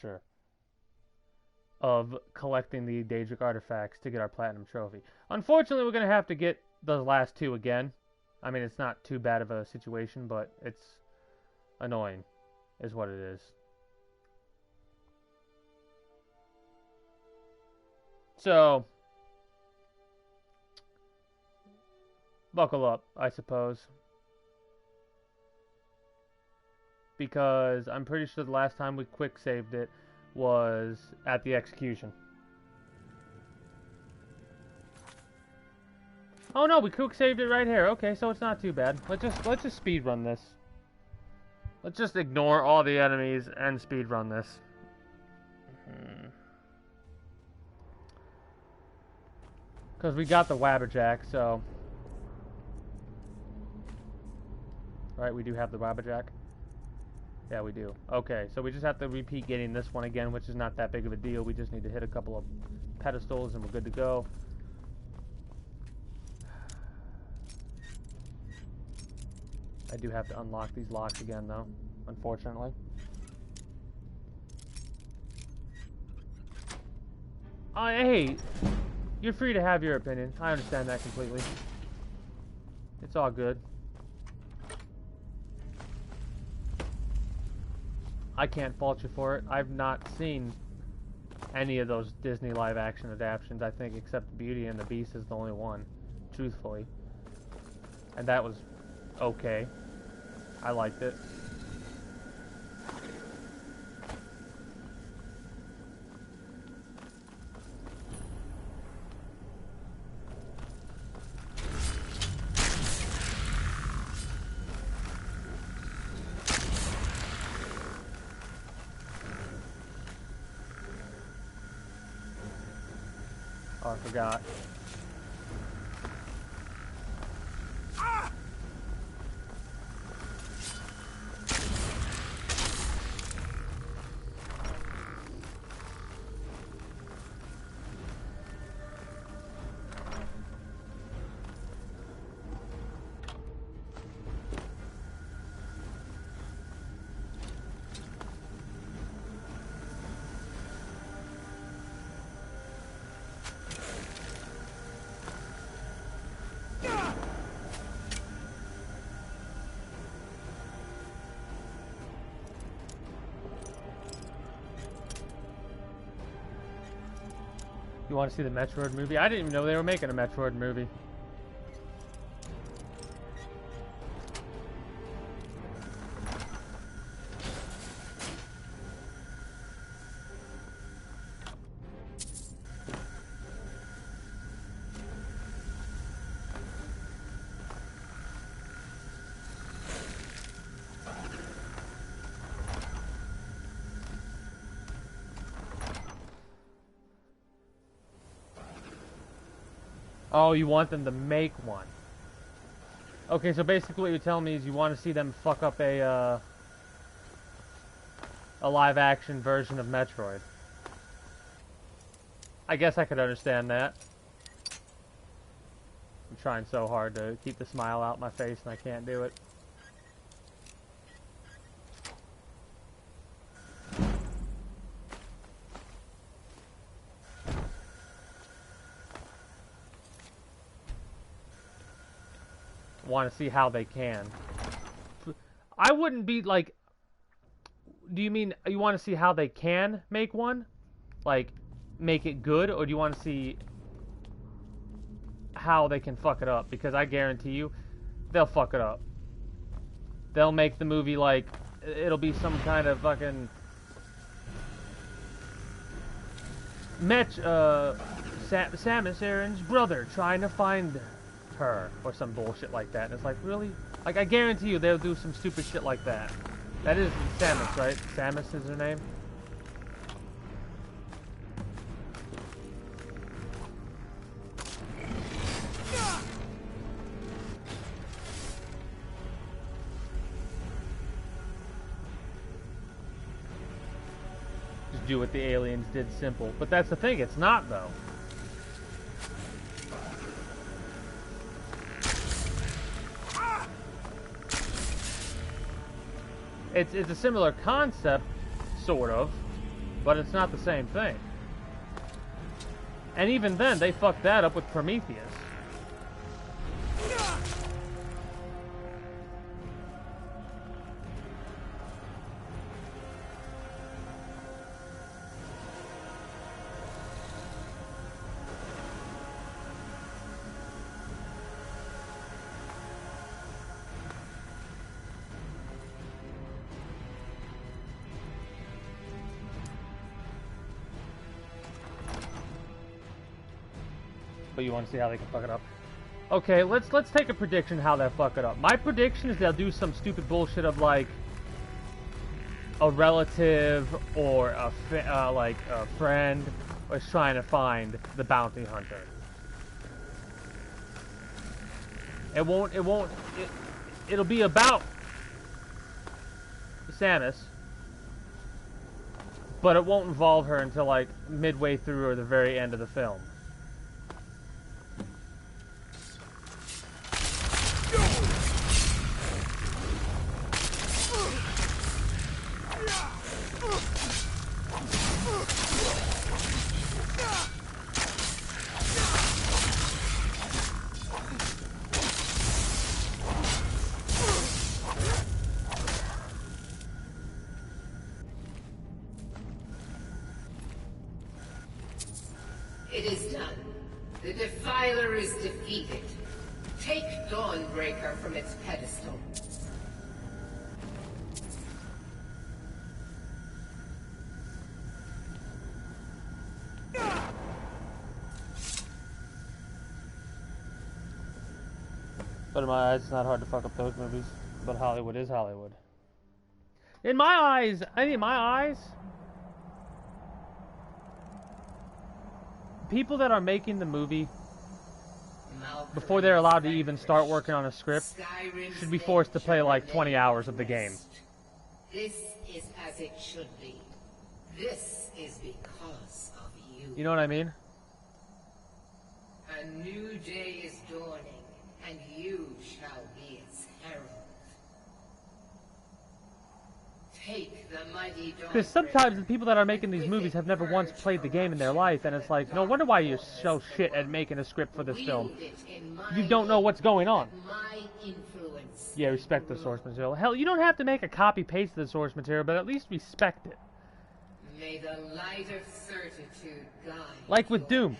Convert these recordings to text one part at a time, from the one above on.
Sure. Of collecting the Daedric artifacts to get our platinum trophy. Unfortunately, we're gonna have to get those last two again. I mean, it's not too bad of a situation, but it's annoying, is what it is. So, buckle up, I suppose. Because I'm pretty sure the last time we quick saved it was at the execution. Oh no, we quick saved it right here. Okay, so it's not too bad. Let's just speed run this. Let's just ignore all the enemies and speed run this. Because we got the Wabberjack, so... Right, we do have the Wabberjack. Yeah, we do. Okay, so we just have to repeat getting this one again, which is not that big of a deal. We just need to hit a couple of pedestals and we're good to go. I do have to unlock these locks again, though, unfortunately. Hey, you're free to have your opinion. I understand that completely. It's all good. I can't fault you for it. I've not seen any of those Disney live-action adaptations, I think, except Beauty and the Beast is the only one, truthfully. And that was okay. I liked it. Oh, I forgot. You want to see the Metroid movie? I didn't even know they were making a Metroid movie. Oh, you want them to make one. Okay, so basically what you're telling me is you want to see them fuck up a live-action version of Metroid. I guess I could understand that. I'm trying so hard to keep the smile out my face and I can't do it. Want to see how they can. I wouldn't be like... Do you mean you want to see how they can make one? Like, make it good? Or do you want to see how they can fuck it up? Because I guarantee you, they'll fuck it up. They'll make the movie like... It'll be some kind of fucking... Samus Aran's brother trying to find her or some bullshit like that. And it's like, really? Like, I guarantee you they'll do some stupid shit like that. That is Samus, right? Samus is her name? Just do what the aliens did, simple. But that's the thing, it's not, though. It's a similar concept, sort of, but it's not the same thing. And even then, they fucked that up with Prometheus. But you want to see how they can fuck it up. Okay, let's take a prediction how they'll fuck it up. My prediction is they'll do some stupid bullshit of like a relative or like a friend is trying to find the bounty hunter. It'll be about Samus, but it won't involve her until like midway through or the very end of the film. It is done. The Defiler is defeated. Take Dawnbreaker from its pedestal. But in my eyes, it's not hard to fuck up those movies. But Hollywood is Hollywood. In my eyes, people that are making the movie before they're allowed to even start working on a script should be forced to play like 20 hours of the game. This is as it should be. This is because of you. You know what I mean? A new day is dawning, and you shall be its herald. Take the mighty Dawnbreaker. Because sometimes the people that are making these movies have never once played the game in their life, and it's like, no wonder why you're so shit at making a script for this film. You don't know what's going on. Yeah, respect the source material. Hell, you don't have to make a copy-paste of the source material, but at least respect it. May the light of certitude guide. Like with Doom.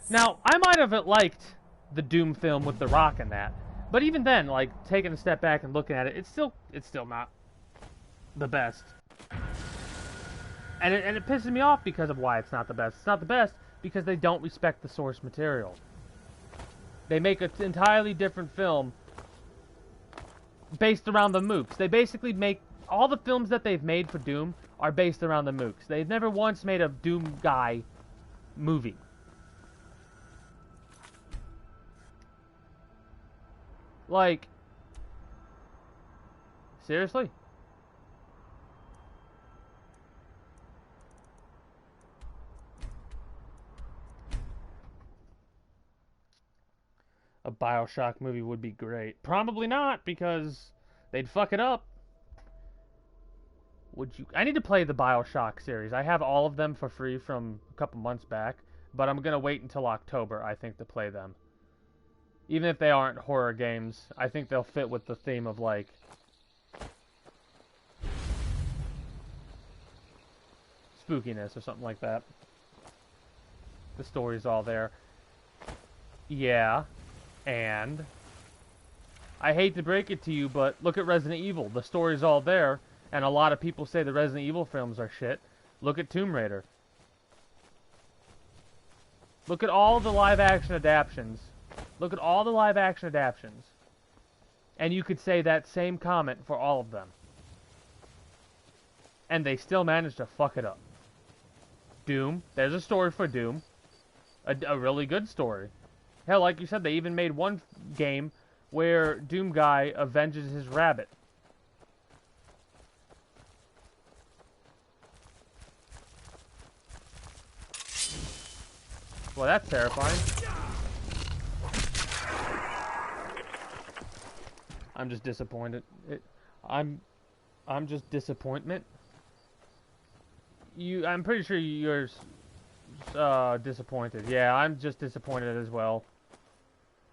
Now, I might have liked the Doom film with The Rock and that, but even then, like, taking a step back and looking at it, it's still not the best. And it pisses me off because of why it's not the best. It's not the best because they don't respect the source material. They make an entirely different film based around the mooks. They basically make all the films that they've made for Doom are based around the mooks. They've never once made a Doom guy movie. Like, seriously? A BioShock movie would be great. Probably not, because they'd fuck it up. Would you? I need to play the BioShock series. I have all of them for free from a couple months back, but I'm gonna wait until October, I think, to play them. Even if they aren't horror games, I think they'll fit with the theme of, like, spookiness or something like that. The story's all there. Yeah. And I hate to break it to you, but look at Resident Evil. The story's all there, and a lot of people say the Resident Evil films are shit. Look at Tomb Raider. Look at all the live-action adaptions. Look at all the live-action adaptions. And you could say that same comment for all of them. And they still managed to fuck it up. Doom. There's a story for Doom. A really good story. Hell, like you said, they even made one game where Doom Guy avenges his rabbit. Well, that's terrifying. I'm just disappointed. I'm just disappointment. I'm pretty sure you're disappointed. Yeah, I'm just disappointed as well.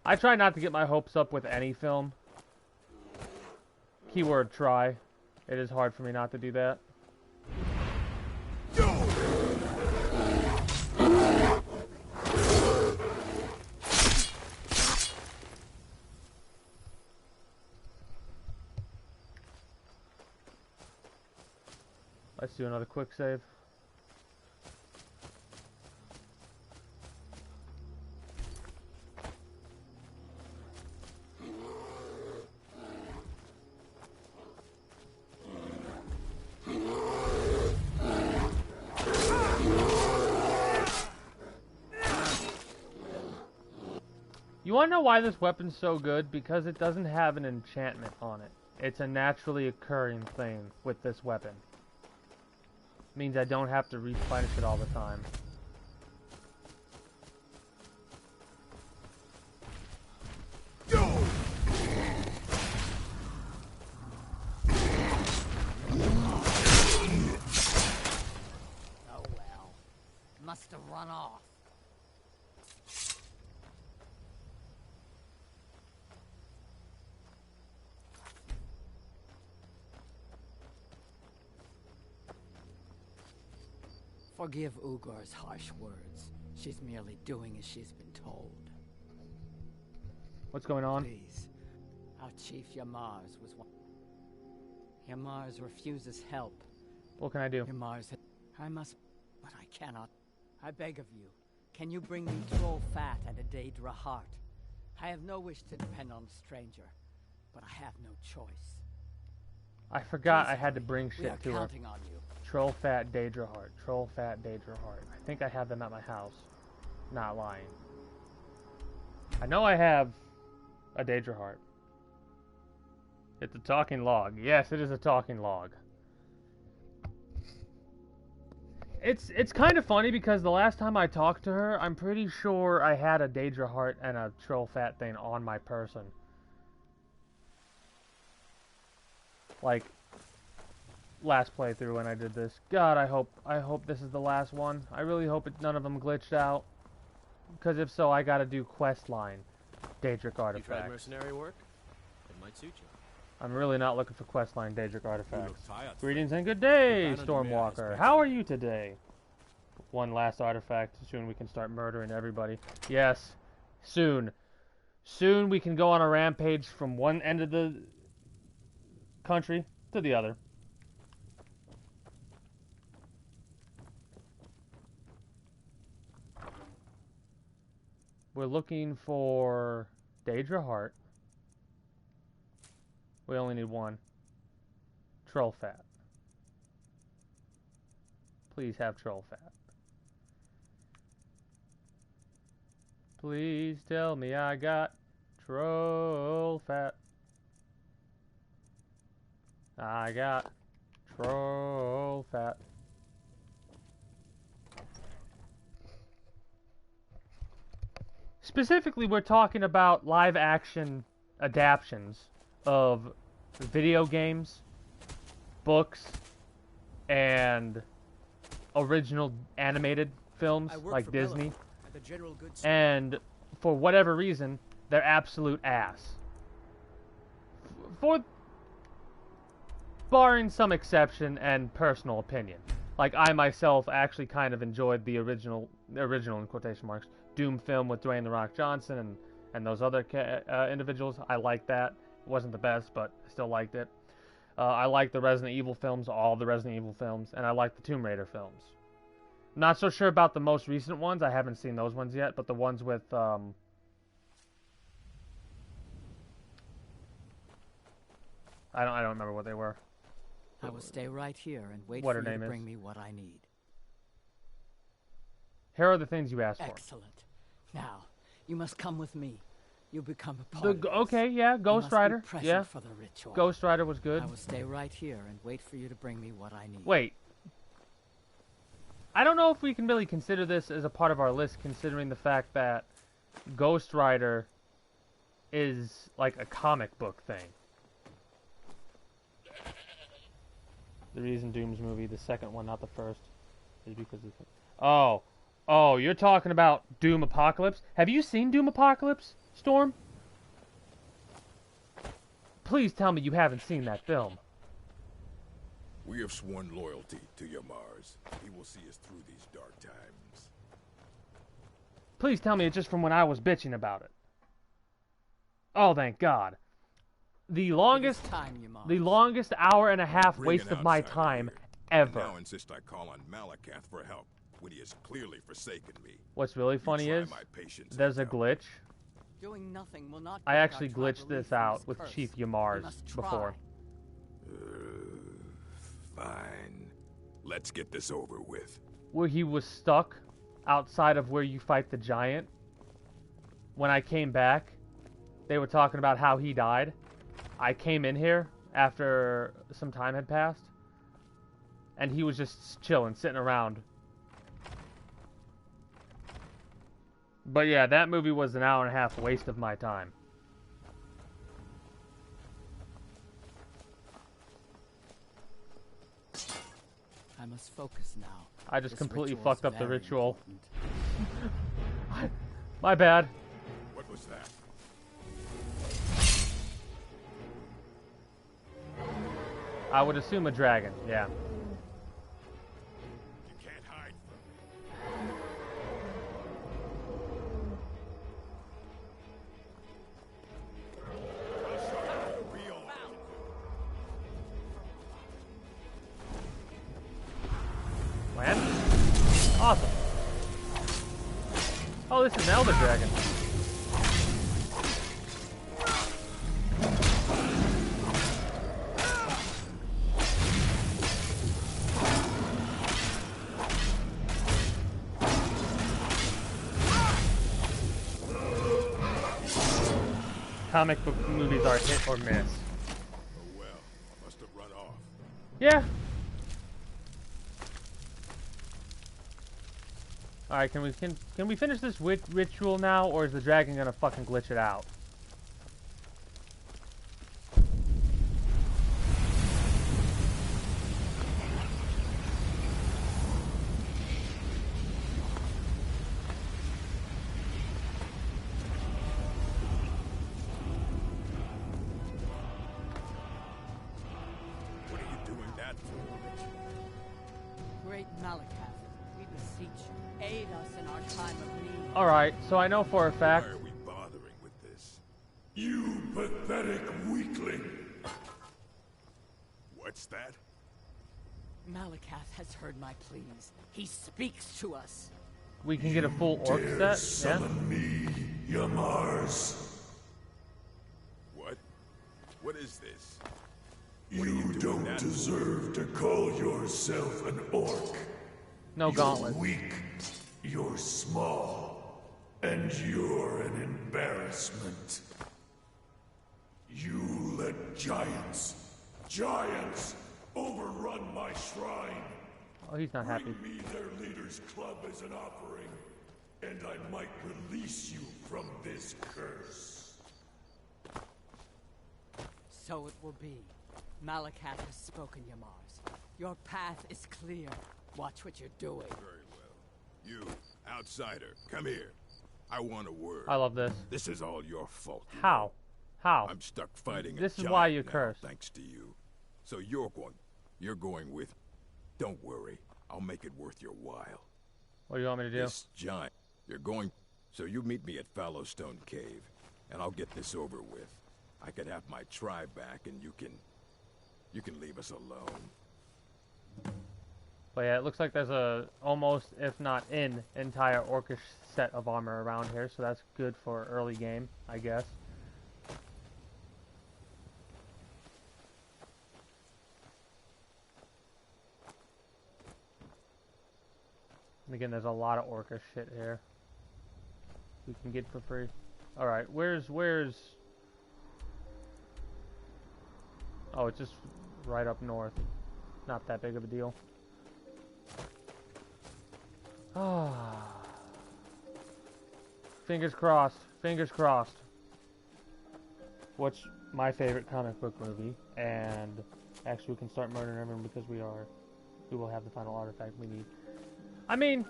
I try not to get my hopes up with any film. Keyword try. It is hard for me not to do that. Let's do another quick save. You wanna know why this weapon's so good? Because it doesn't have an enchantment on it. It's a naturally occurring thing with this weapon. Means I don't have to replenish it all the time. Oh well. Must have run off. Forgive Ugar's harsh words. She's merely doing as she's been told. What's going on? Please. Our chief Yamars was one. Yamars refuses help. What can I do? Yamars, I must, but I cannot. I beg of you, can you bring me troll fat and a Daedra heart? I have no wish to depend on a stranger, but I have no choice. I forgot Please, I had to bring we are shit to her. counting on you. Troll fat Daedra heart. Troll fat Daedra heart. I think I have them at my house. Not lying. I know I have a Daedra heart. It's a talking log. Yes, it is a talking log. It's kind of funny because the last time I talked to her, I'm pretty sure I had a Daedra heart and a troll fat thing on my person. Like last playthrough when I did this. God, I hope this is the last one. I really hope none of them glitched out. Because if so, I gotta do quest line. Daedric artifacts. You tried mercenary work? It might suit you. I'm really not looking for quest line Daedric artifacts. look tired, Greetings and good day, Goodbye, Nandumea, Stormwalker. as How are you today? One last artifact. Soon we can start murdering everybody. Yes. Soon. Soon we can go on a rampage from one end of the country to the other. We're looking for Daedra Heart. We only need one. Troll Fat. Please have Troll Fat. Please tell me I got Troll Fat. I got Troll Fat. Specifically, we're talking about live action adaptions of video games, books, and original animated films like Disney. And for whatever reason, they're absolute ass. For barring some exception and personal opinion. Like, I myself actually kind of enjoyed the original in quotation marks, Doom film with Dwayne The Rock Johnson and those other individuals. I liked that. It wasn't the best, but I still liked it. I liked the Resident Evil films, all the Resident Evil films, and I liked the Tomb Raider films. I'm not so sure about the most recent ones. I haven't seen those ones yet, but the ones with I don't remember what they were. I will stay right here and wait What for her you name to is. bring me what I need. Here are the things you asked for. Excellent. Now, you must come with me. You become a part of this. Okay, yeah, You Ghost must be Rider. present Yeah, for the ritual. Ghost Rider was good. I will stay right here and wait for you to bring me what I need. Wait. I don't know if we can really consider this as a part of our list, considering the fact that Ghost Rider is like a comic book thing. The Reason Dooms movie, the second one, not the first. because of... Oh. Oh, you're talking about Doom Apocalypse? Have you seen Doom Apocalypse, Storm? Please tell me you haven't seen that film. We have sworn loyalty to Yamars. He will see us through these dark times. Please tell me it's just from when I was bitching about it. Oh, thank God. The longest hour and a half waste of my time ever. And now insist I call on Malakath for help when he has clearly forsaken me. What's really funny is there's a glitch. Doing nothing will not I actually glitched this out with Chief Yamars before. Fine. Let's get this over with. Where he was stuck outside of where you fight the giant. When I came back, they were talking about how he died. I came in here after some time had passed, and he was just chilling, sitting around. But yeah, that movie was an hour and a half waste of my time. I must focus now. I just completely fucked up the ritual. My bad. What was that? I would assume a dragon, yeah. You can't hide from me. Land? Awesome. Oh, this is an Elder Dragon. Comic book movies are hit or miss. Oh well, must have run off. Yeah. All right, can we finish this ritual now, or is the dragon gonna fucking glitch it out? What are you doing that for? Great Malakath, we beseech you, aid us in our time of need. All right, so I know for a fact. Why are we bothering with this? You pathetic weakling! What's that? Malakath has heard my pleas. He speaks to us. We can get a full orc Dare set, yeah? summon me, Yamars. What? What is this? You don't deserve to call yourself an orc. No gauntlet. You're weak, you're small, and you're an embarrassment. You let giants overrun my shrine. Oh, he's not happy. Bring me their leader's club as an offering, and I might release you from this curse. So it will be. Malakath has spoken, Yamars. Your path is clear. Watch what you're doing. Very well. You, outsider, come here. I want a word. I love this. This is all your fault. you How? know. How? I'm stuck fighting This a is why giant you now, curse. thanks to you. So you're going with. Don't worry. I'll make it worth your while. What do you want me to do? This giant. You're going. So you meet me at Fallowstone Cave, and I'll get this over with. I could have my tribe back, and you can leave us alone. But yeah, it looks like there's a almost, if not entire orcish set of armor around here, so that's good for early game, I guess. And again, there's a lot of orcish shit here we can get for free. Alright, where's... Oh, it's just right up north. Not that big of a deal. Ah. Fingers crossed. Fingers crossed. What's my favorite comic book movie? And actually, we can start murdering everyone because we will have the final artifact we need. I mean,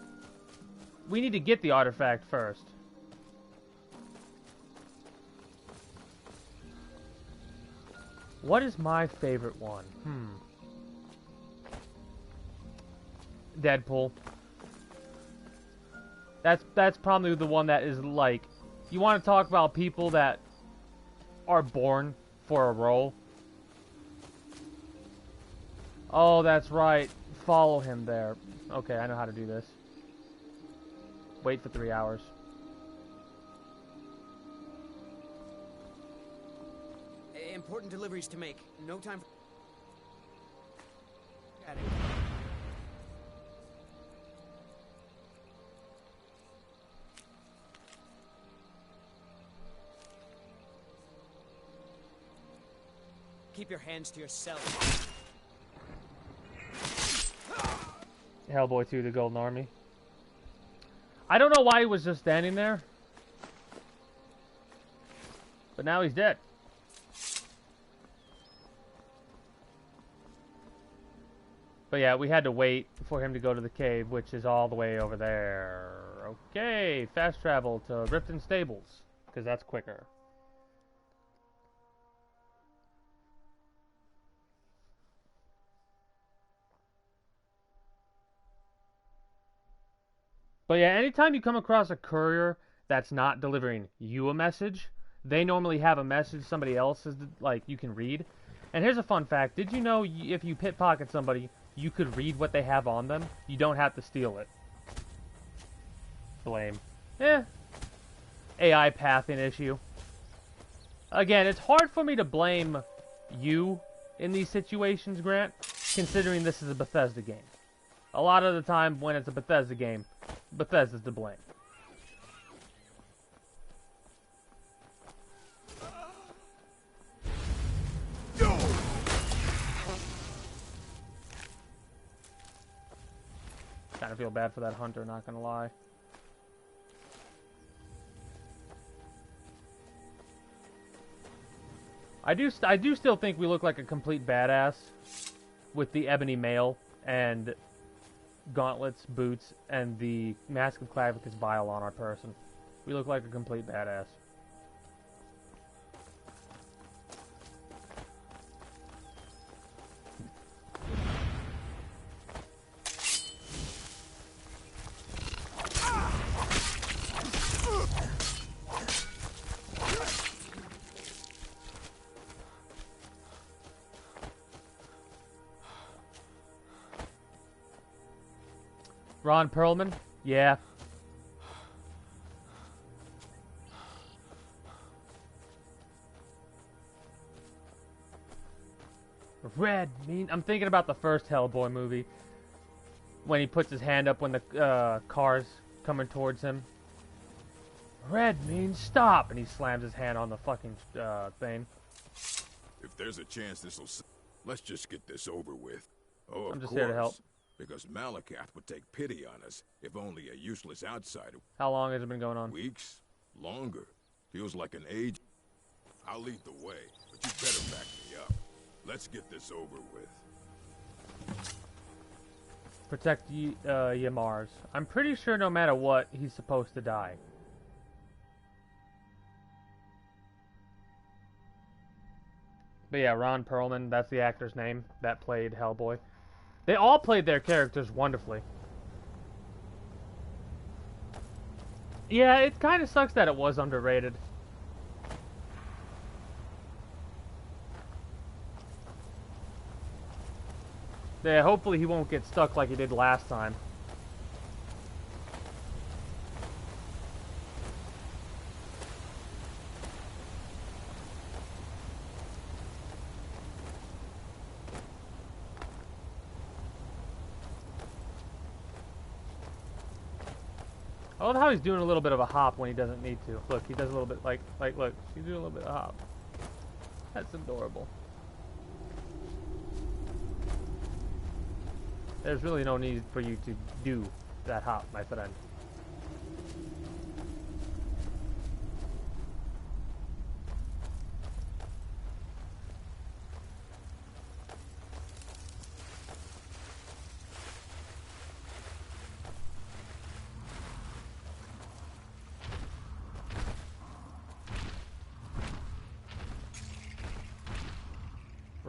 we need to get the artifact first. What is my favorite one? Deadpool. That's probably the one that is like, you want to talk about people that are born for a role? Oh, that's right. Follow him there. Okay, I know how to do this. Wait for 3 hours. Important deliveries to make. No time for... Got it. Keep your hands to yourself. Hellboy 2, The Golden Army. I don't know why he was just standing there. But now he's dead. But yeah, we had to wait for him to go to the cave, which is all the way over there. Okay, fast travel to Riften Stables, because that's quicker. But yeah, anytime you come across a courier that's not delivering you a message, they normally have a message somebody else is like you can read. And here's a fun fact: did you know if you pickpocket somebody, you could read what they have on them? You don't have to steal it. Blame. AI pathing issue. Again, it's hard for me to blame you in these situations, Grant, considering this is a Bethesda game. A lot of the time when it's a Bethesda game, Bethesda's to blame. Kind of feel bad for that hunter, not gonna lie. I do still think we look like a complete badass with the ebony mail and gauntlets, boots, and the Mask of Clavicus vial on our person. We look like a complete badass. Ron Perlman? Yeah. Red mean. I'm thinking about the first Hellboy movie when he puts his hand up when the car's coming towards him. Red means stop, and he slams his hand on the fucking thing. If there's a chance this'll... Let's just get this over with. Oh, of I'm just course. here to help. Because Malakath would take pity on us if only a useless outsider. How long has it been going on? Weeks? Longer. Feels like an age. I'll lead the way, but you better back me up. Let's get this over with. Protect Yamars. I'm pretty sure no matter what, he's supposed to die. But yeah, Ron Perlman, that's the actor's name that played Hellboy. They all played their characters wonderfully. Yeah, it kind of sucks that it was underrated. Yeah, hopefully he won't get stuck like he did last time. I love how he's doing a little bit of a hop when he doesn't need to. Look, he does a little bit like look, he's doing a little bit of a hop. That's adorable. There's really no need for you to do that hop, my friend.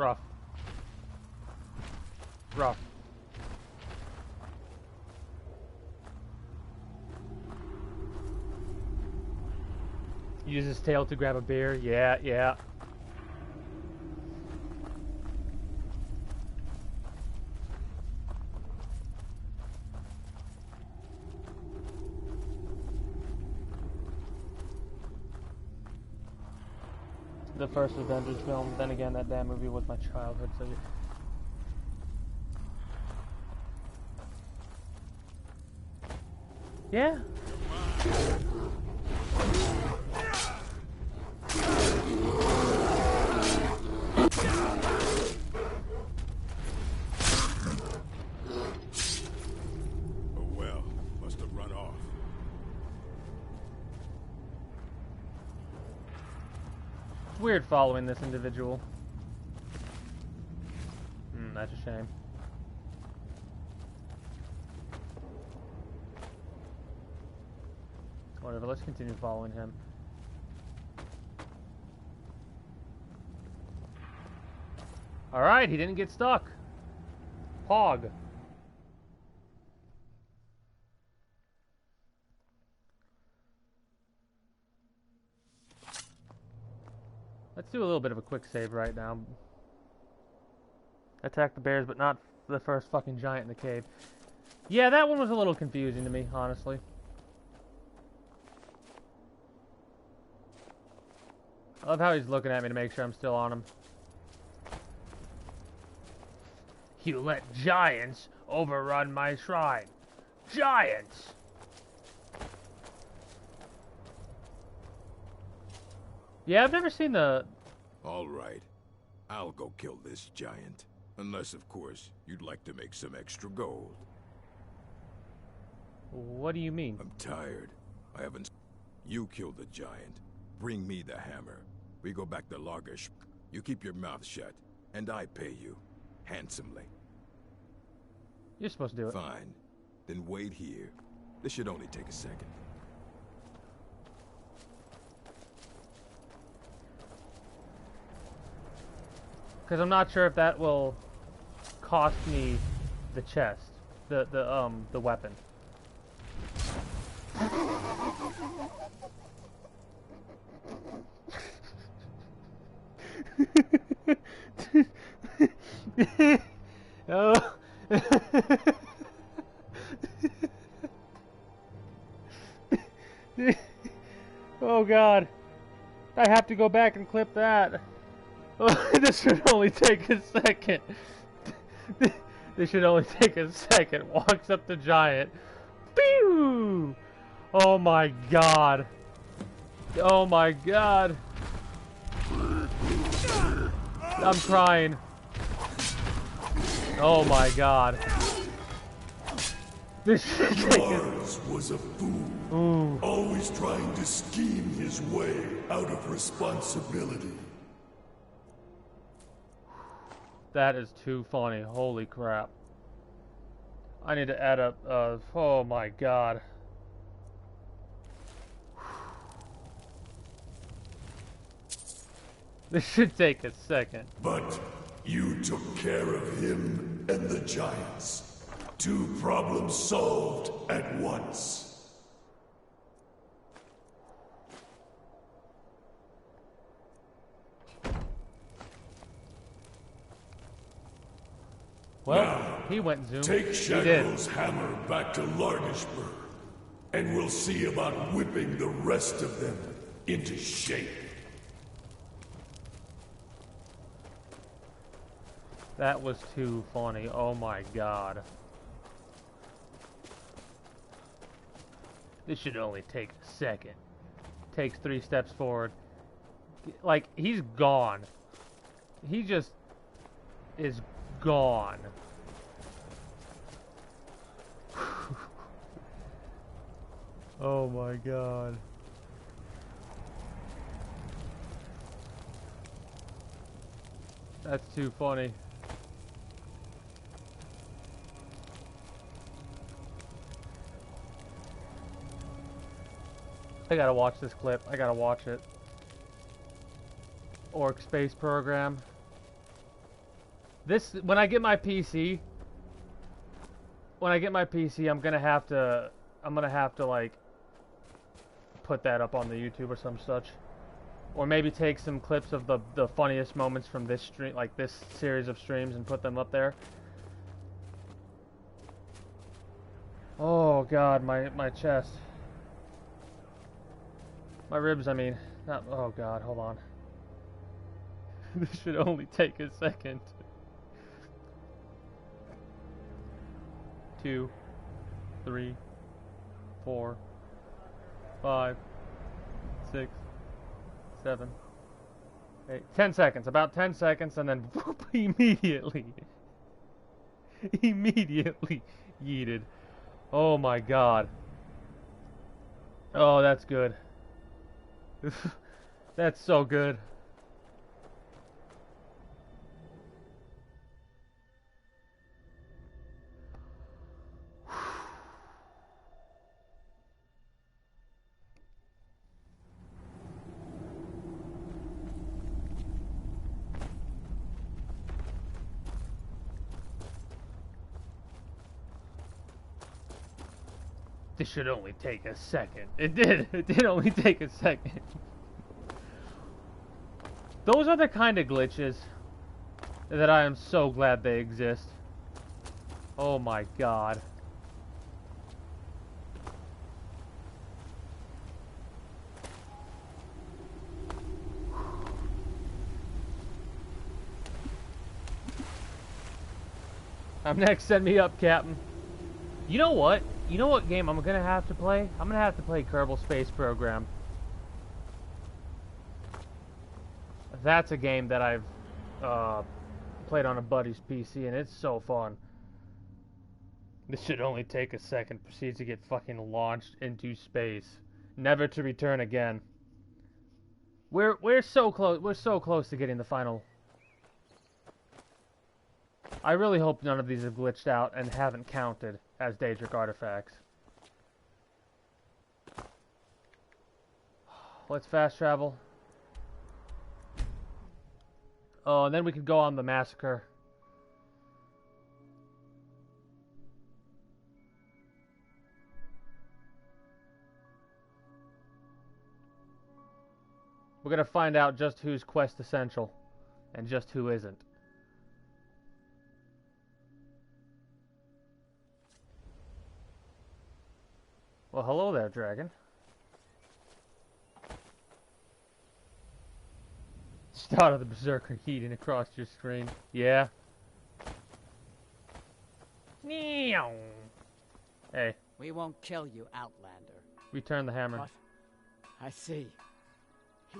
Rough. Rough. Use his tail to grab a beer. Yeah, yeah. The first Avengers film. Then again, that damn movie was my childhood, so yeah. Oh well, must have run off. It's weird following this individual. That's a shame. Whatever, let's continue following him. Alright, he didn't get stuck. Hog. Let's do a little bit of a quick save right now. Attack the bears, but not the first fucking giant in the cave. Yeah, that one was a little confusing to me, honestly. I love how he's looking at me to make sure I'm still on him. You let giants overrun my shrine. Giants! Yeah, I've never seen the... All right. I'll go kill this giant. Unless, of course, you'd like to make some extra gold. What do you mean? I'm tired. I haven't... You kill the giant. Bring me the hammer. We go back to Largish. You keep your mouth shut, and I pay you. Handsomely. You're supposed to do it. Fine. Then wait here. This should only take a second. Because I'm not sure if that will cost me the chest, the weapon. Oh. Oh God, I have to go back and clip that. This should only take a second. This should only take a second. Walks up the giant. Pew! Oh my God. Oh my God. I'm crying. Oh my God. This should take Mars was a fool. Ooh. Always trying to scheme his way out of responsibility. That is too funny. Holy crap. I need to add up, oh my God. This should take a second. But you took care of him and the giants. 2 problems solved at once. Well, now, he went zoom. Take He did. Shackle's hammer back to Largishburg, and we'll see about whipping the rest of them into shape. That was too funny. Oh my God. This should only take a second. Takes 3 steps forward. Like, he's gone. He just is gone. Oh my God. That's too funny. I gotta watch this clip. I gotta watch it. Orc space program. This, when I get my PC, I'm gonna have to like put that up on the YouTube or some such, or maybe take some clips of the funniest moments from this stream, like this series of streams, and put them up there. Oh God, my chest, my ribs. I mean, not. Oh God, hold on. This should only take a second. 2, 3, 4, 5, 6, 7, 8, 10 seconds. About 10 seconds, and then whoop, immediately yeeted. Oh my God. Oh, that's good. That's so good. This should only take a second. It did. It did only take a second. Those are the kind of glitches that I am so glad they exist. Oh my God. I'm next. Send me up, Captain. You know what? You know what game I'm gonna have to play? I'm gonna have to play Kerbal Space Program. That's a game that I've played on a buddy's PC, and it's so fun. This should only take a second. Proceeds to get fucking launched into space, never to return again. We're so close. We're so close to getting the final. I really hope none of these have glitched out and haven't counted as Daedric artifacts. Let's fast travel. Oh, and then we could go on the massacre. We're gonna find out just who's quest essential and just who isn't. Well, hello there, dragon. Start of the Berserker heating across your screen. Yeah. Meow. Hey. We won't kill you, Outlander. Return the hammer. What? I see.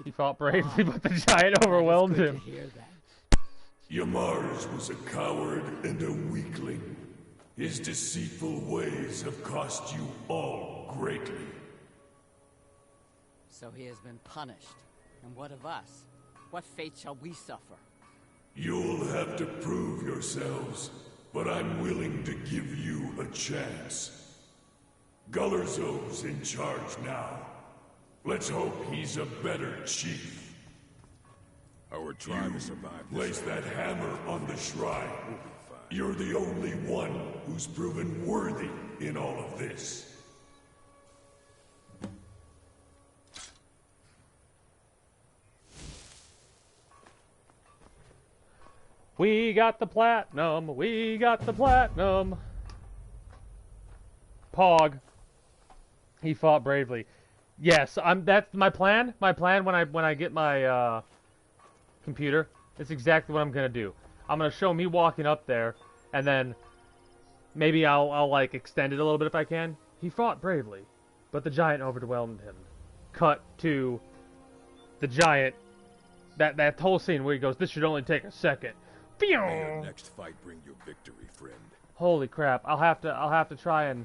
He fought bravely, but the giant overwhelmed him. To hear that. Yamars was a coward and a weakling. His deceitful ways have cost you all greatly. So he has been punished. And what of us? What fate shall we suffer? You'll have to prove yourselves, but I'm willing to give you a chance. Gullerzov's in charge now. Let's hope he's a better chief. Our tribe has survived this. Place that hammer on the shrine. You're the only one who's proven worthy in all of this. We got the platinum. We got the platinum. Pog. He fought bravely. Yes, that's my plan. My plan when I get my computer. That's exactly what I'm gonna do. I'm gonna show me walking up there, and then maybe I'll like extend it a little bit if I can. He fought bravely, but the giant overwhelmed him. Cut to the giant. That whole scene where he goes, "This should only take a second." May your next fight bring you victory, friend. Holy crap! I'll have to try and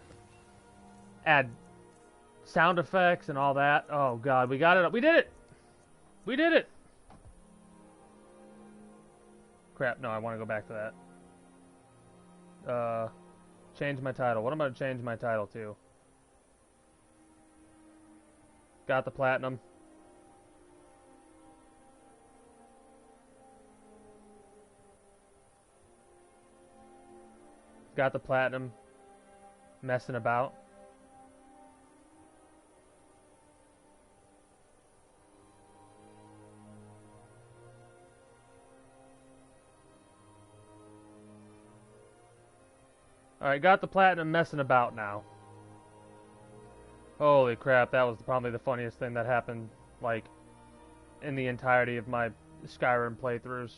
add sound effects and all that. Oh God, we got it! We did it! We did it! Crap! No, I want to go back to that. Change my title. What am I gonna change my title to? Got the platinum. Got the platinum. Messing about. Alright, got the platinum messing about now. Holy crap, that was probably the funniest thing that happened, like, in the entirety of my Skyrim playthroughs.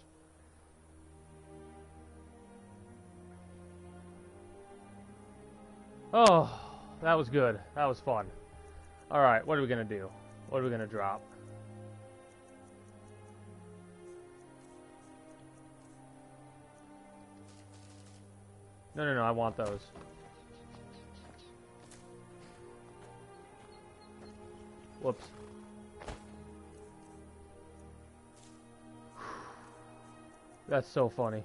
Oh, that was good. That was fun. Alright, what are we gonna do? What are we gonna drop? No, I want those. Whoops. That's so funny.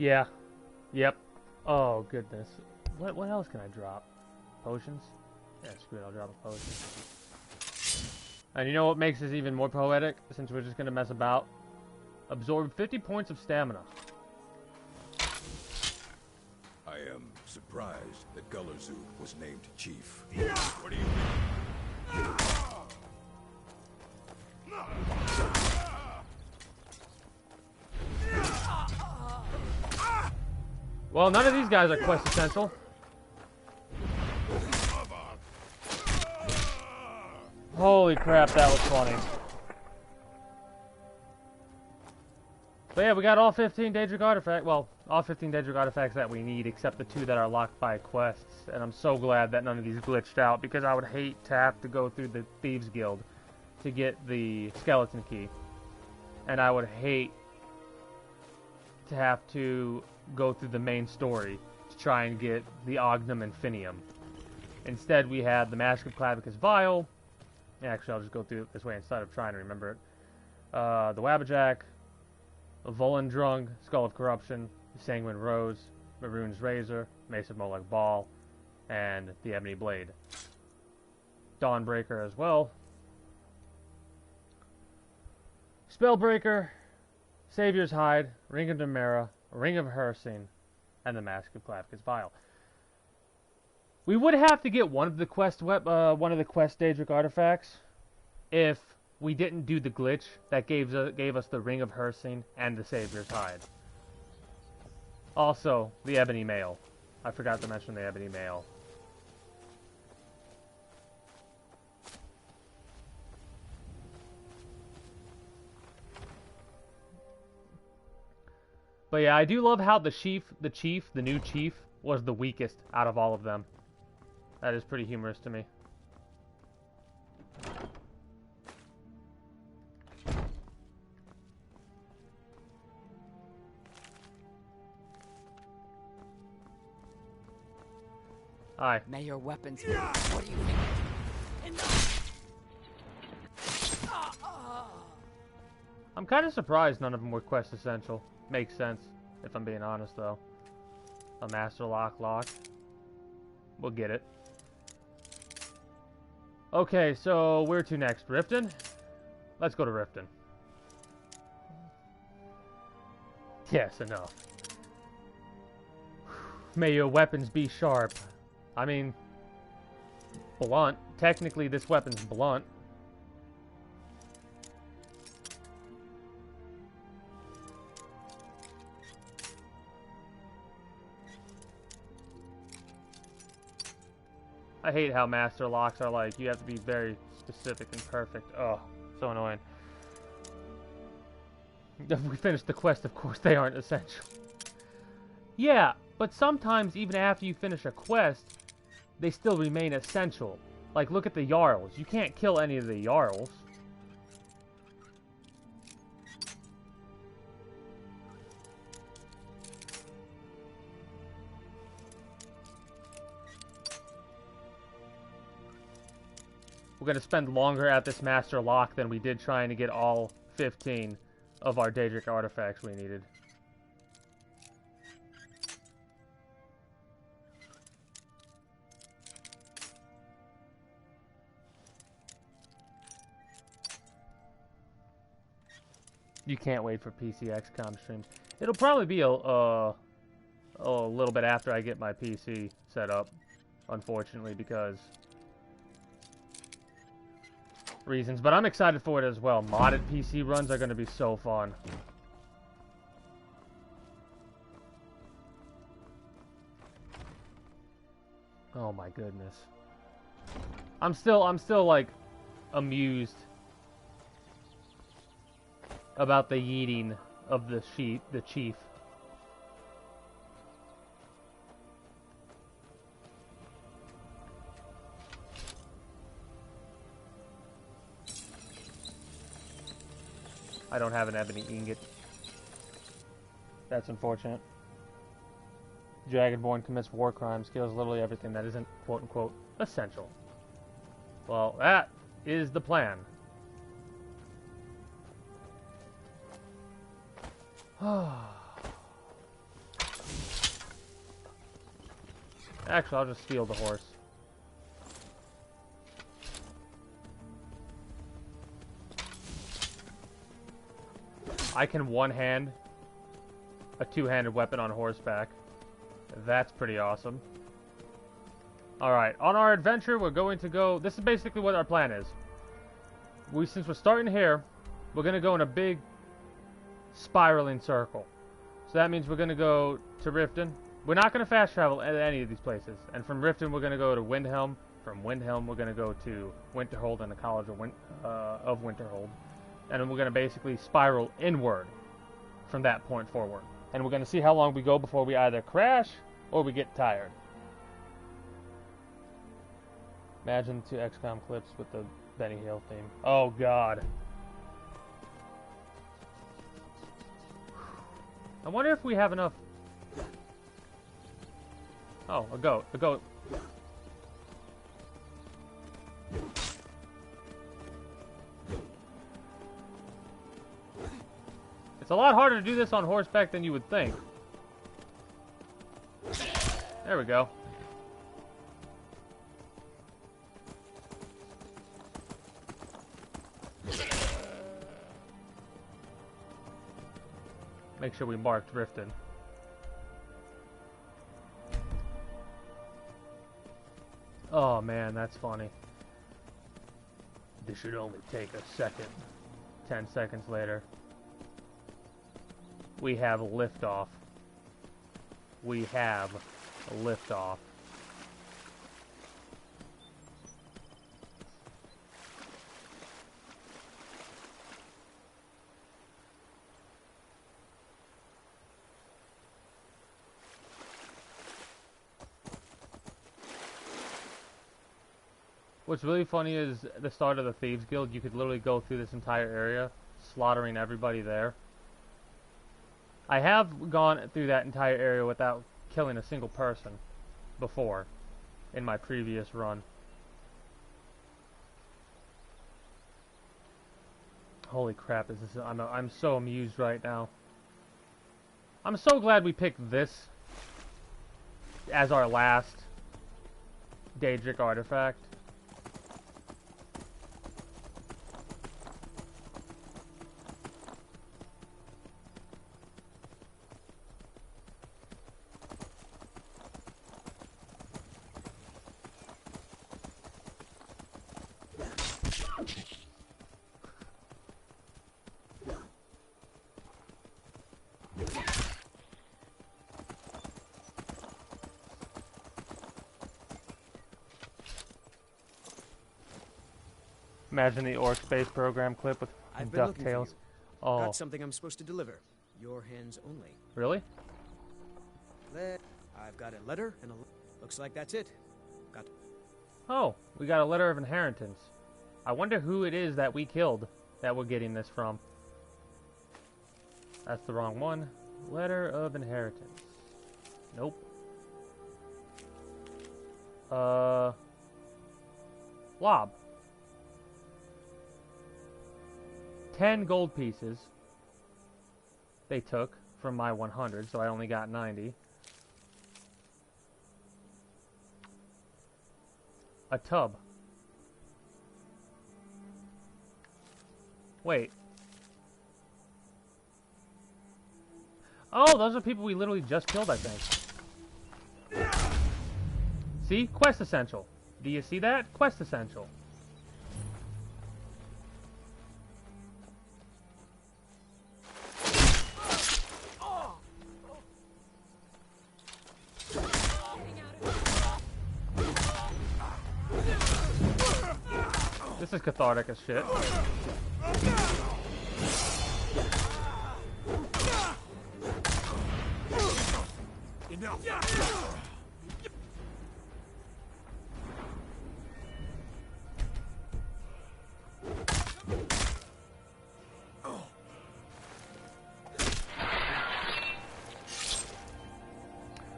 Yeah. Yep. Oh, goodness. What else can I drop? Potions? Yeah, screw it, I'll drop a potion. And you know what makes this even more poetic, since we're just gonna mess about? Absorb 50 points of stamina. I am surprised that Gullerzu was named Chief. What do you mean? Well, none of these guys are quest essential. Holy crap, that was funny. But yeah, we got all 15 Daedric artifacts. Well, all 15 Daedric artifacts that we need, except the 2 that are locked by quests. And I'm so glad that none of these glitched out, because I would hate to have to go through the Thieves Guild to get the skeleton key. And I would hate to have to go through the main story to try and get the Ognum Infinium. Instead, we had the Mask of Clavicus Vial. Actually, I'll just go through it this way instead of trying to remember it. The Wabbajack, Volendrung, Skull of Corruption, Sanguine Rose, Maroon's Razor, Mace of Molech Ball, and the Ebony Blade. Dawnbreaker as well. Spellbreaker, Savior's Hide, Ring of Demera, Ring of Hersing, and the Mask of Clavicus Vial. We would have to get one of the quest Daedric artifacts if we didn't do the glitch that gave us the Ring of Hersing and the Savior's Hide. Also, the Ebony Mail. I forgot to mention the Ebony Mail. But yeah, I do love how the new chief, was the weakest out of all of them. That is pretty humorous to me. Hi. May your weapons be. What do you think? Enough! I'm kind of surprised none of them were quest essential. Makes sense, if I'm being honest, though. A Master Lock. We'll get it. Okay, so where to next? Riften? Let's go to Riften. Yes, enough. May your weapons be sharp. I mean, blunt. Technically, this weapon's blunt. I hate how master locks are like, you have to be very specific and perfect. Oh, so annoying. If we finish the quest, of course, they aren't essential. Yeah, but sometimes even after you finish a quest, they still remain essential. Like, look at the Jarls. You can't kill any of the Jarls. going to spend longer at this master lock than we did trying to get all 15 of our Daedric artifacts we needed. You can't wait for PC XCOM streams. It'll probably be a little bit after I get my PC set up, unfortunately, because reasons. But I'm excited for it as well. Modded PC runs are going to be so fun. Oh my goodness. I'm still like amused about the yeeting of the chief. I don't have an ebony ingot. That's unfortunate. Dragonborn commits war crimes, kills literally everything that isn't quote-unquote essential. Well, that is the plan. Actually, I'll just steal the horse. I can one-hand a two-handed weapon on horseback. That's pretty awesome. Alright, on our adventure, we're going to go... This is basically what our plan is. Since we're starting here, we're going to go in a big spiraling circle. So that means we're going to go to Riften. We're not going to fast travel at any of these places. And from Riften, we're going to go to Windhelm. From Windhelm, we're going to go to Winterhold and the College of Winterhold. And then we're going to basically spiral inward from that point forward. And we're going to see how long we go before we either crash or we get tired. Imagine 2 XCOM clips with the Benny Hill theme. Oh, God. I wonder if we have enough... Oh, a goat. A goat. It's a lot harder to do this on horseback than you would think. There we go. Make sure we mark Riften. Oh man, that's funny. This should only take a second. 10 seconds later. We have liftoff. We have liftoff. What's really funny is the start of the Thieves Guild, you could literally go through this entire area, slaughtering everybody there. I have gone through that entire area without killing a single person before, in my previous run. Holy crap, is this, I'm so amused right now. I'm so glad we picked this as our last Daedric artifact. Imagine the Orc Space Program clip with DuckTales. Oh. Got something I'm supposed to deliver. Your hands only. Really? I've got a letter and a... Looks like that's it. Got... Oh, we got a letter of inheritance. I wonder who it is that we killed that we're getting this from. That's the wrong one. Letter of inheritance. Nope. Lob. 10 gold pieces they took from my 100, so I only got 90. A tub. Wait. Oh, those are people we literally just killed, I think. See? Quest essential. Do you see that? Quest essential. This is cathartic as shit.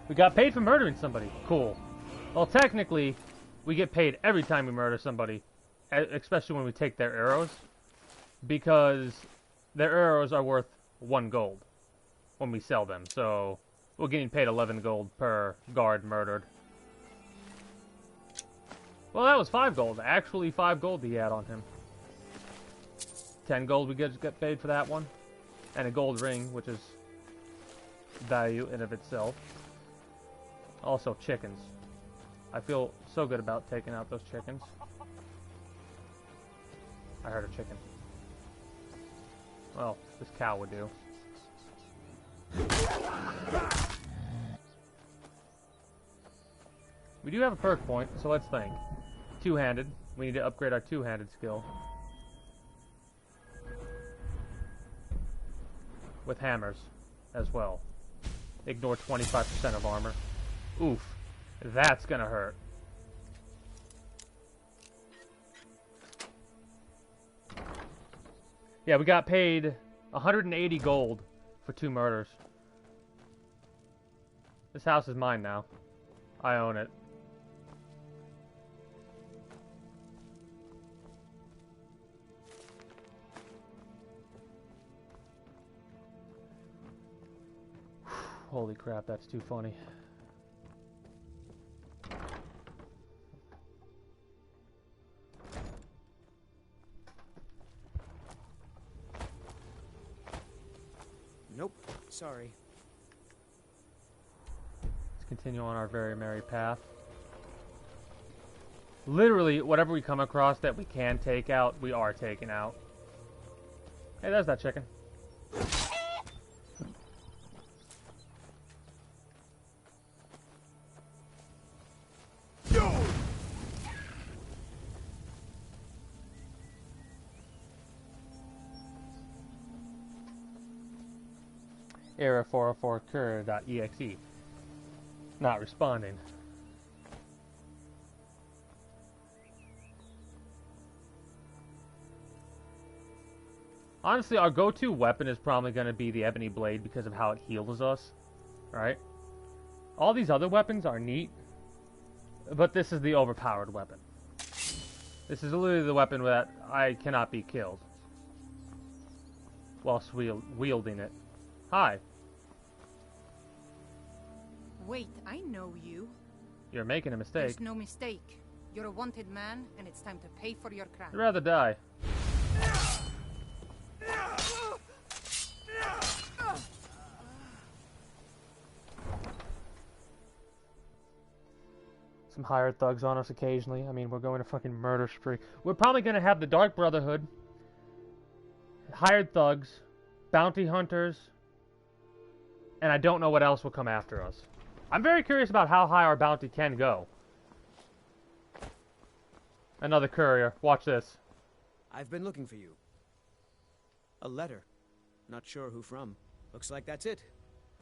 We got paid for murdering somebody. Cool. Well, technically, we get paid every time we murder somebody, especially when we take their arrows, because their arrows are worth 1 gold when we sell them. So we're getting paid 11 gold per guard murdered. Well, that was 5 gold. Actually, 5 gold he had on him. 10 gold we get paid for that one, and a gold ring, which is value in of itself. Also, chickens. I feel so good about taking out those chickens. I heard a chicken. Well, this cow would do. We do have a perk point, so let's think. Two-handed. We need to upgrade our two-handed skill. With hammers as well. Ignore 25% of armor. Oof. That's gonna hurt. Yeah, we got paid 180 gold for 2 murders. This house is mine now. I own it. Holy crap, that's too funny. Nope. Sorry. Let's continue on our very merry path. Literally, whatever we come across that we can take out, we are taking out. Hey, there's that chicken. Error 404 cur.exe. Not responding. Honestly, our go-to weapon is probably going to be the Ebony Blade because of how it heals us. Right? All these other weapons are neat, but this is the overpowered weapon. This is literally the weapon that I cannot be killed whilst wielding it. Hi. Wait, I know you. You're making a mistake. There's no mistake. You're a wanted man, and it's time to pay for your crime. I'd rather die. Some hired thugs on us occasionally. I mean, we're going to fucking murder spree. We're probably going to have the Dark Brotherhood, hired thugs, bounty hunters, and I don't know what else will come after us. I'm very curious about how high our bounty can go. Another courier. Watch this. I've been looking for you. A letter. Not sure who from. Looks like that's it.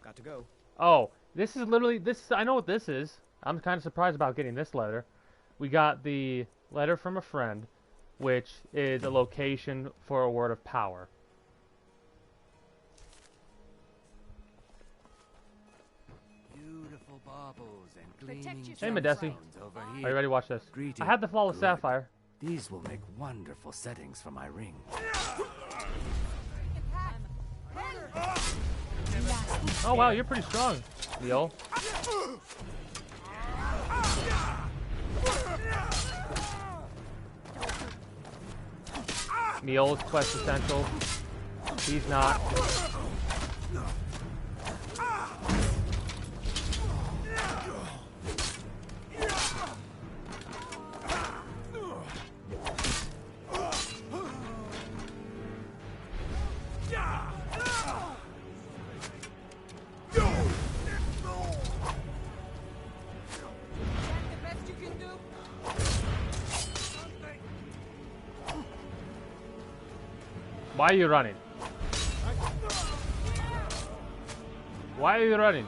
Got to go. Oh, this is literally... this. I know what this is. I'm kind of surprised about getting this letter. We got the letter from a friend, which is a location for a word of power. Beautiful baubles and gleaming Hey, Medesi. over Are here. you ready to watch this? Greetings. I had the Flawless Good. Sapphire. These will make wonderful settings for my ring. Oh wow, you're pretty strong, Leo. Neil's quest essential. He's not. Why are you running? Why are you running?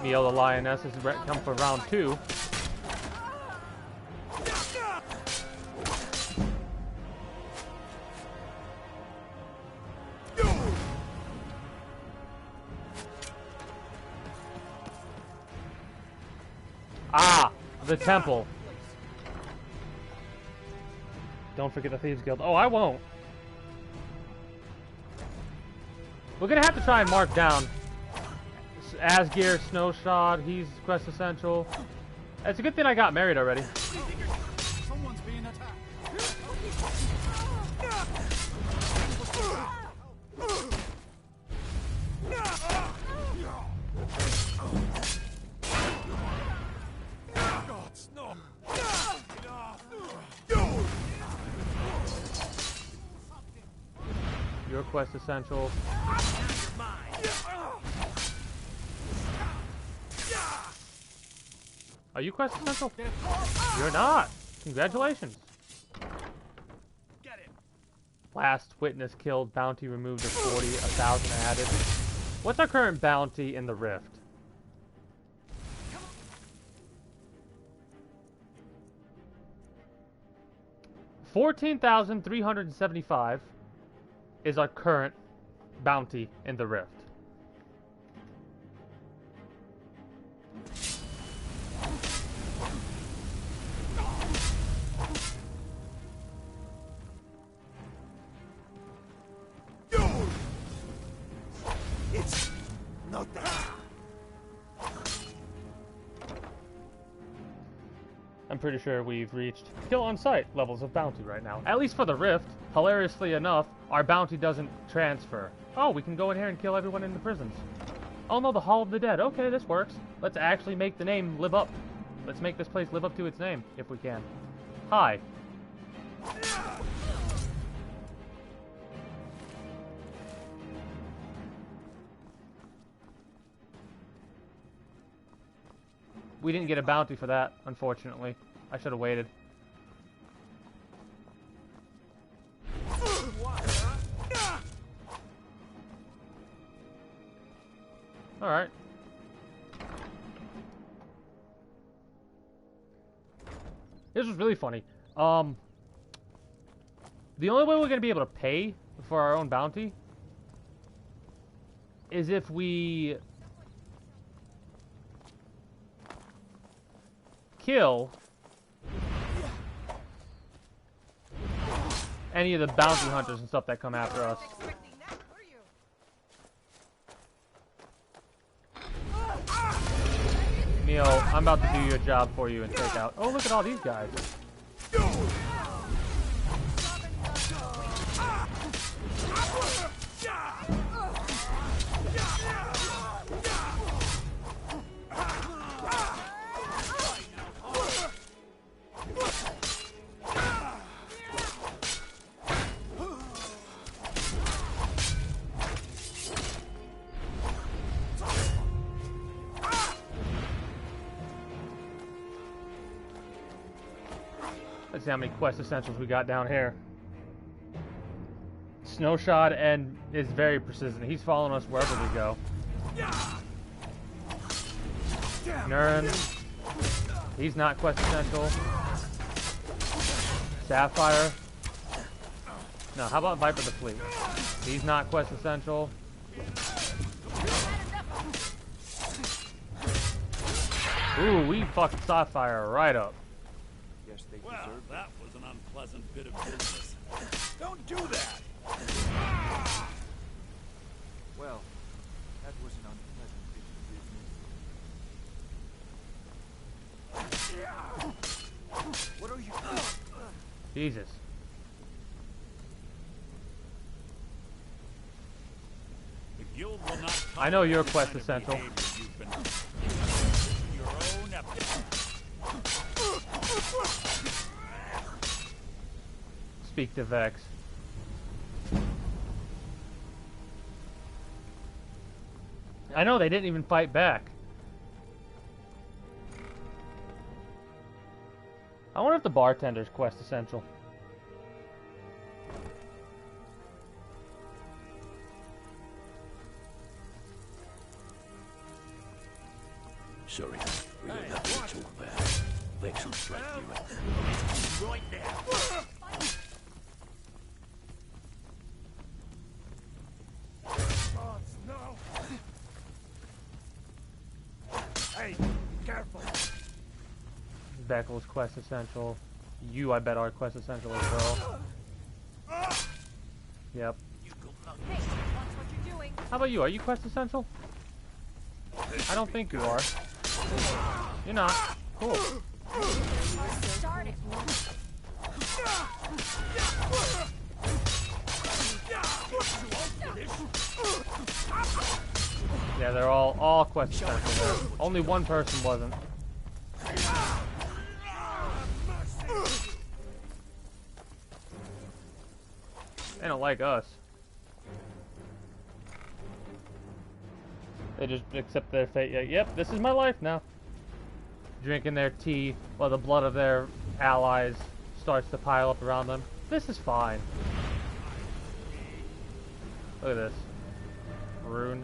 Neil the Lioness has come for round 2. Ah, the temple. Don't forget the Thieves Guild. Oh, I won't. We're gonna have to try and mark down Asgear, Snowshod, he's quest essential. It's a good thing I got married already. Someone's being attacked. Your quest essential. Are you quest essential? You're not. Congratulations. Get it. Last witness killed. Bounty removed of 40. 1,000 added. What's our current bounty in the Rift? $14,375 is our current bounty in the Rift. It's not that. I'm pretty sure we've reached kill on sight levels of bounty right now. At least for the Rift. Hilariously enough, our bounty doesn't transfer. Oh, we can go in here and kill everyone in the prisons. Oh no, the Hall of the Dead. Okay, this works. Let's actually make the name live up. Let's make this place live up to its name, if we can. Hi. We didn't get a bounty for that, unfortunately. I should have waited. Alright. This was really funny. The only way we're going to be able to pay for our own bounty is if we kill any of the bounty hunters and stuff that come after us. Neil, I'm about to do your job for you and take out. Oh, look at all these guys. Let's see how many quest essentials we got down here. Snowshod and is very persistent. He's following us wherever we go. Nurin. He's not quest essential. Sapphire. No, how about Viper the Fleet? He's not quest essential. Ooh, we fucked Sapphire right up. Well, that was an unpleasant bit of business. Don't do that! Well, that was an unpleasant bit of business. What are you doing? Jesus. The guild will not I know your tolerate quest the kind essential. of behavior you've been your own Speak to Vex. I know, they didn't even fight back. I wonder if the bartender's quest essential. Sorry, we don't have to talk about it. Vex will straighten you out. right now. No. Hey, careful. Beckel's quest essential. You, I bet, are quest essential as well. Yep. Hey, watch what you're doing. How about you? Are you quest essential? I don't think you are. You're not. Cool. Start it. Yeah, they're all quest essential there. Only one person wasn't. They don't like us. They just accept their fate. Yeah, yep, this is my life now. Drinking their tea while the blood of their allies starts to pile up around them. This is fine. Look at this. Rune.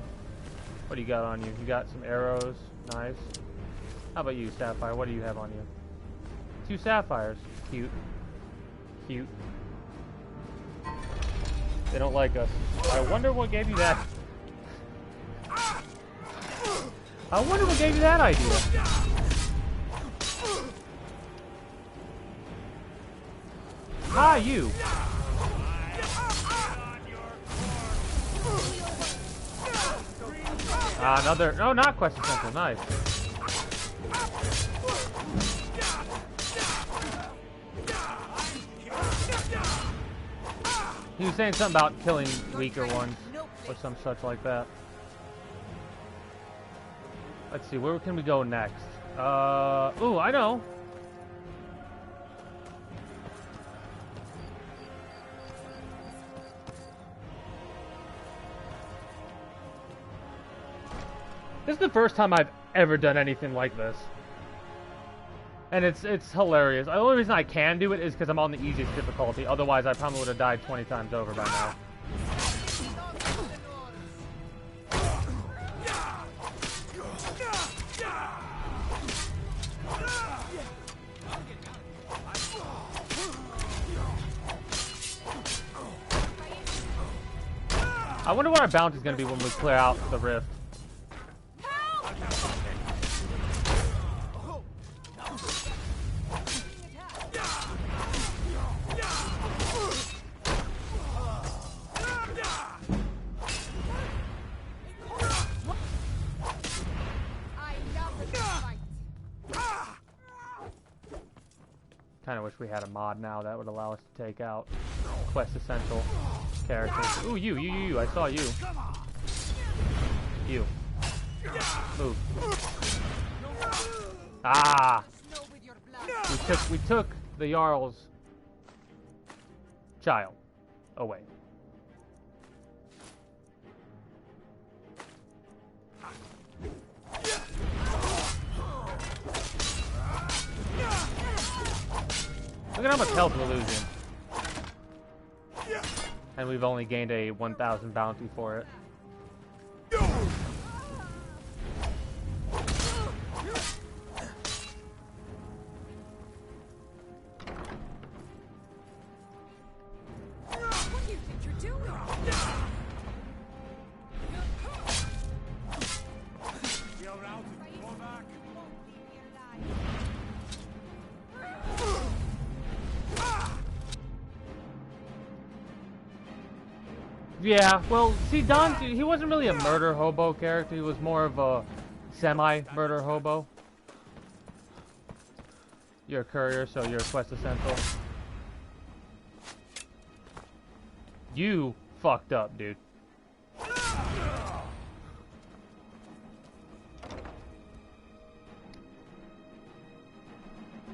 What do you got on you? You got some arrows. Nice. How about you, Sapphire? What do you have on you? 2 sapphires. Cute. Cute. They don't like us. I wonder what gave you that. I wonder what gave you that idea. Hi, you. Another. No, not quest essential. Nice. He was saying something about killing weaker ones or some such like that. Let's see, where can we go next? Ooh, I know. This is the first time I've ever done anything like this. And it's hilarious. The only reason I can do it is because I'm on the easiest difficulty. Otherwise, I probably would have died 20 times over by now. I wonder what our bounty is going to be when we clear out the rift. Kind of wish we had a mod now that would allow us to take out quest essential characters. Ooh, you. I saw you. You. Move. Ah! We took the Jarl's child away. Look at how much health we're losing. And we've only gained a 1,000 bounty for it. What do you think you're doing? Feel around, go back. Yeah, well, see, Don, he wasn't really a murder hobo character. He was more of a semi-murder hobo. You're a courier, so you're a quest essential. You fucked up, dude.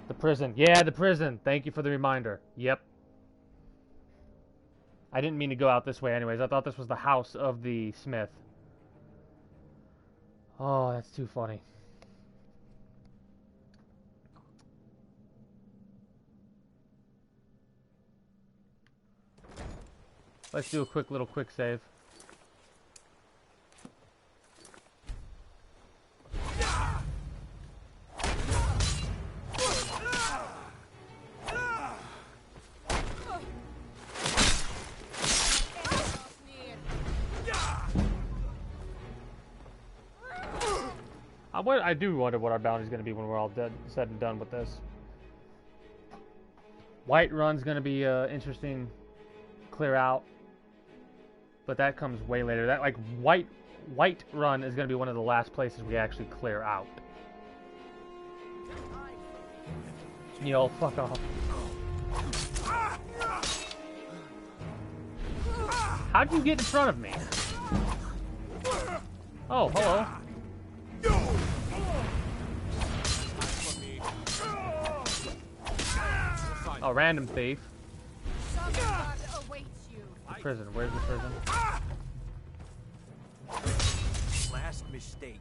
The prison. Yeah, the prison. Thank you for the reminder. Yep. I didn't mean to go out this way anyways. I thought this was the house of the smith. Oh, that's too funny. Let's do a quick save. I do wonder what our bounty is going to be when we're all said and done with this. White Run's going to be interesting, clear out, but that comes way later. That like White Run is going to be one of the last places we actually clear out. Yo, fuck off. How'd you get in front of me? Oh, hello. Oh, random thief. The prison. Where's the prison? Last mistake.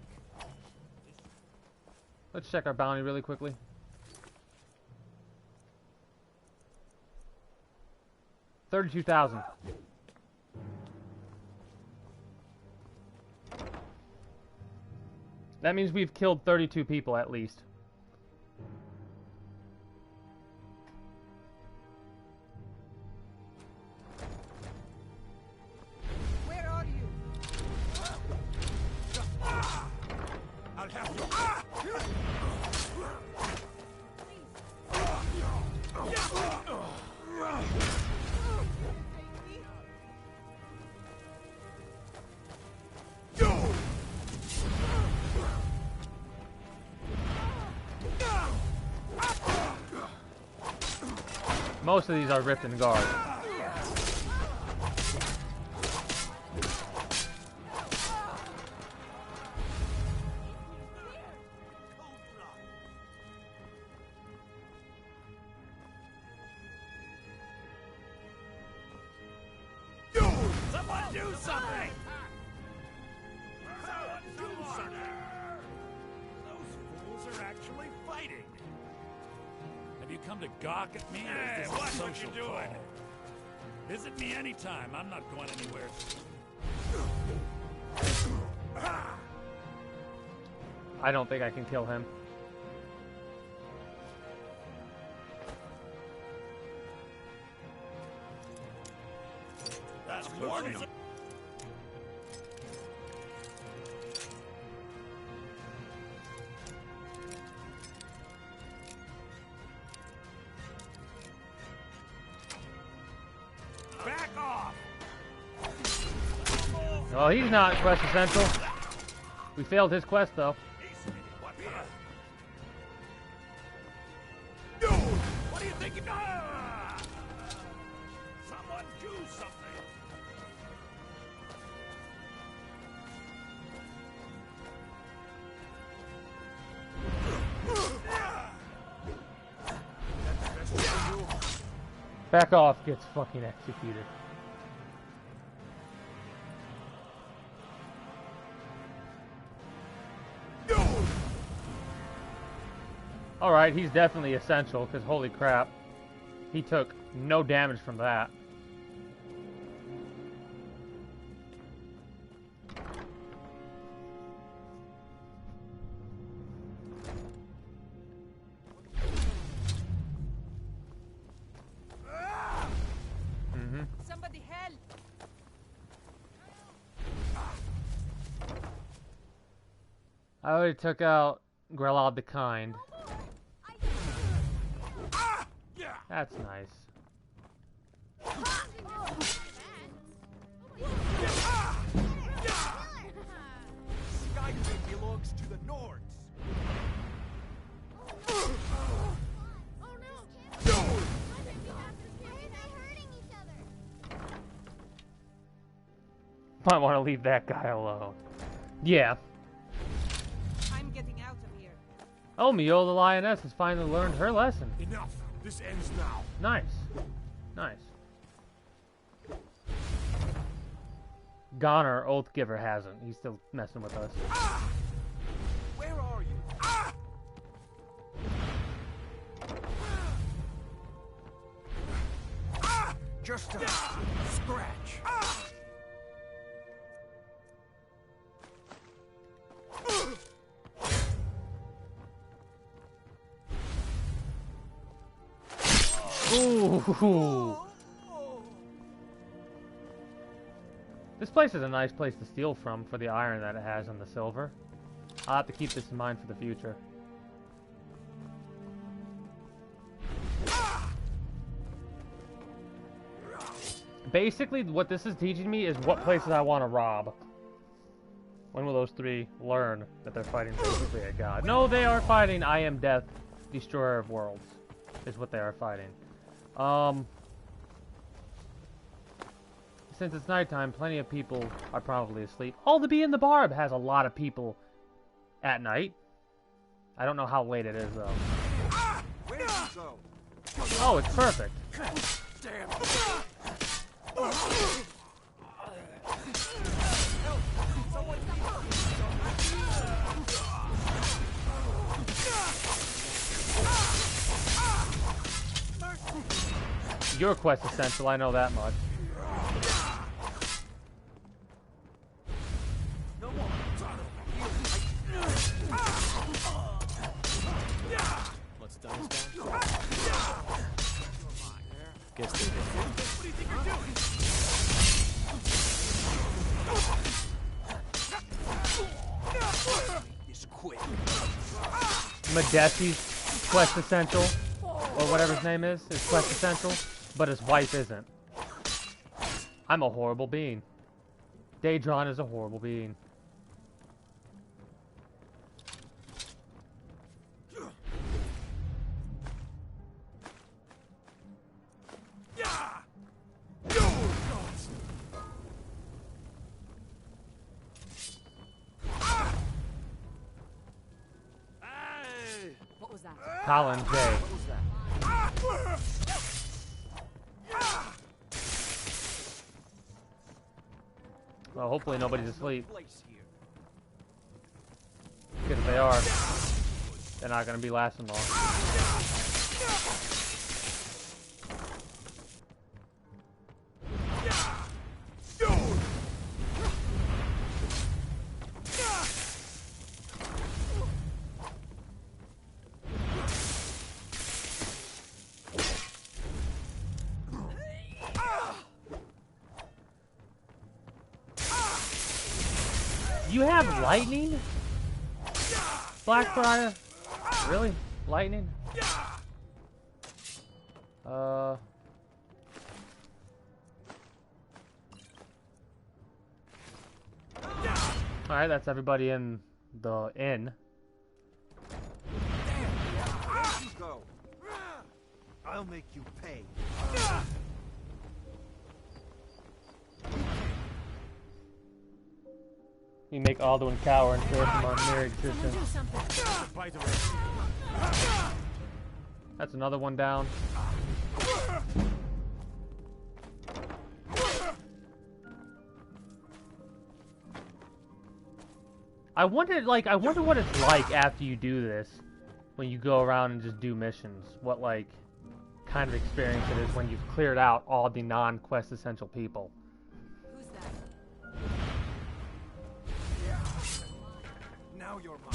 Let's check our bounty really quickly. $32,000. That means we've killed 32 people at least. Where are you? I'll have you. Most of these are ripped and guard. Someone do something! Someone do something! Those fools are actually fighting. Have you come to gawk at me? Hey, watch what you're doing. Visit me anytime. I'm not going anywhere. I don't think I can kill him. That's warning. Back off! Well, he's not quest essential. We failed his quest though. What do you think? Someone do something! Back off, gets fucking executed. Alright, he's definitely essential, because holy crap, he took no damage from that. Somebody help! I already took out Grelod the Kind. That's nice. Might want to leave that guy alone. Yeah. I'm getting out of here. Oh, Mio the Lioness has finally learned her lesson. Enough. This ends now. Nice. Nice. Goner, Oathgiver, hasn't. He's still messing with us. Where are you? Just a scratch. Ooh. This place is a nice place to steal from for the iron that it has and the silver. I'll have to keep this in mind for the future. Basically, what this is teaching me is what places I want to rob. When will those three learn that they're fighting basically a god? No, they are fighting I Am Death, Destroyer of Worlds, is what they are fighting. Since it's nighttime, plenty of people are probably asleep. Oh, the Bee in the Barb has a lot of people at night. I don't know how late it is, though. Where did you go? Oh, it's perfect. Damn. Your quest essential, I know that much. No more. Let's dice down. Guess they did. What do you think you're doing? It's quick. Madesi's quest essential, or whatever his name is quest essential, but his wife isn't. I'm a horrible being. Daedron is a horrible being. What was that? Colin J. Well, hopefully nobody's asleep. Because if they are, they're not going to be lasting long. You have lightning? Blackbriar? Really? Lightning? Alright, that's everybody in the inn. Where'd you go? I'll make you pay. You make Alduin cower and fear from our mere existence. That's another one down. I wonder what it's like after you do this, when you go around and just do missions. What, like, kind of experience it is when you've cleared out all the non-quest essential people. Who's that? Now you're mine.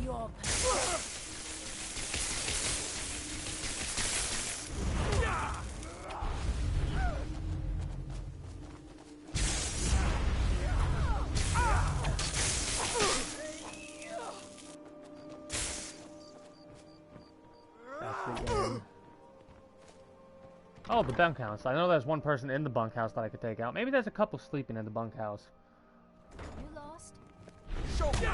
You're Oh, the bunkhouse. I know there's one person in the bunkhouse that I could take out. Maybe there's a couple sleeping in the bunkhouse. You lost? Show me.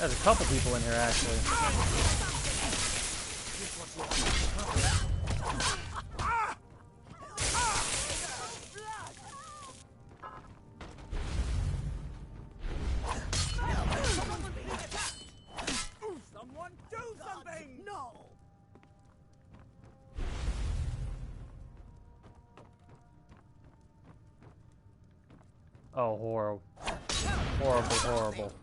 There's a couple people in here, actually. Someone do something! No! Oh, horrible. Horrible, horrible.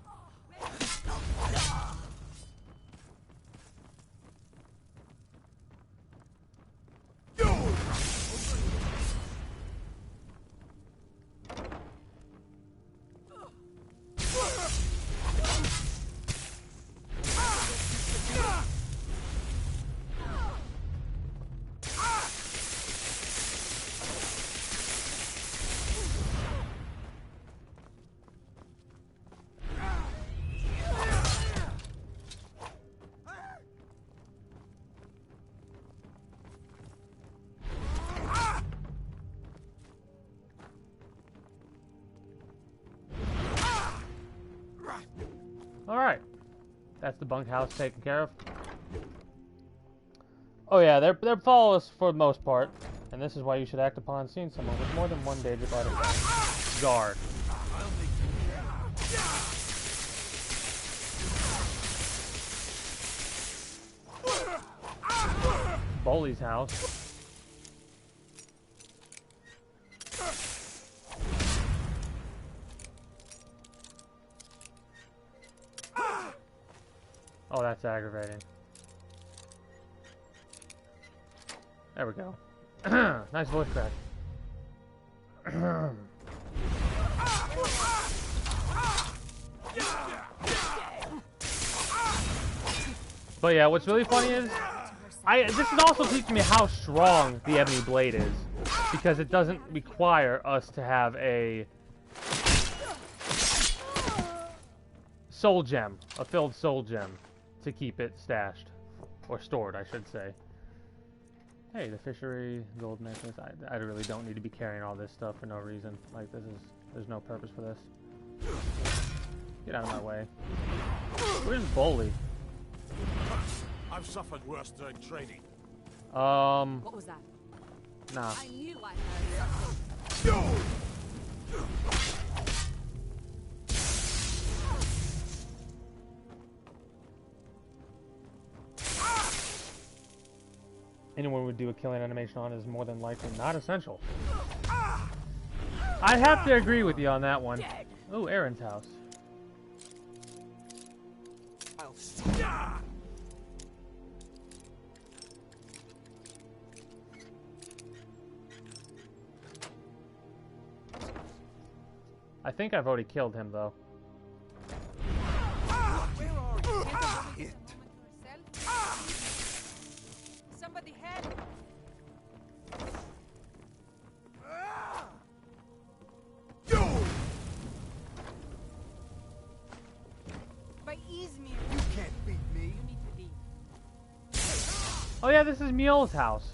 Alright. That's the bunkhouse taken care of. Oh yeah, they're flawless for the most part. And this is why you should act upon seeing someone with more than one Daedric artifact. Guard. Bolly's house. Oh, that's aggravating. There we go. Nice voice crack. But yeah, what's really funny is, this is also teaching me how strong the ebony blade is, because it doesn't require us to have a soul gem, a filled soul gem, to keep it stashed, or stored, I should say. Hey, the fishery, gold necklace. I really don't need to be carrying all this stuff for no reason. Like, there's no purpose for this. Get out of my way. Where's Bolly? I've suffered worse during training. What was that? Nah. I knew I heard something. Anyone would do a killing animation on is more than likely not essential. I'd have to agree with you on that one. Oh, Aaron's house. I think I've already killed him, though. Somebody help! By Izmir. You can't beat me. You need to leave. Oh yeah, this is Mule's house.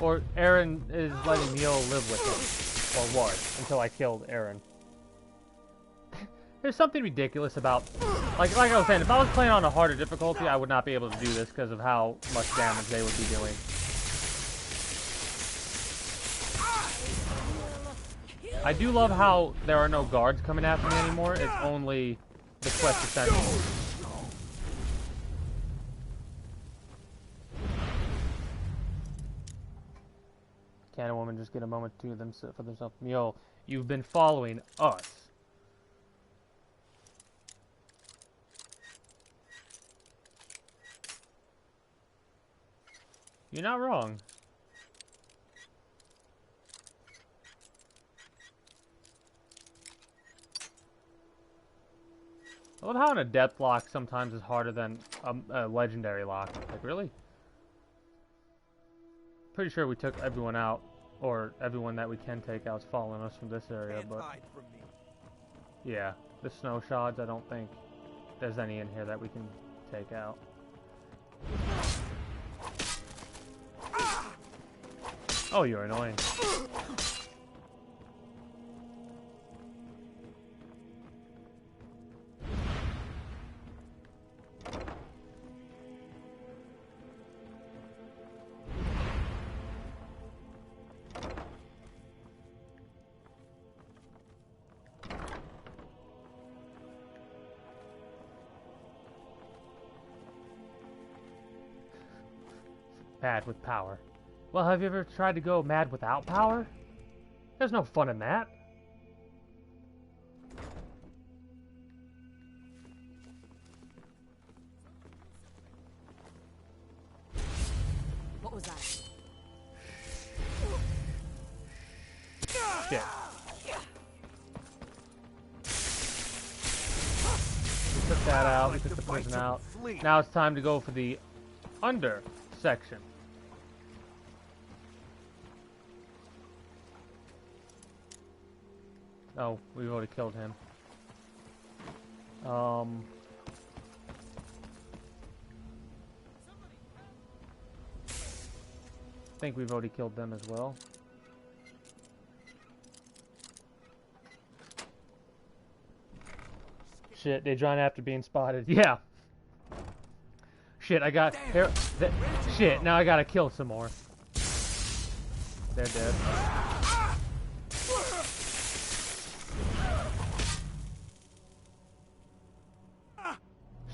Or Aaron is letting Mule live with him. Or was, until I killed Aaron. There's something ridiculous about... Like I was saying, if I was playing on a harder difficulty, I would not be able to do this because of how much damage they would be doing. I do love how there are no guards coming after me anymore. It's only the quest essentials. Can a woman just get a moment to themselves for themselves? Yo, you've been following us. You're not wrong. I love how an adept lock sometimes is harder than a legendary lock. Like, really? Pretty sure we took everyone out, or everyone that we can take out's following us from this area, but... Yeah, the snow shards, I don't think there's any in here that we can take out. Oh, you're annoying. Mad with power. Well, have you ever tried to go mad without power? There's no fun in that. What was that? Shit. We took that out, we took the prison out. Now it's time to go for the under section. Oh, we've already killed him. I think we've already killed them as well. Shit, they join after being spotted. Yeah. Shit, I got... Here, shit, now I gotta kill some more. They're dead.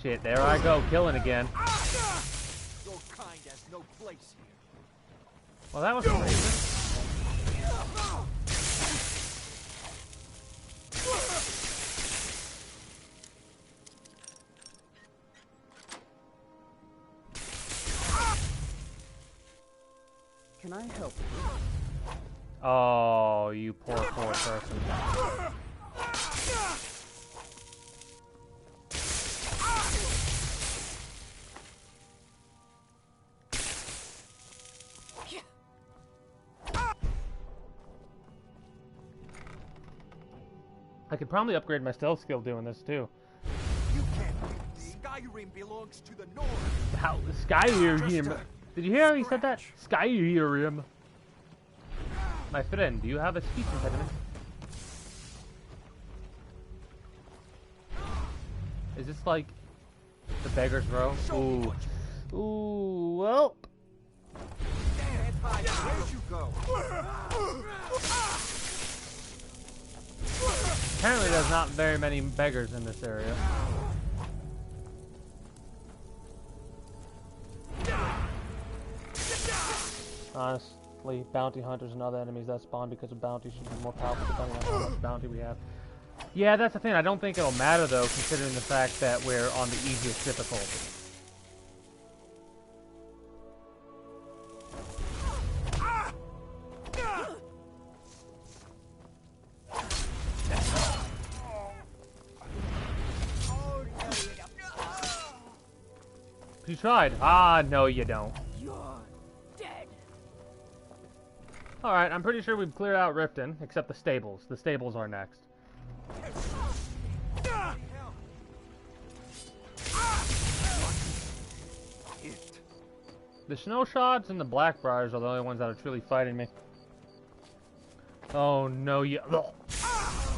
Shit, there I go, killing again. Your kind has no place here. Well, that was crazy. Can I help you? Oh, you poor person. I could probably upgrade my stealth skill doing this too. You can't. Skyrim belongs to the North. How Skyrim? Did you hear how he said that? Skyrim. My friend, do you have a speech impediment? Is this like the Beggar's Row? Ooh. Ooh, well. Where'd you go? Apparently there's not very many beggars in this area. Honestly, bounty hunters and other enemies that spawn because of bounty should be more powerful depending on how much bounty we have. Yeah, that's the thing. I don't think it'll matter though, considering the fact that we're on the easiest difficulty. You tried. Ah, no, you don't. You're dead. Alright, I'm pretty sure we've cleared out Riften, except the stables. The stables are next. The Snowshots and the Blackbriars are the only ones that are truly fighting me. Oh, no, you...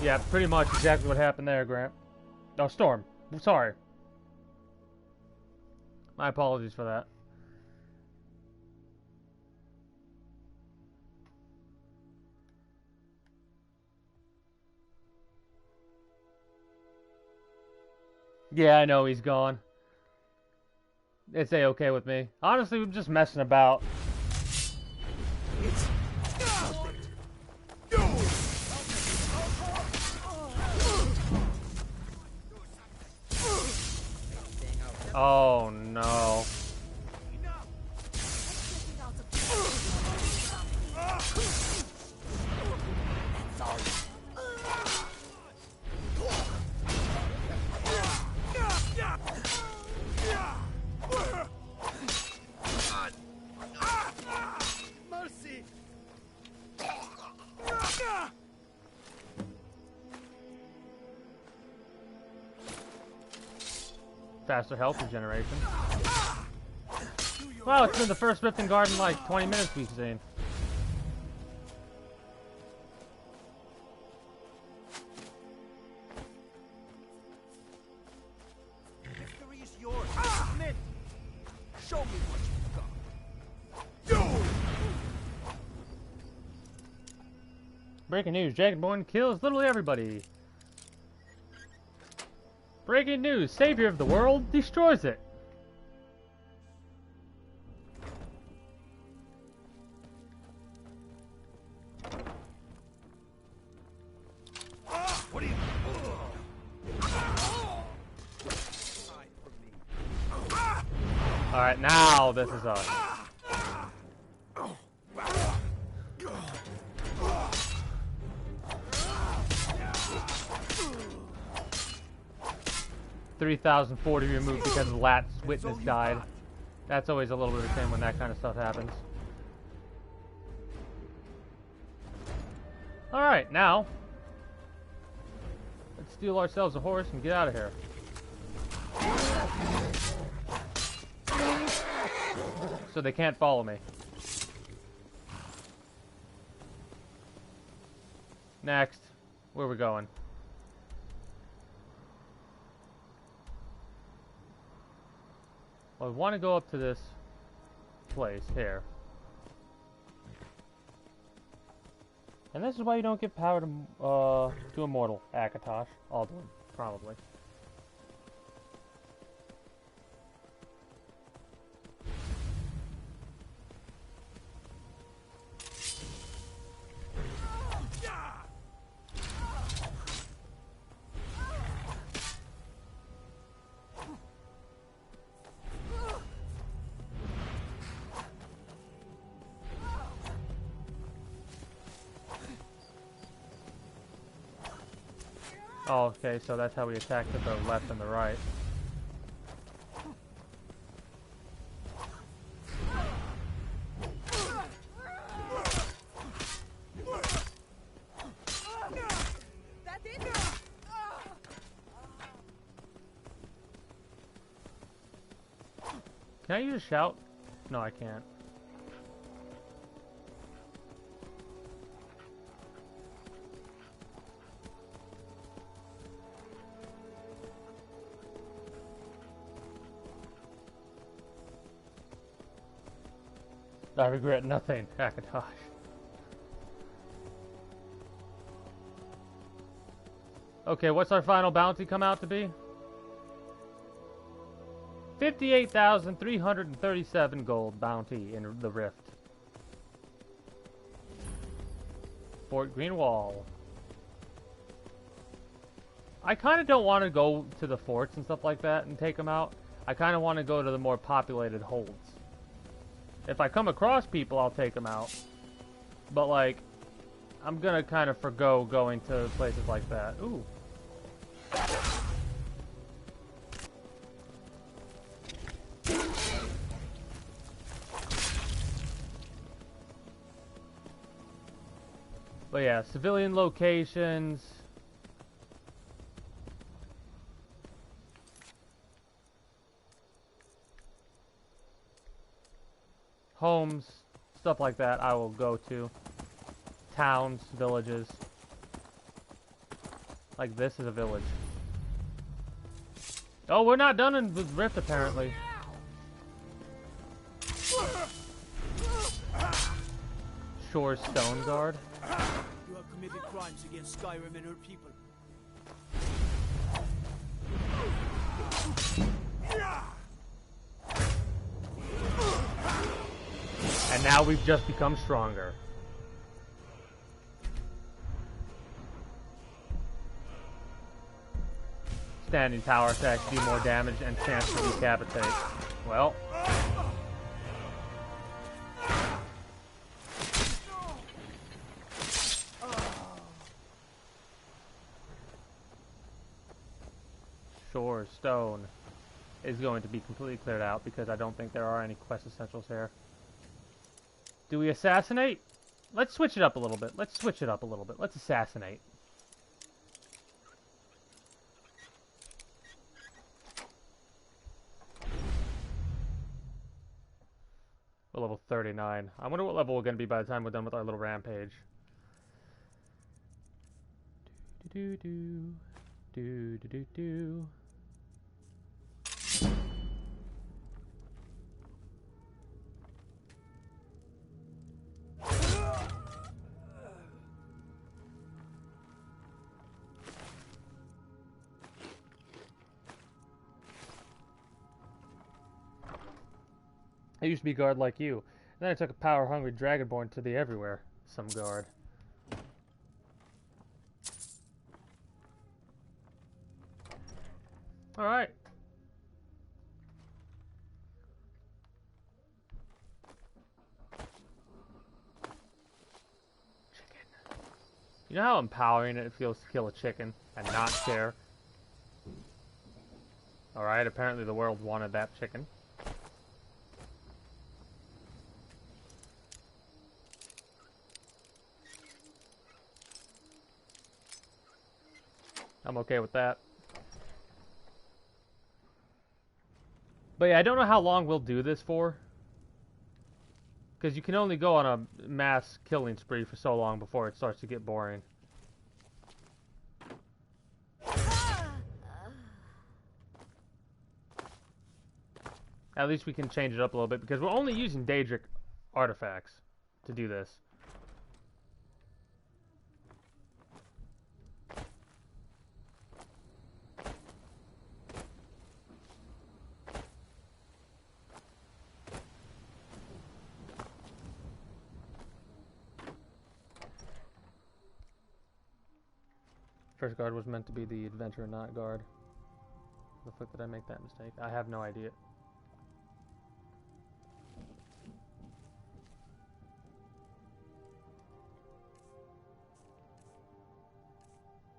Yeah, pretty much exactly what happened there, Grant. Oh, Storm. Sorry. My apologies for that. Yeah, I know he's gone. It's A-okay with me. Honestly, we're just messing about. Oh no. Mercy. Faster health regeneration. Wow, it's been the first Riften Guard in like 20 minutes we've seen. Victory is yours. Submit. Show me what you've got. Breaking news, Dragonborn kills literally everybody. Breaking news, Savior of the world destroys it. Alright, now this is us. $3,040 removed because the last witness died. That's always a little bit of a shame when that kind of stuff happens. Alright, now let's steal ourselves a horse and get out of here. So they can't follow me. Next, where are we going? Well, I want to go up to this place here. And this is why you don't give power to Immortal Akatosh. Alduin, probably. Oh, okay, so that's how we attack to the left and the right. Can I use a shout? No, I can't. I regret nothing, Akatosh. Okay, what's our final bounty come out to be? 58,337 gold bounty in the Rift. Fort Greenwall. I kind of don't want to go to the forts and stuff like that and take them out. I kind of want to go to the more populated holds. If I come across people, I'll take them out. But, like, I'm gonna kind of forgo going to places like that. Ooh. But yeah, civilian locations. Homes, stuff like that I will go to. Towns, villages. Like this is a village. Oh, we're not done in the Rift apparently. Shore Stone Guard. You have committed crimes against Skyrim and her people. And now we've just become stronger. Standing power attacks do more damage and chance to decapitate. Well. Shore Stone is going to be completely cleared out because I don't think there are any quest essentials here. Do we assassinate? Let's switch it up a little bit. Let's switch it up a little bit. Let's assassinate. We're level 39. I wonder what level we're going to be by the time we're done with our little rampage. Do-do-do-do. I used to be a guard like you. And then I took a power-hungry dragonborn to the everywhere. Some guard. Alright. You know how empowering it feels to kill a chicken and not care? Alright, apparently the world wanted that chicken. I'm okay with that. But yeah, I don't know how long we'll do this for. Because you can only go on a mass killing spree for so long before it starts to get boring. At least we can change it up a little bit, because we're only using Daedric artifacts to do this. First guard was meant to be the adventurer, not guard. How the fuck did I make that mistake? I have no idea.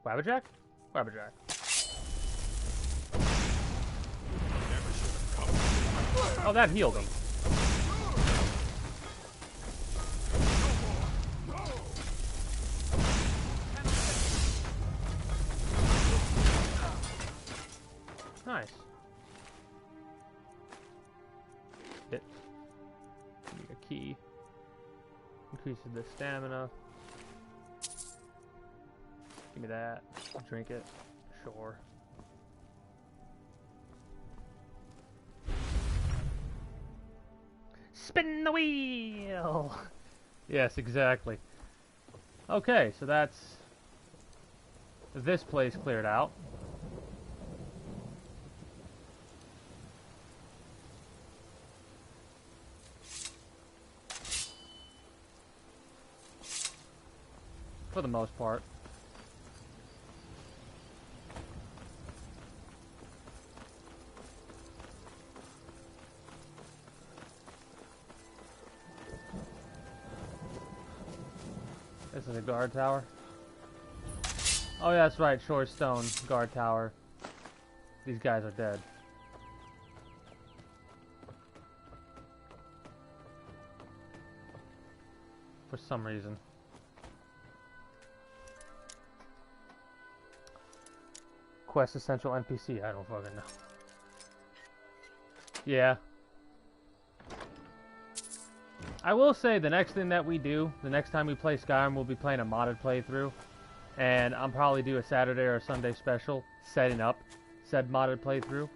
Wabbajack? Wabbajack. Oh, that healed him. Nice. Hit. Give me a key. Increases the stamina. Give me that. Drink it. Sure. Spin the wheel! Yes, exactly. Okay, so that's this place cleared out. For the most part. This is a guard tower. Oh yeah, that's right, Shore Stone guard tower. These guys are dead. For some reason. Quest essential NPC, I don't fucking know. Yeah. I will say the next thing that we do, the next time we play Skyrim, we'll be playing a modded playthrough. And I'll probably do a Saturday or a Sunday special setting up said modded playthrough.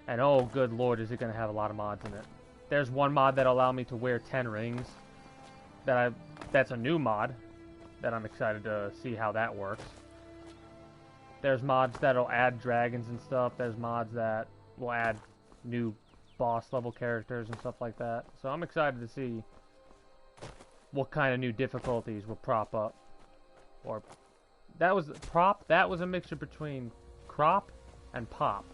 And oh good lord, is it going to have a lot of mods in it. There's one mod that'll allow me to wear 10 rings. That's a new mod that I'm excited to see how that works. There's mods that'll add dragons and stuff. There's mods that will add new boss level characters and stuff like that. So I'm excited to see what kind of new difficulties will prop up. Or that was prop? That was a mixture between crop and pop.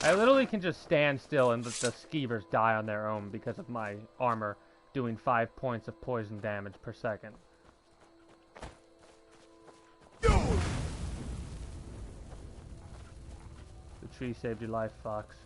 I literally can just stand still and let the skeevers die on their own because of my armor doing 5 points of poison damage per second. The tree saved your life, Fox.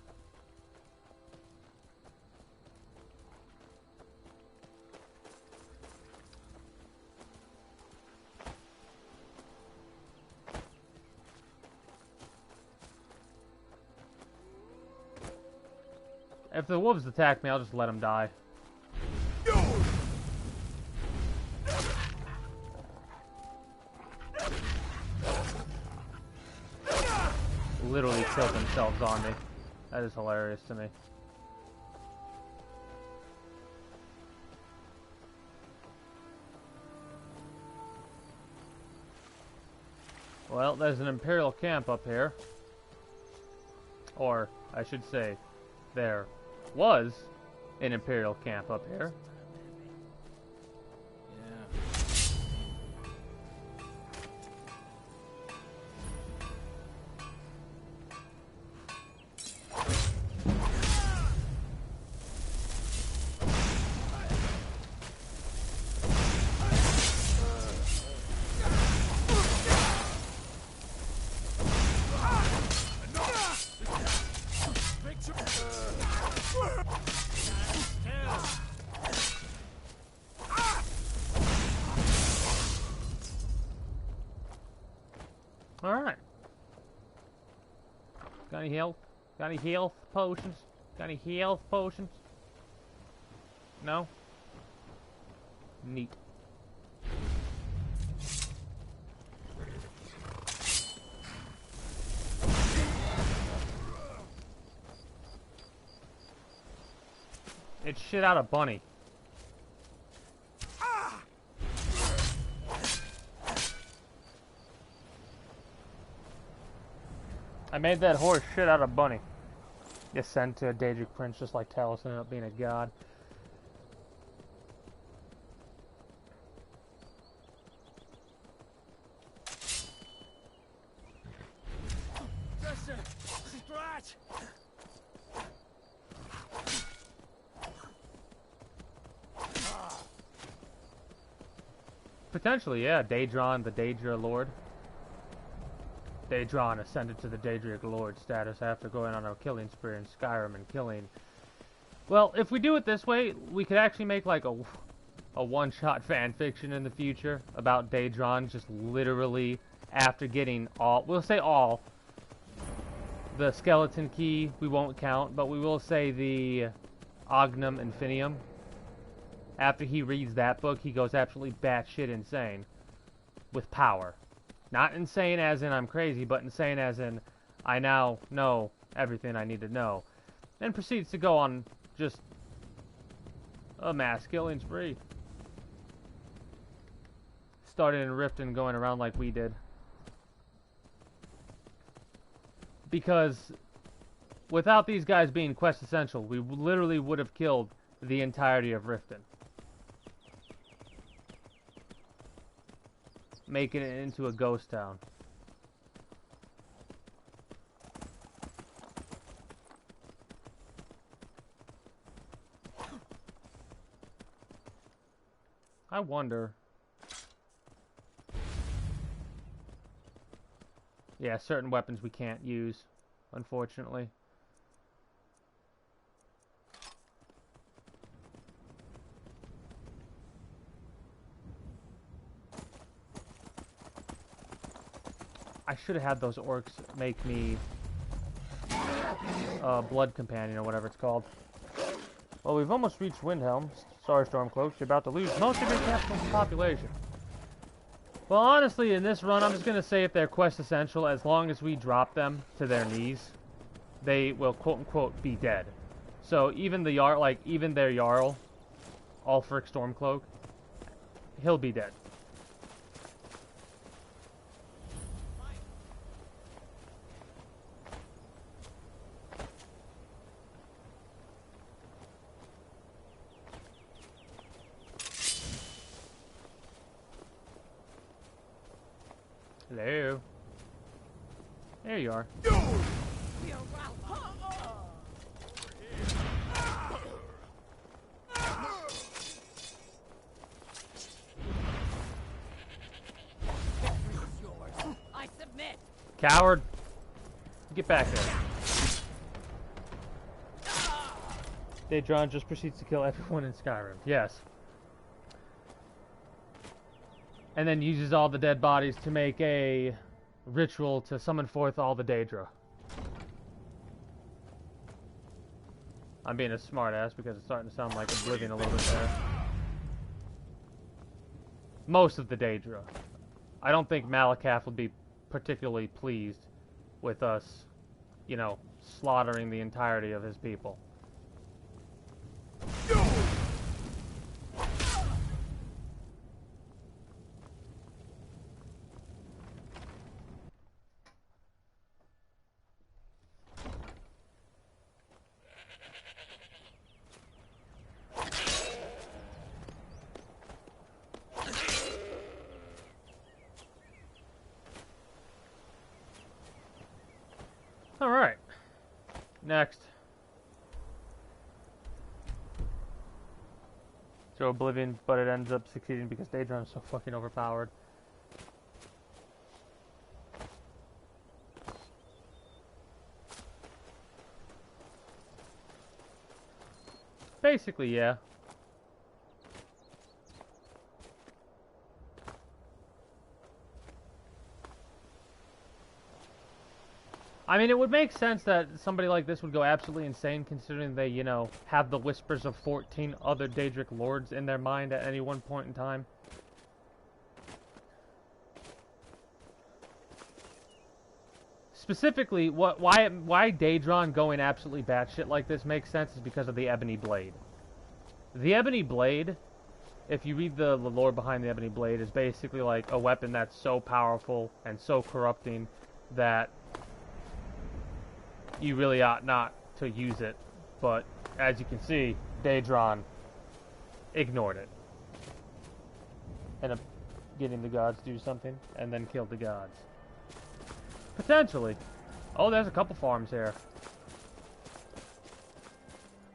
If the wolves attack me, I'll just let them die. Literally killed themselves on me. That is hilarious to me. Well, there's an Imperial camp up here. Or, I should say, there was an Imperial camp up here. Alright. Got any health? Got any health potions? Got any health potions? No? Neat. It shit out a bunny. I made that horse shit out of bunny. Get sent to a Daedric prince just like Talos ended up being a god. Potentially, yeah. Daedron, the Daedra Lord. Daedron ascended to the Daedric Lord status after going on a killing spree in Skyrim and killing... Well, if we do it this way, we could actually make like a one-shot fan fiction in the future about Daedron just literally after getting all... We'll say all. The Skeleton Key we won't count, but we will say the Ognum Infinium. After he reads that book, he goes absolutely batshit insane with power. Not insane as in I'm crazy, but insane as in I now know everything I need to know. And proceeds to go on just a mass killing spree. Started in Rift and going around like we did. Because without these guys being quest essential, we literally would have killed the entirety of Riften. Making it into a ghost town. I wonder. Yeah, certain weapons we can't use, unfortunately. I should have had those orcs make me Blood Companion or whatever it's called. Well, we've almost reached Windhelm. Sorry, Stormcloaks, you're about to lose most of your capital population. Well, honestly, in this run, I'm just going to say if they're quest essential, as long as we drop them to their knees, they will quote-unquote be dead. So even the Jarl, like, even their Jarl, Ulfric Stormcloak, he'll be dead. Hello. There you are. I submit. Coward. Get back there. Daedron just proceeds to kill everyone in Skyrim. Yes. And then uses all the dead bodies to make a ritual to summon forth all the Daedra. I'm being a smartass because it's starting to sound like Oblivion a little bit there. Most of the Daedra. I don't think Malakath would be particularly pleased with us, you know, slaughtering the entirety of his people. Alright. Next. So Oblivion, but it ends up succeeding because Daedron is so fucking overpowered. Basically, yeah. I mean, it would make sense that somebody like this would go absolutely insane considering they, you know, have the whispers of 14 other Daedric lords in their mind at any one point in time. Specifically, why Daedron going absolutely batshit like this makes sense is because of the Ebony Blade. The Ebony Blade, if you read the lore behind the Ebony Blade, is basically like a weapon that's so powerful and so corrupting that you really ought not to use it. But as you can see, Daedron ignored it. Ended up getting the gods to do something and then killed the gods. Potentially. Oh, there's a couple farms here.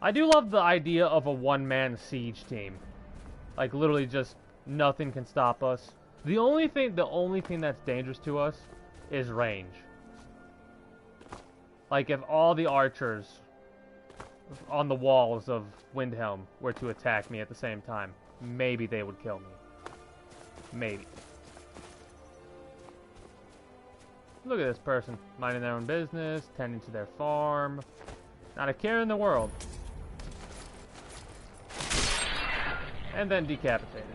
I do love the idea of a one-man siege team. Like, literally just nothing can stop us. The only thing that's dangerous to us is range. Like, if all the archers on the walls of Windhelm were to attack me at the same time, maybe they would kill me. Maybe. Look at this person, minding their own business, tending to their farm. Not a care in the world. And then decapitated.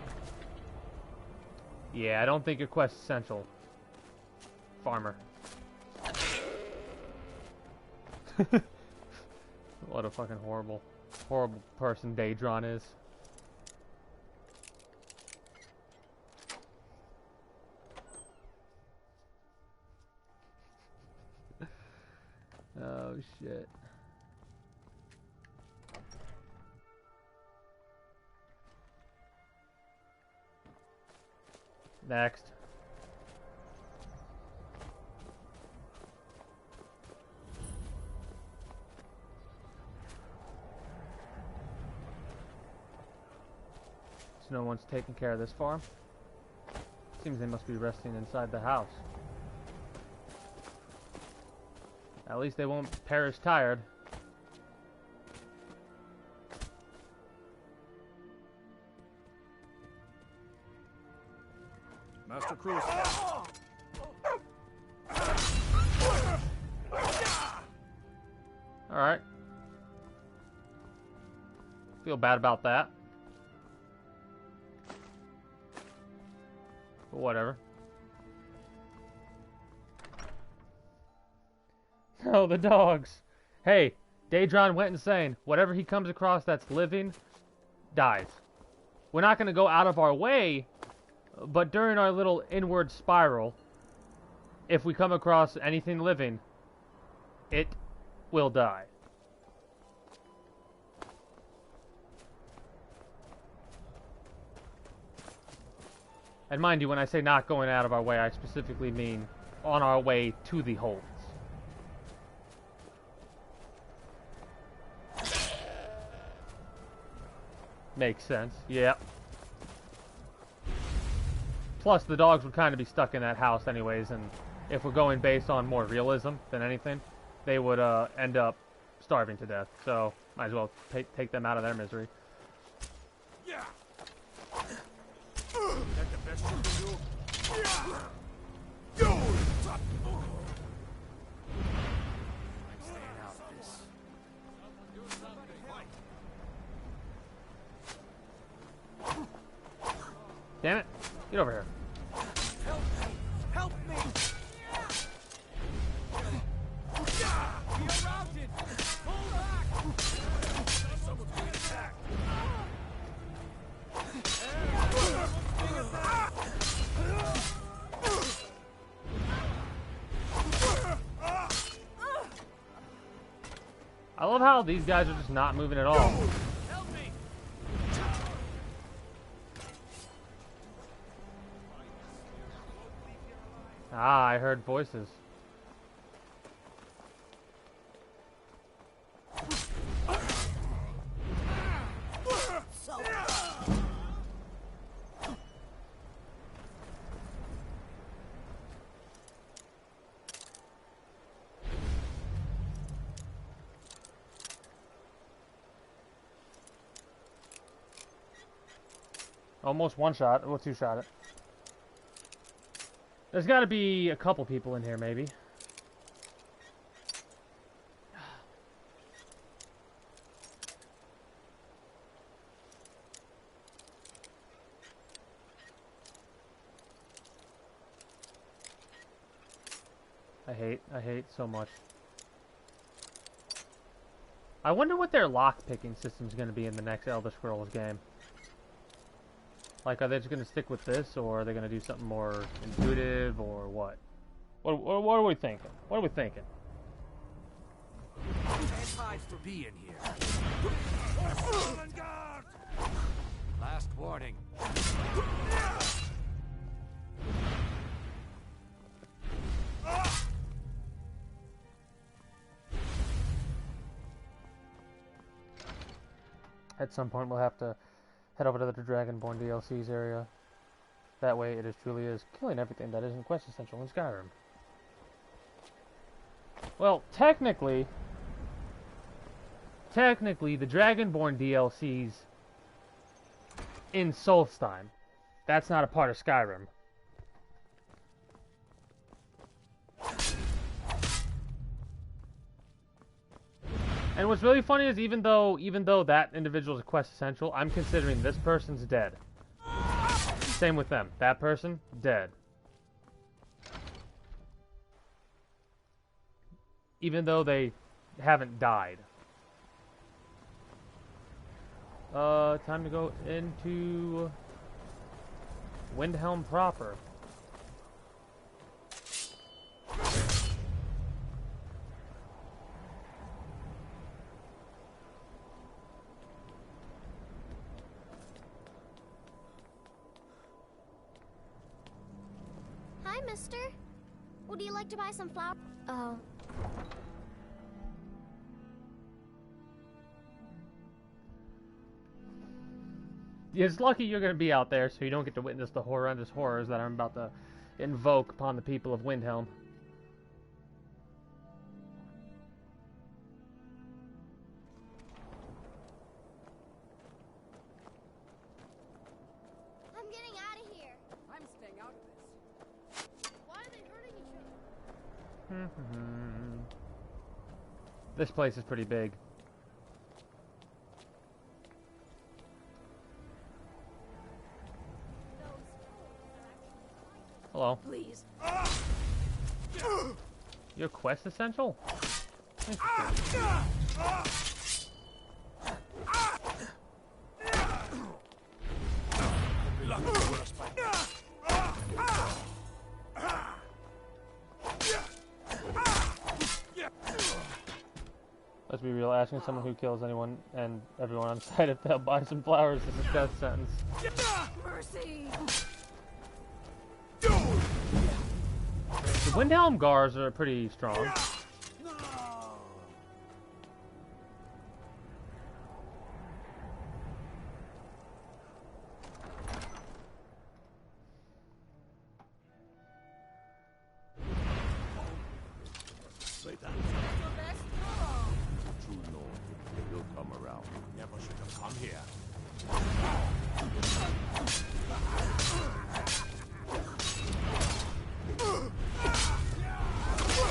Yeah, I don't think your quest is essential. Farmer. What a fucking horrible person Daedron is. Oh shit. Next. So no one's taking care of this farm. Seems they must be resting inside the house. At least they won't perish tired. Master Cruz. Alright. Feel bad about that. But whatever. Oh, the dogs. Hey, Daedron went insane. Whatever he comes across that's living, dies. We're not going to go out of our way, but during our little inward spiral, if we come across anything living, it will die. And mind you, when I say not going out of our way, I specifically mean on our way to the holds. Makes sense, yeah. Plus, the dogs would kind of be stuck in that house anyways, and if we're going based on more realism than anything, they would end up starving to death. So, might as well take them out of their misery. Yeah. Is that the best you can do? I'm staying out of this. Damn it! Get over here. Help me! Help me! We are routed! Pull back! Someone's being attacked! I love how these guys are just not moving at all. Help me! Ah, I heard voices. Almost one shot, or two shot it. There's got to be a couple people in here, maybe. I hate so much. I wonder what their lock-picking system is going to be in the next Elder Scrolls game. Like, are they just going to stick with this, or are they going to do something more intuitive, or what? What are we thinking? What are we thinking? Thanks for being here. Last warning. At some point, we'll have to head over to the Dragonborn DLC's area. That way, it truly is killing everything that isn't quest essential in Skyrim. Well, technically, the Dragonborn DLC's in Solstheim. That's not a part of Skyrim. And what's really funny is even though that individual is quest essential, I'm considering this person's dead. Same with them. That person, dead. Even though they haven't died. Time to go into Windhelm proper. Hi, mister. Would you like to buy some flowers? Oh. It's lucky you're going to be out there so you don't get to witness the horrendous horrors that I'm about to invoke upon the people of Windhelm. I'm getting out of here. I'm staying out of this. Why are they hurting each other? This place is pretty big. Hello. Please. Your quest essential? Let's be real, asking someone who kills anyone and everyone on site if they'll buy some flowers is a death sentence. Mercy. The Windhelm Guards are pretty strong. True Lord, he'll come around. Never should have come here.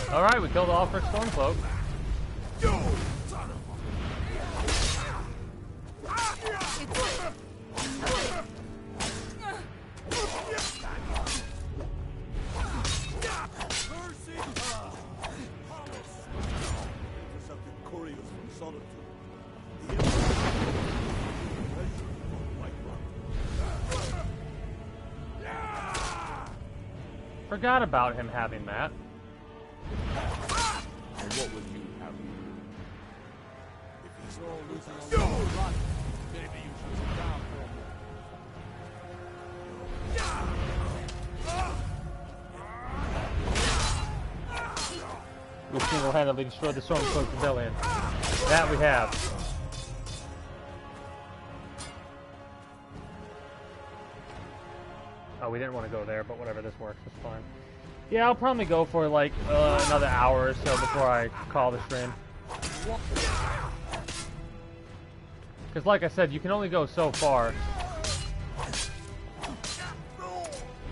Alright, we killed all for Stormcloak. Forgot about him having that. And what will you have me do? If he's all losing a run, maybe you should sit down for a We single-handedly destroyed the Stormcloak Pavilion. That we have. Oh, we didn't want to go there, but whatever, this works, it's fine. Yeah, I'll probably go for like another hour or so before I call the stream. Because like I said, you can only go so far.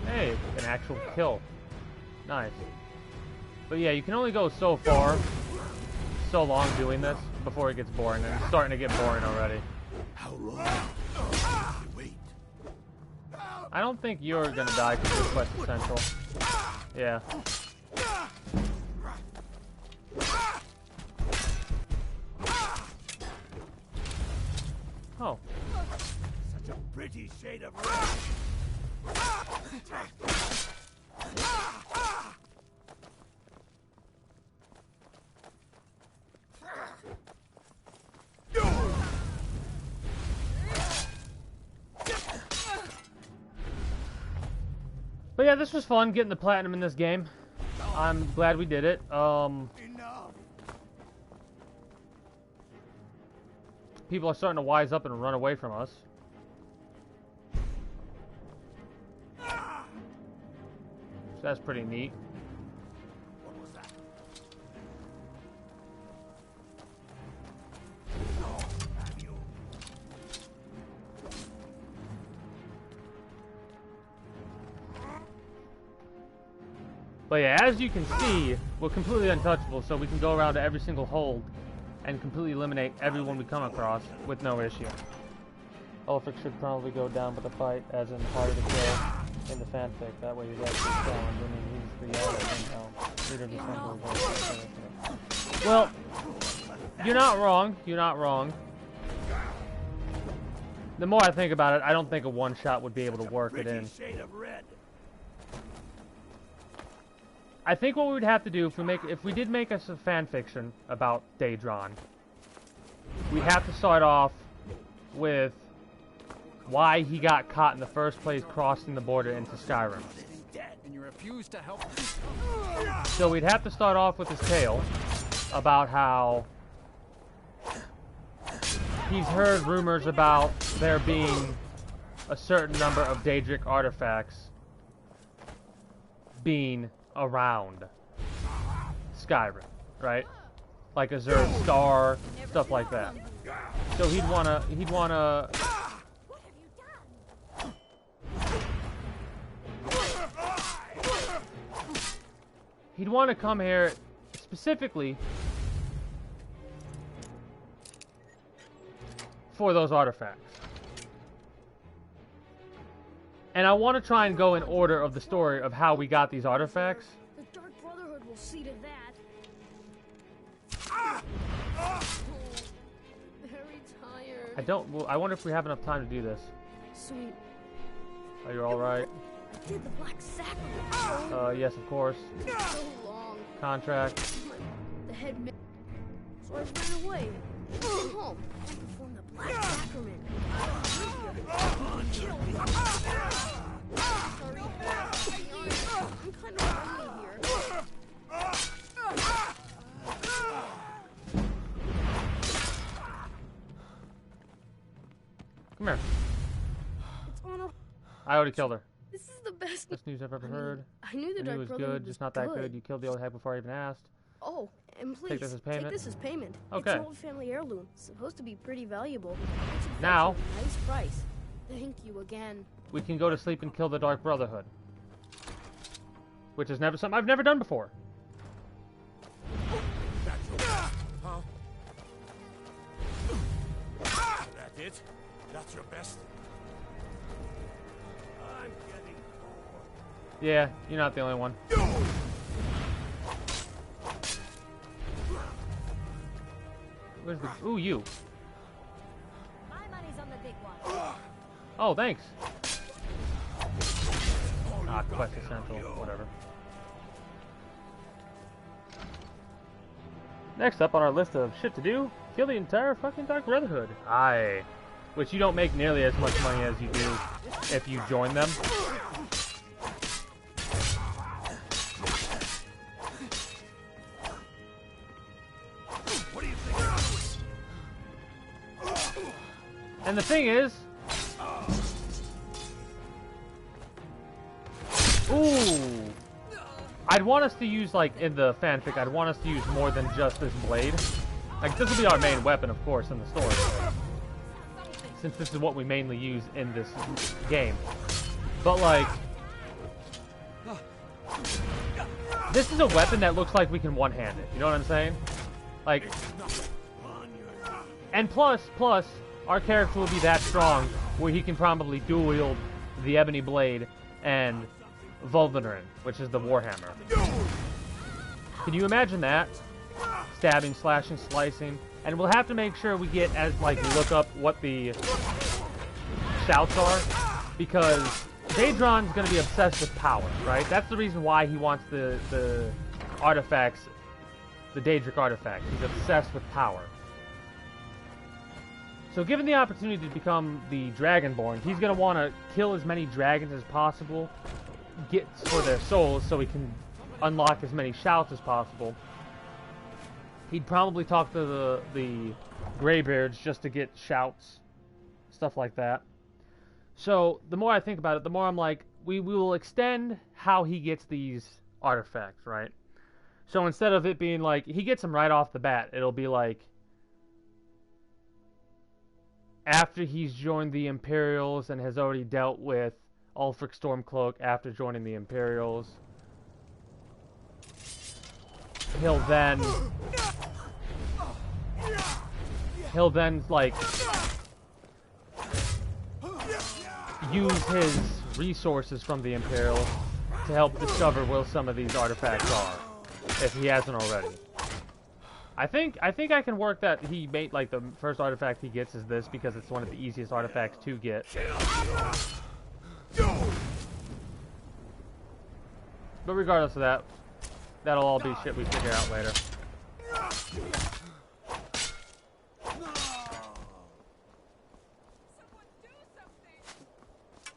Hey, an actual kill. Nice. But yeah, you can only go so far, so long doing this, before it gets boring, and it's starting to get boring already. How long? Wait. I don't think you're gonna die because you're quest essential. Yeah. Oh. Such a pretty shade of red. But yeah, this was fun getting the platinum in this game. I'm glad we did it. People are starting to wise up and run away from us. So that's pretty neat. What was that? But yeah, as you can see, we're completely untouchable, so we can go around to every single hold and completely eliminate everyone we come across with no issue. Ulfric should probably go down with the fight, as in harder to kill in the fanfic. That way you guys can challenge. I mean, he's the leader of the Temple. Well, you're not wrong. You're not wrong. The more I think about it, I don't think a one-shot would be able to work it in. I think what we would have to do if we did make us a fan fiction about Daedron, we'd have to start off with why he got caught in the first place crossing the border into Skyrim. And you refuse to help. So we'd have to start off with his tale about how he's heard rumors about there being a certain number of Daedric artifacts being around Skyrim, right? Like Azur's Star, stuff like that. So he'd wanna come here specifically for those artifacts. And I want to try and go in order of the story of how we got these artifacts. The Dark Brotherhood will see to that. Very tired. I wonder if we have enough time to do this. Sweet. Are you alright? I did the Black Sacrament. Yes, of course. So long. Contract. The head so I ran away. Went home and performed the Black Sacrament. Kill me. Sorry. I'm kind of lonely here. Come here. It's on a... I already killed her. This is the best news I've ever heard. I knew the I knew Dark it was Brotherhood good, just not that good. You killed the old hag before I even asked. Oh, and please, Take this as payment. take this as payment. Okay. It's an old family heirloom. It's supposed to be pretty valuable. Now, Nice price. Thank you again. we can go to sleep and kill the Dark Brotherhood. Which is never something I've never done before. Huh? That it? That's your best? I'm getting bored. Yeah, you're not the only one. Where's the... Ooh, you. My money's on the big one. Oh, thanks. Ah, quest essential, whatever. Next up on our list of shit to do, kill the entire fucking Dark Brotherhood. Aye. Which you don't make nearly as much money as you do if you join them. And the thing is... Ooh! I'd want us to use, like, in the fanfic, I'd want us to use more than just this blade. Like, this will be our main weapon, of course, in the story. Since this is what we mainly use in this game. But, like... This is a weapon that looks like we can one-hand it. You know what I'm saying? Like... And plus, our character will be that strong where he can probably dual wield the Ebony Blade and Volvenerin, which is the Warhammer. Can you imagine that? stabbing, slashing, slicing. And we'll have to make sure we get as like look up what the shouts are, because Daedron's going to be obsessed with power, right? That's the reason why he wants the artifacts, the Daedric artifacts. He's obsessed with power. So given the opportunity to become the Dragonborn, he's going to want to kill as many dragons as possible, get for their souls so he can unlock as many shouts as possible. He'd probably talk to the Greybeards just to get shouts, stuff like that. So the more I think about it, the more I'm like, we will extend how he gets these artifacts, right? So instead of it being like, he gets them right off the bat, it'll be like, after he's joined the Imperials and has already dealt with Ulfric Stormcloak after joining the Imperials, he'll then like use his resources from the Imperials to help discover where some of these artifacts are, if he hasn't already. I think I can work that he made, like, the first artifact he gets is this, because it's one of the easiest artifacts to get. But regardless of that, that'll all be shit we figure out later.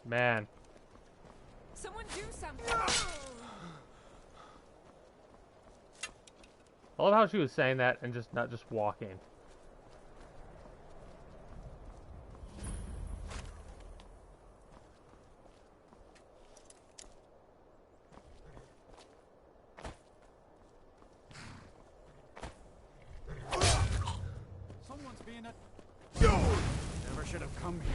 Man. Someone do something. I love how she was saying that and just not just walking. Someone's being a... Never should have come here.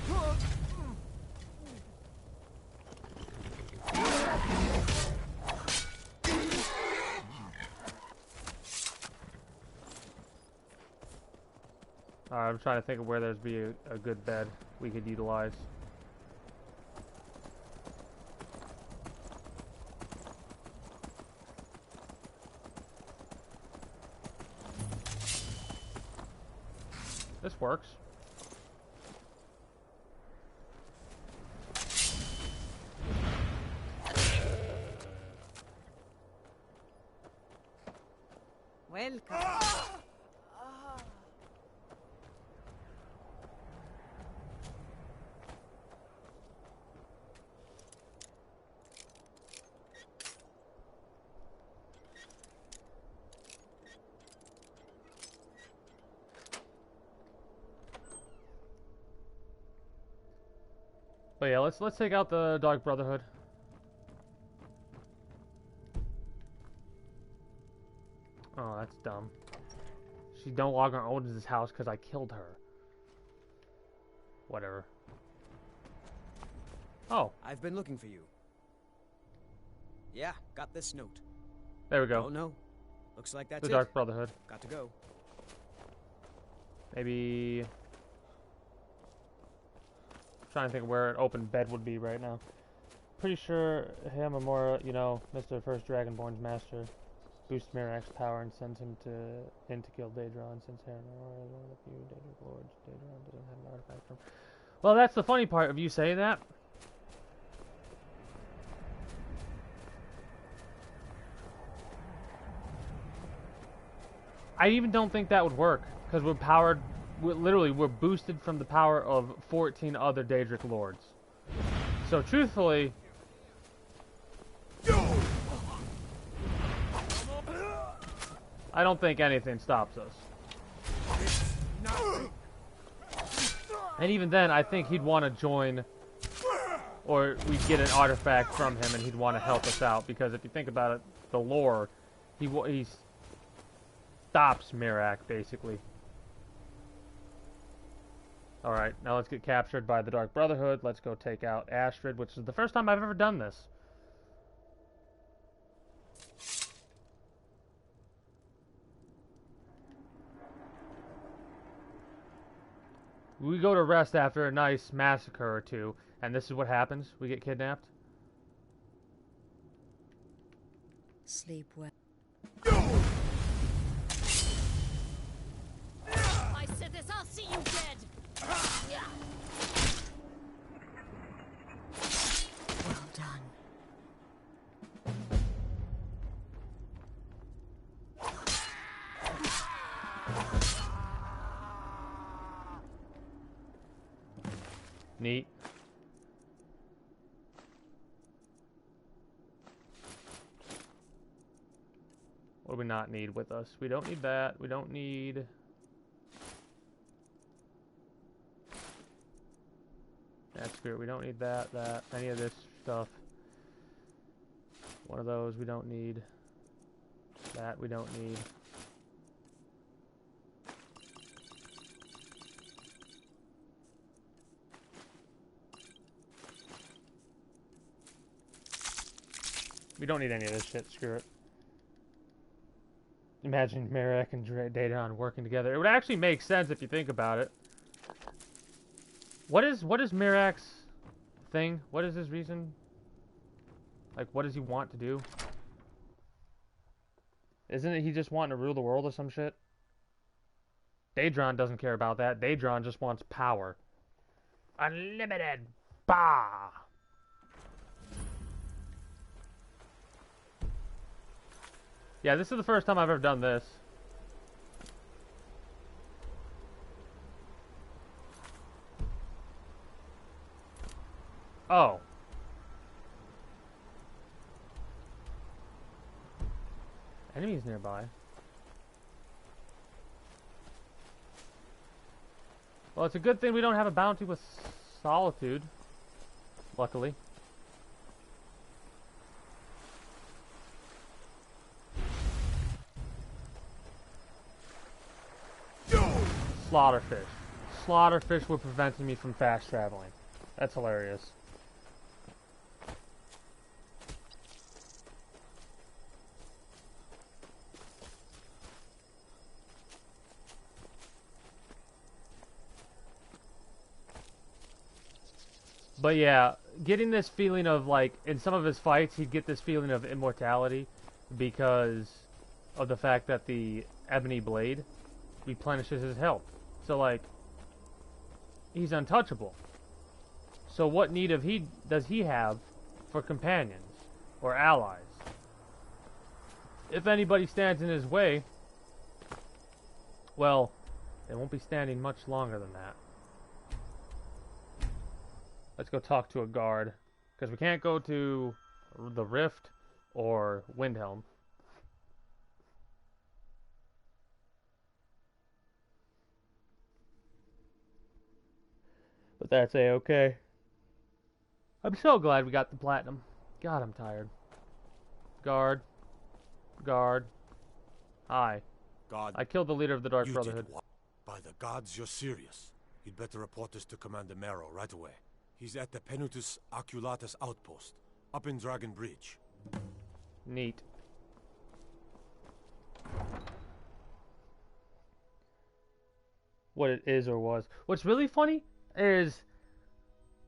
Alright, I'm trying to think of where there's be a good bed we could utilize. This works. Welcome. But yeah, let's take out the Dark Brotherhood. Oh, that's dumb. She no longer owns this house because I killed her. Whatever. Oh. I've been looking for you. Yeah, got this note. There we go. Oh no. Looks like that's the it. Dark Brotherhood. Got to go. Maybe... trying to think of where an open bed would be right now. Pretty sure him or more, you know, Mr. First Dragonborn's master boosts Mirak's power and sends him in to kill Daedron, since Haranor is one of the few Daedric lords Daedron doesn't have an artifact from. Well, that's the funny part of you saying that. I even don't think that would work, because we're powered, we're boosted from the power of 14 other Daedric lords. So truthfully, I don't think anything stops us. And even then, I think he'd want to join, or we'd get an artifact from him and he'd want to help us out, because if you think about it, the lore, he stops Mirak, basically. Alright, now let's get captured by the Dark Brotherhood. Let's go take out Astrid, which is the first time I've ever done this. We go to rest after a nice massacre or two, and this is what happens. We get kidnapped. Sleep well. I'll see you dead. Well done. Neat. What do we not need with us? We don't need that. We don't need... That's spirit. We don't need that, any of this stuff. One of those we don't need. That we don't need. We don't need any of this shit. Screw it. Imagine Marek and Daedon working together. It would actually make sense if you think about it. What is Marek's thing? What is his reason? Like, what does he want to do? Isn't it he just wanting to rule the world or some shit? Daedron doesn't care about that. Daedron just wants power. Unlimited. Bah! Yeah, this is the first time I've ever done this. Oh. Enemies nearby. Well, it's a good thing we don't have a bounty with Solitude. Luckily. Slaughterfish. Slaughterfish were preventing me from fast traveling. That's hilarious. But yeah, getting this feeling of, like, in some of his fights, he'd get this feeling of immortality because of the fact that the Ebony Blade replenishes his health. So, like, he's untouchable. So what need does he have for companions or allies? If anybody stands in his way, well, they won't be standing much longer than that. Let's go talk to a guard, because we can't go to the Rift or Windhelm. But that's A-okay. I'm so glad we got the platinum. God, I'm tired. Guard. Guard. Hi. God, I killed the leader of the Dark you Brotherhood. did what? By the gods, you're serious. You'd better report this to Commander Marrow right away. He's at the Penutus Oculatus outpost, up in Dragon Bridge. Neat. What it is or was. What's really funny is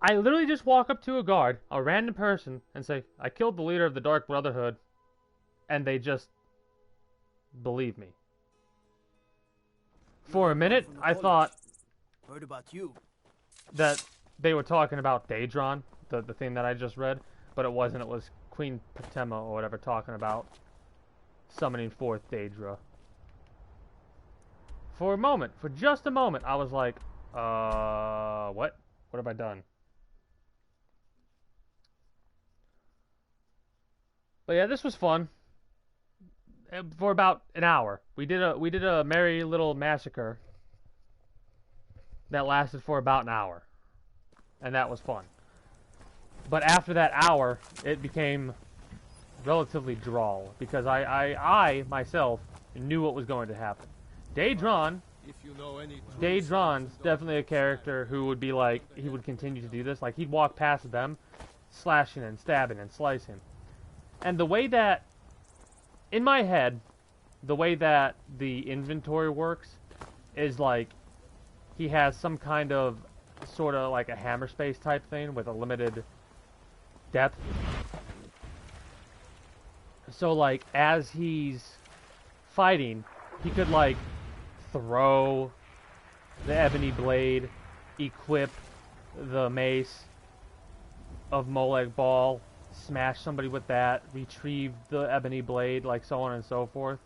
I literally just walk up to a guard, a random person, and say, I killed the leader of the Dark Brotherhood, and they just believe me. For a minute, I thought heard about you. that they were talking about Daedron, the thing that I just read, but it wasn't. It was Queen Patema or whatever talking about summoning forth Daedra. For a moment, for just a moment, I was like, what? What have I done? But yeah, this was fun. For about an hour. We did a merry little massacre that lasted for about an hour. And that was fun. But after that hour, it became relatively droll because I myself knew what was going to happen. Daedron's definitely a character who would be like, he would continue to do this. Like, he'd walk past them, slashing and stabbing and slicing. And the way that, in my head, the way that the inventory works is like, he has some kind of, sort of like a hammer space type thing with a limited depth. So, like, as he's fighting, he could, like, throw the ebony blade, equip the mace of Molag Bal, smash somebody with that, retrieve the ebony blade, like so on and so forth.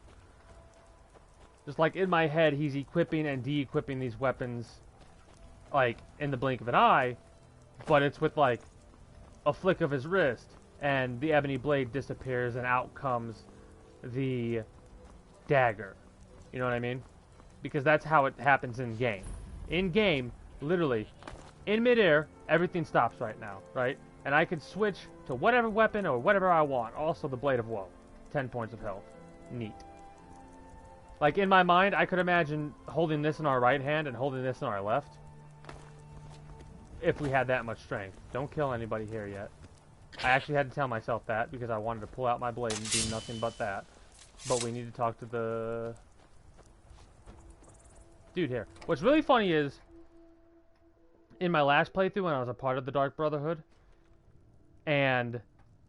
Just like in my head, he's equipping and de-equipping these weapons, like, in the blink of an eye, but it's with, like, a flick of his wrist, and the ebony blade disappears, and out comes the dagger. You know what I mean? Because that's how it happens in game. In game, literally, in midair, everything stops right now, right? And I can switch to whatever weapon or whatever I want. Also, the Blade of Woe. 10 points of health. Neat. Like, in my mind, I could imagine holding this in our right hand and holding this in our left. If we had that much strength. Don't kill anybody here yet. I actually had to tell myself that because I wanted to pull out my blade and do nothing but that. But we need to talk to the dude here. What's really funny is, in my last playthrough when I was a part of the Dark Brotherhood, and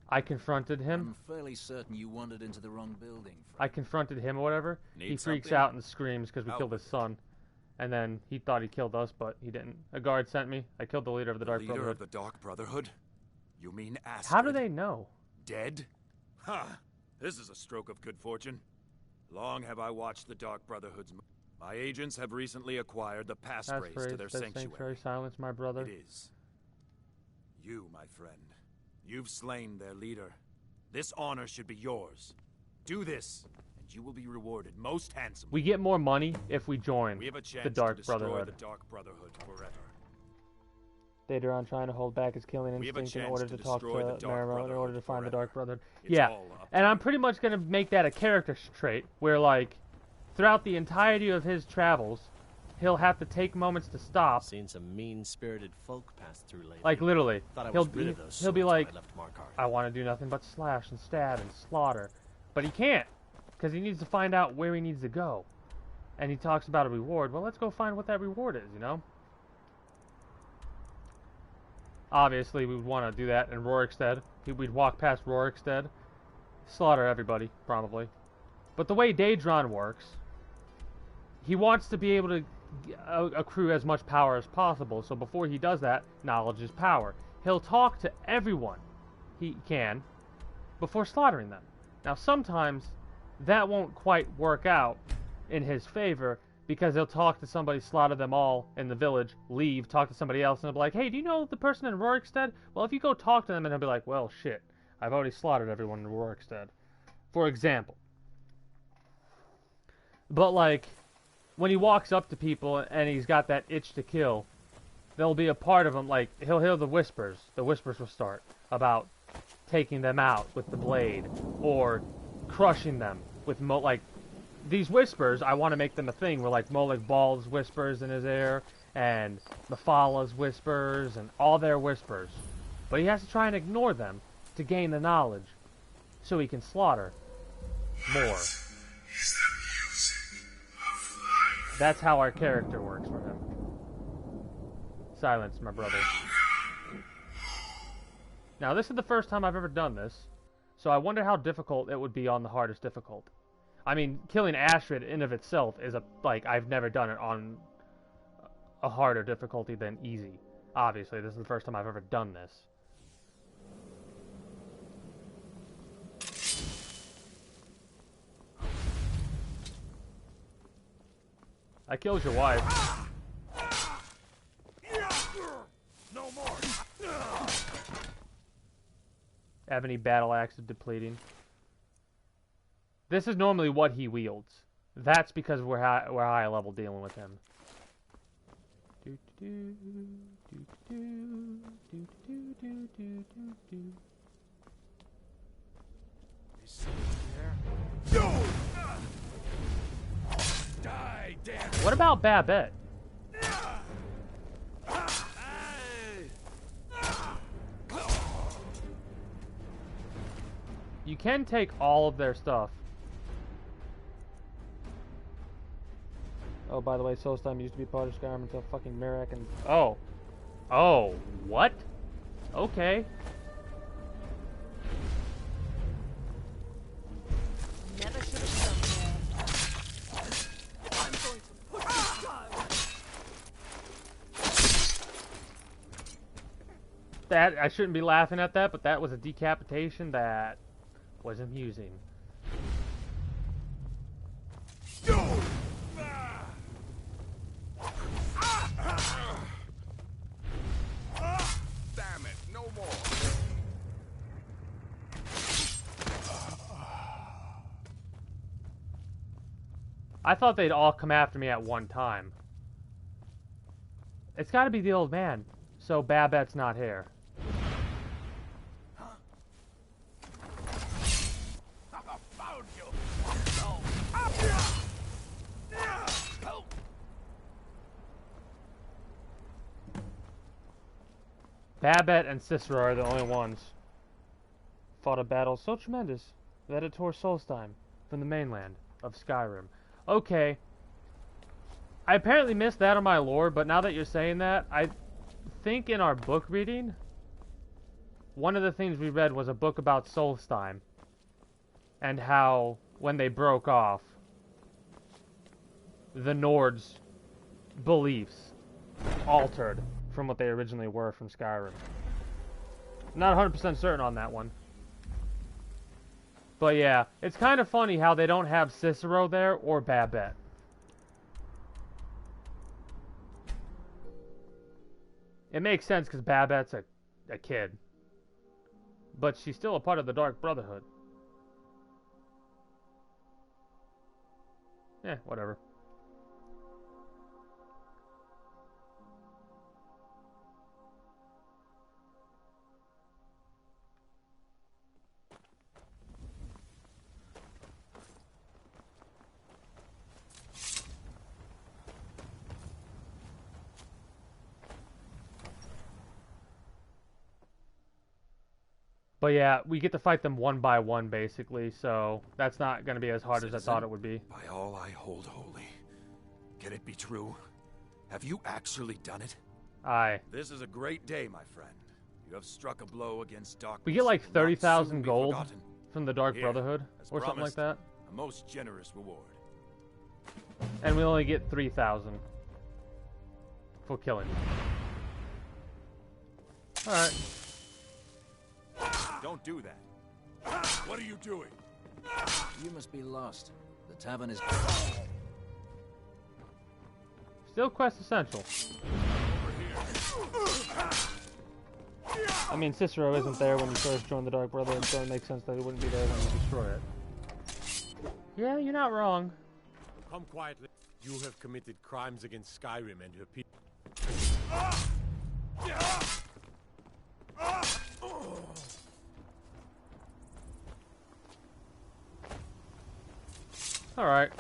I confronted him. I'm fairly certain you wandered into the wrong building. I confronted him or whatever. Need he freaks something? out and screams because we killed his son. And then he thought he killed us, but he didn't. A guard sent me. I killed the leader of the Dark Leader Brotherhood. of the Dark Brotherhood? You mean Astrid? How do they know? Dead? Ha! This is a stroke of good fortune. Long have I watched the Dark Brotherhood's... My agents have recently acquired the passphrase to their sanctuary. Silence, my brother. It is. You, my friend. You've slain their leader. This honor should be yours. Do this, and you will be rewarded most handsomely. We get more money if we join We have a chance the Dark to destroy Brotherhood. the Dark Brotherhood forever. Daedron trying to hold back his killing We have a instinct in chance order to to talk to destroy the Dark Marrow, in order to find the forever. Dark Brotherhood. It's Yeah, all up and I'm pretty much going to make that a character trait, where, like, throughout the entirety of his travels, he'll have to take moments to stop. Seen some mean-spirited folk pass through lately. Like, literally. Thought I he'll was rid of those he'll be swords when like, I left Markarth. I want to do nothing but slash and stab and slaughter. But he can't, because he needs to find out where he needs to go. And he talks about a reward. Well, let's go find what that reward is, you know? Obviously, we would want to do that in Rorikstead. We'd walk past Rorikstead, slaughter everybody, probably. But the way Daedron works, he wants to be able to accrue as much power as possible. So before he does that, knowledge is power. He'll talk to everyone he can before slaughtering them. Now, sometimes that won't quite work out in his favor, because he'll talk to somebody, slaughter them all in the village, leave, talk to somebody else, and he'll be like, hey, do you know the person in Rorikstead? Well, if you go talk to them, and he'll be like, well, shit, I've already slaughtered everyone in Rorikstead. For example. But, like, when he walks up to people and he's got that itch to kill, there'll be a part of him, like, he'll hear the whispers. The whispers will start about taking them out with the blade, or crushing them with, like, these whispers, I want to make them a thing where, like, Molag Bal's whispers in his ear, and Mephalah's whispers, and all their whispers. But he has to try and ignore them to gain the knowledge, so he can slaughter more. That's how our character works for him. Silence, my brother. Now, this is the first time I've ever done this, so I wonder how difficult it would be on the hardest difficulty. I mean, killing Astrid in of itself is I've never done it on a harder difficulty than easy. Obviously, this is the first time I've ever done this. I killed your wife. No more. Ebony battle axe of depleting. This is normally what he wields. That's because we're high level dealing with him. Die, damn it. What about Babette? You can take all of their stuff. Oh, by the way, Solstheim used to be part of Skyrim until fucking Mirak and... Oh. Oh, what? Okay. Never should have done that. I'm going to put this guy. That I shouldn't be laughing at that, but that was a decapitation that was amusing. Damn it, no more. I thought they'd all come after me at one time. It's got to be the old man, so Babette's not here. Found you. Babette and Cicero are the only ones. Fought a battle so tremendous that it tore Solstheim from the mainland of Skyrim. Okay. I apparently missed that on my lore, but now that you're saying that, I think in our book reading, one of the things we read was a book about Solstheim and how, when they broke off, the Nords' beliefs altered from what they originally were from Skyrim. Not 100% certain on that one. But yeah, it's kind of funny how they don't have Cicero there or Babette. It makes sense because Babette's a kid. But she's still a part of the Dark Brotherhood. Eh, whatever. But yeah, we get to fight them one by one, basically, so that's not going to be as hard as I thought it would be. By all I hold holy, can it be true? Have you actually done it? Aye. This is a great day, my friend. You have struck a blow against darkness. We get like 30,000 gold forgotten. from the Dark Here, Brotherhood, as or something like promised, that. A most generous reward. And we only get 3,000 for killing. Alright. Don't do that. What are you doing? You must be lost. The tavern is... Still quest essential. I mean, Cicero isn't there when you first join the Dark Brotherhood, so it makes sense that he wouldn't be there when you destroy it. Yeah, you're not wrong. Come quietly. You have committed crimes against Skyrim and her people. Alright.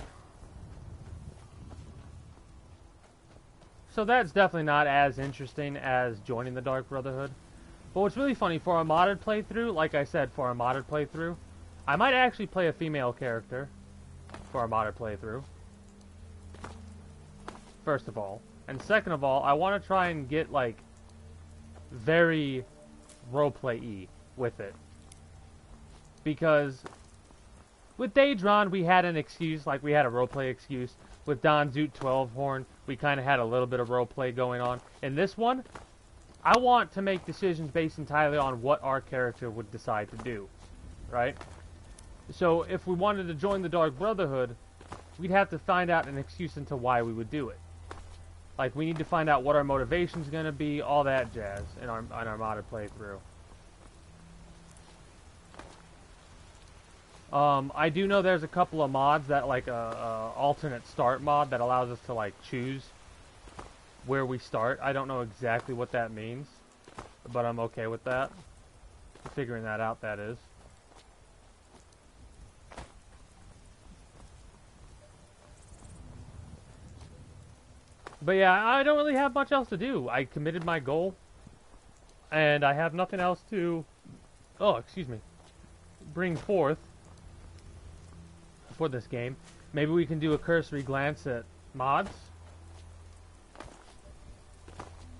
So that's definitely not as interesting as joining the Dark Brotherhood. But what's really funny, for a modded playthrough, like I said, for a modded playthrough, I might actually play a female character for a modded playthrough. First of all. And second of all, I want to try and get, like, very roleplay-y with it. Because with Daedron, we had an excuse, like we had a roleplay excuse. With Don Zoot 12-Horn, we kind of had a little bit of roleplay going on. In this one, I want to make decisions based entirely on what our character would decide to do, right? So if we wanted to join the Dark Brotherhood, we'd have to find out an excuse into why we would do it. Like, we need to find out what our motivation's going to be, all that jazz in our modded playthrough. I do know there's a couple of mods that, like a alternate start mod that allows us to, like, choose where we start. I don't know exactly what that means, but I'm okay with that. Figuring that out, that is. But yeah, I don't really have much else to do. I committed my goal, and I have nothing else to, bring forth for this game. Maybe we can do a cursory glance at mods.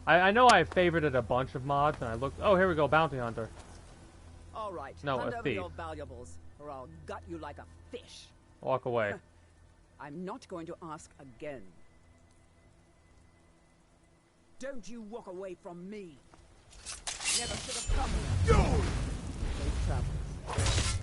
I know I favorited a bunch of mods, and I looked. Oh, here we go, Bounty Hunter. All right, No, hand a over thief. your valuables, or I'll gut you like a fish. Walk away. I'm not going to ask again. Don't you walk away from me. Never should have come here. Safe travels.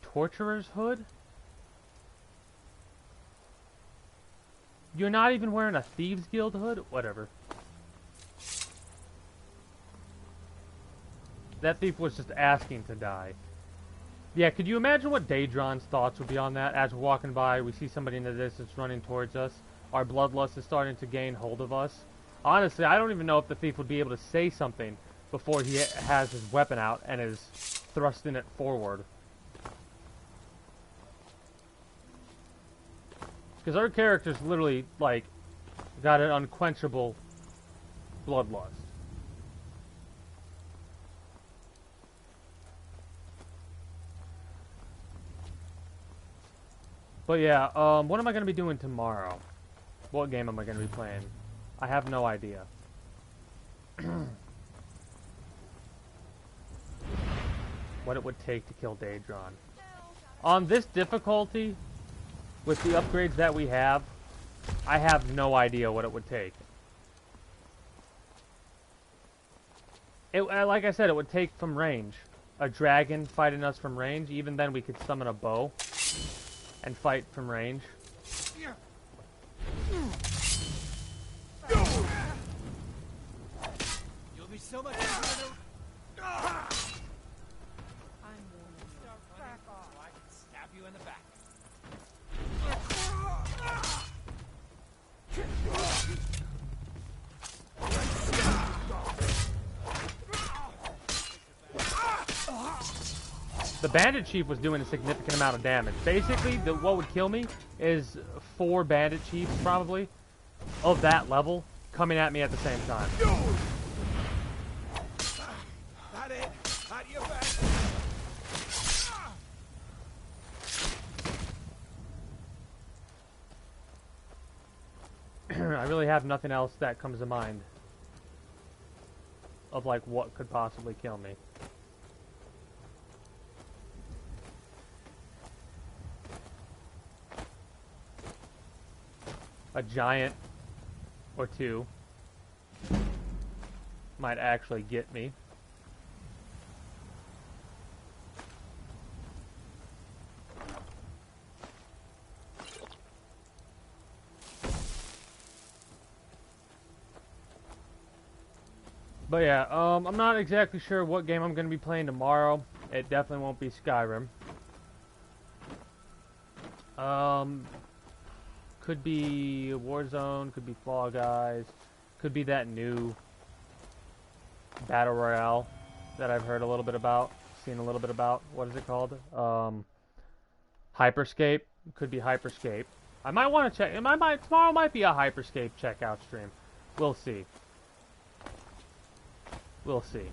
Torturer's hood? You're not even wearing a Thieves Guild hood? Whatever. That thief was just asking to die. Yeah, could you imagine what Daedron's thoughts would be on that? As we're walking by, we see somebody in the distance running towards us. Our bloodlust is starting to gain hold of us. Honestly, I don't even know if the thief would be able to say something before he has his weapon out and is thrusting it forward. Because our character's literally, like, got an unquenchable bloodlust. But yeah, what am I going to be doing tomorrow? What game am I going to be playing? I have no idea. What it would take to kill Daedron. On this difficulty, with the upgrades that we have, I have no idea what it would take. Like I said, it would take from range. A dragon fighting us from range, even then we could summon a bow and fight from range. You'll be so much easier to... I'm warning you. Back off. I can stab you in the back. The Bandit Chief was doing a significant amount of damage. Basically, what would kill me is 4 Bandit Chiefs, probably, of that level, coming at me at the same time. That it? Out your back. I really have nothing else that comes to mind of, like, what could possibly kill me. A giant or 2 might actually get me. But yeah, I'm not exactly sure what game I'm going to be playing tomorrow. It definitely won't be Skyrim. Could be Warzone, could be Fall Guys, could be that new Battle Royale that I've heard a little bit about, seen a little bit about. What is it called? Hyperscape. Could be Hyperscape. I might want to check. Tomorrow might be a Hyperscape checkout stream. We'll see. We'll see.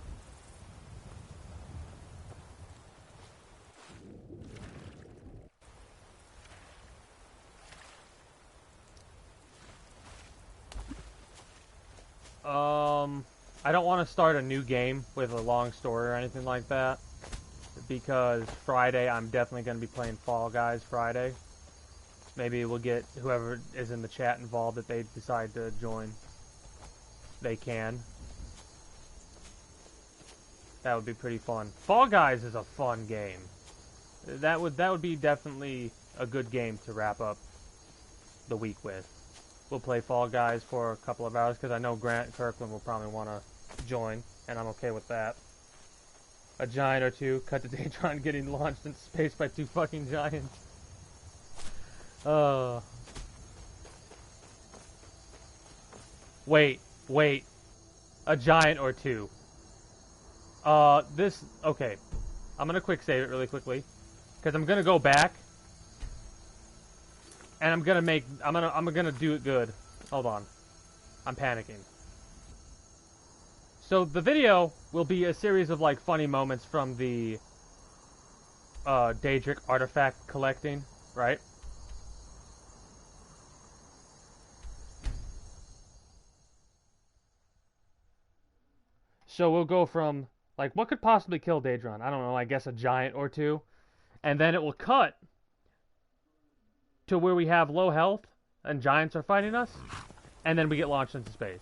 I don't want to start a new game with a long story or anything like that, because Friday I'm definitely going to be playing Fall Guys Friday. Maybe we'll get whoever is in the chat involved if they decide to join. They can. That would be pretty fun. Fall Guys is a fun game. That would be definitely a good game to wrap up the week with. We'll play Fall Guys for a couple of hours, because I know Grant Kirkland will probably want to join, and I'm okay with that. A giant or 2, cut to Daedron getting launched into space by 2 fucking giants. Wait. A giant or 2. Okay. I'm gonna quick save it really quickly, because I'm gonna go back. And I'm gonna do it good. Hold on. I'm panicking. So the video will be a series of like funny moments from the Daedric artifact collecting, right? So we'll go from like what could possibly kill Daedron? I don't know, I guess a giant or 2. And then it will cut to where we have low health and giants are fighting us, and then we get launched into space.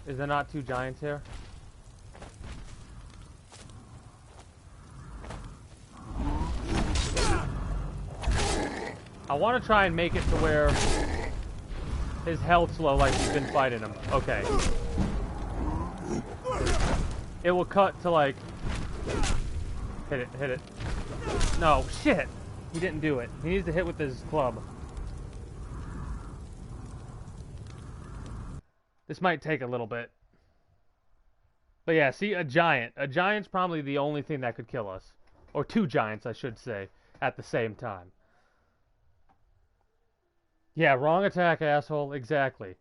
Is there not 2 giants here? I want to try and make it to where his health's low like we've been fighting him. Okay. It will cut to like... Hit it, hit it. No, shit! He didn't do it. He needs to hit with his club. This might take a little bit. But yeah, see, a giant. A giant's probably the only thing that could kill us. Or 2 giants, I should say, at the same time. Yeah, wrong attack, asshole. Exactly.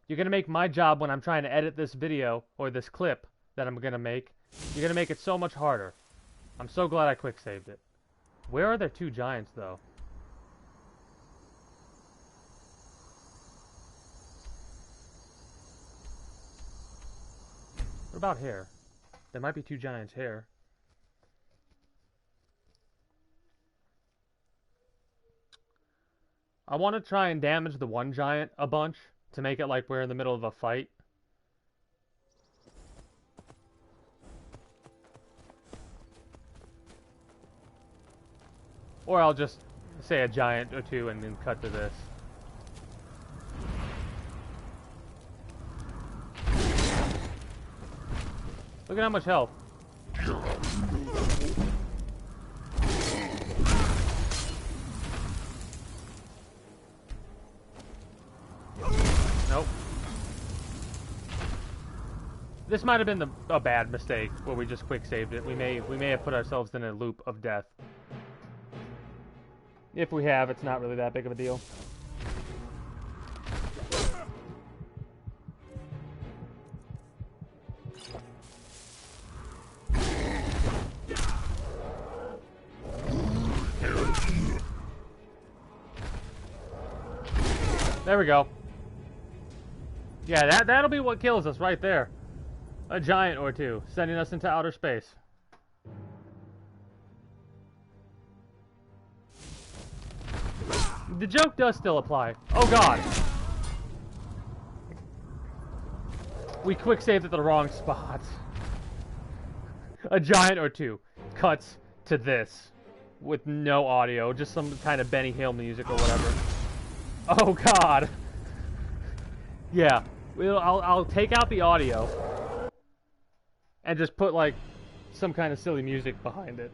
You're gonna make my job when I'm trying to edit this video, or this clip that I'm gonna make, you're gonna make it so much harder. I'm so glad I quick-saved it. Where are there 2 giants, though? What about here? There might be 2 giants here. I want to try and damage the 1 giant a bunch to make it like we're in the middle of a fight. Or I'll just say a giant or 2 and then cut to this. Look at how much health. Nope. This might have been a bad mistake where we just quick saved it. We may have put ourselves in a loop of death. If we have, it's not really that big of a deal. There we go. Yeah, that'll be what kills us right there. A giant or 2, sending us into outer space. The joke does still apply. Oh god. We quick saved at the wrong spot. A giant or 2 cuts to this with no audio, just some kind of Benny Hill music or whatever. Oh god. Yeah, I'll take out the audio and just put like some kind of silly music behind it.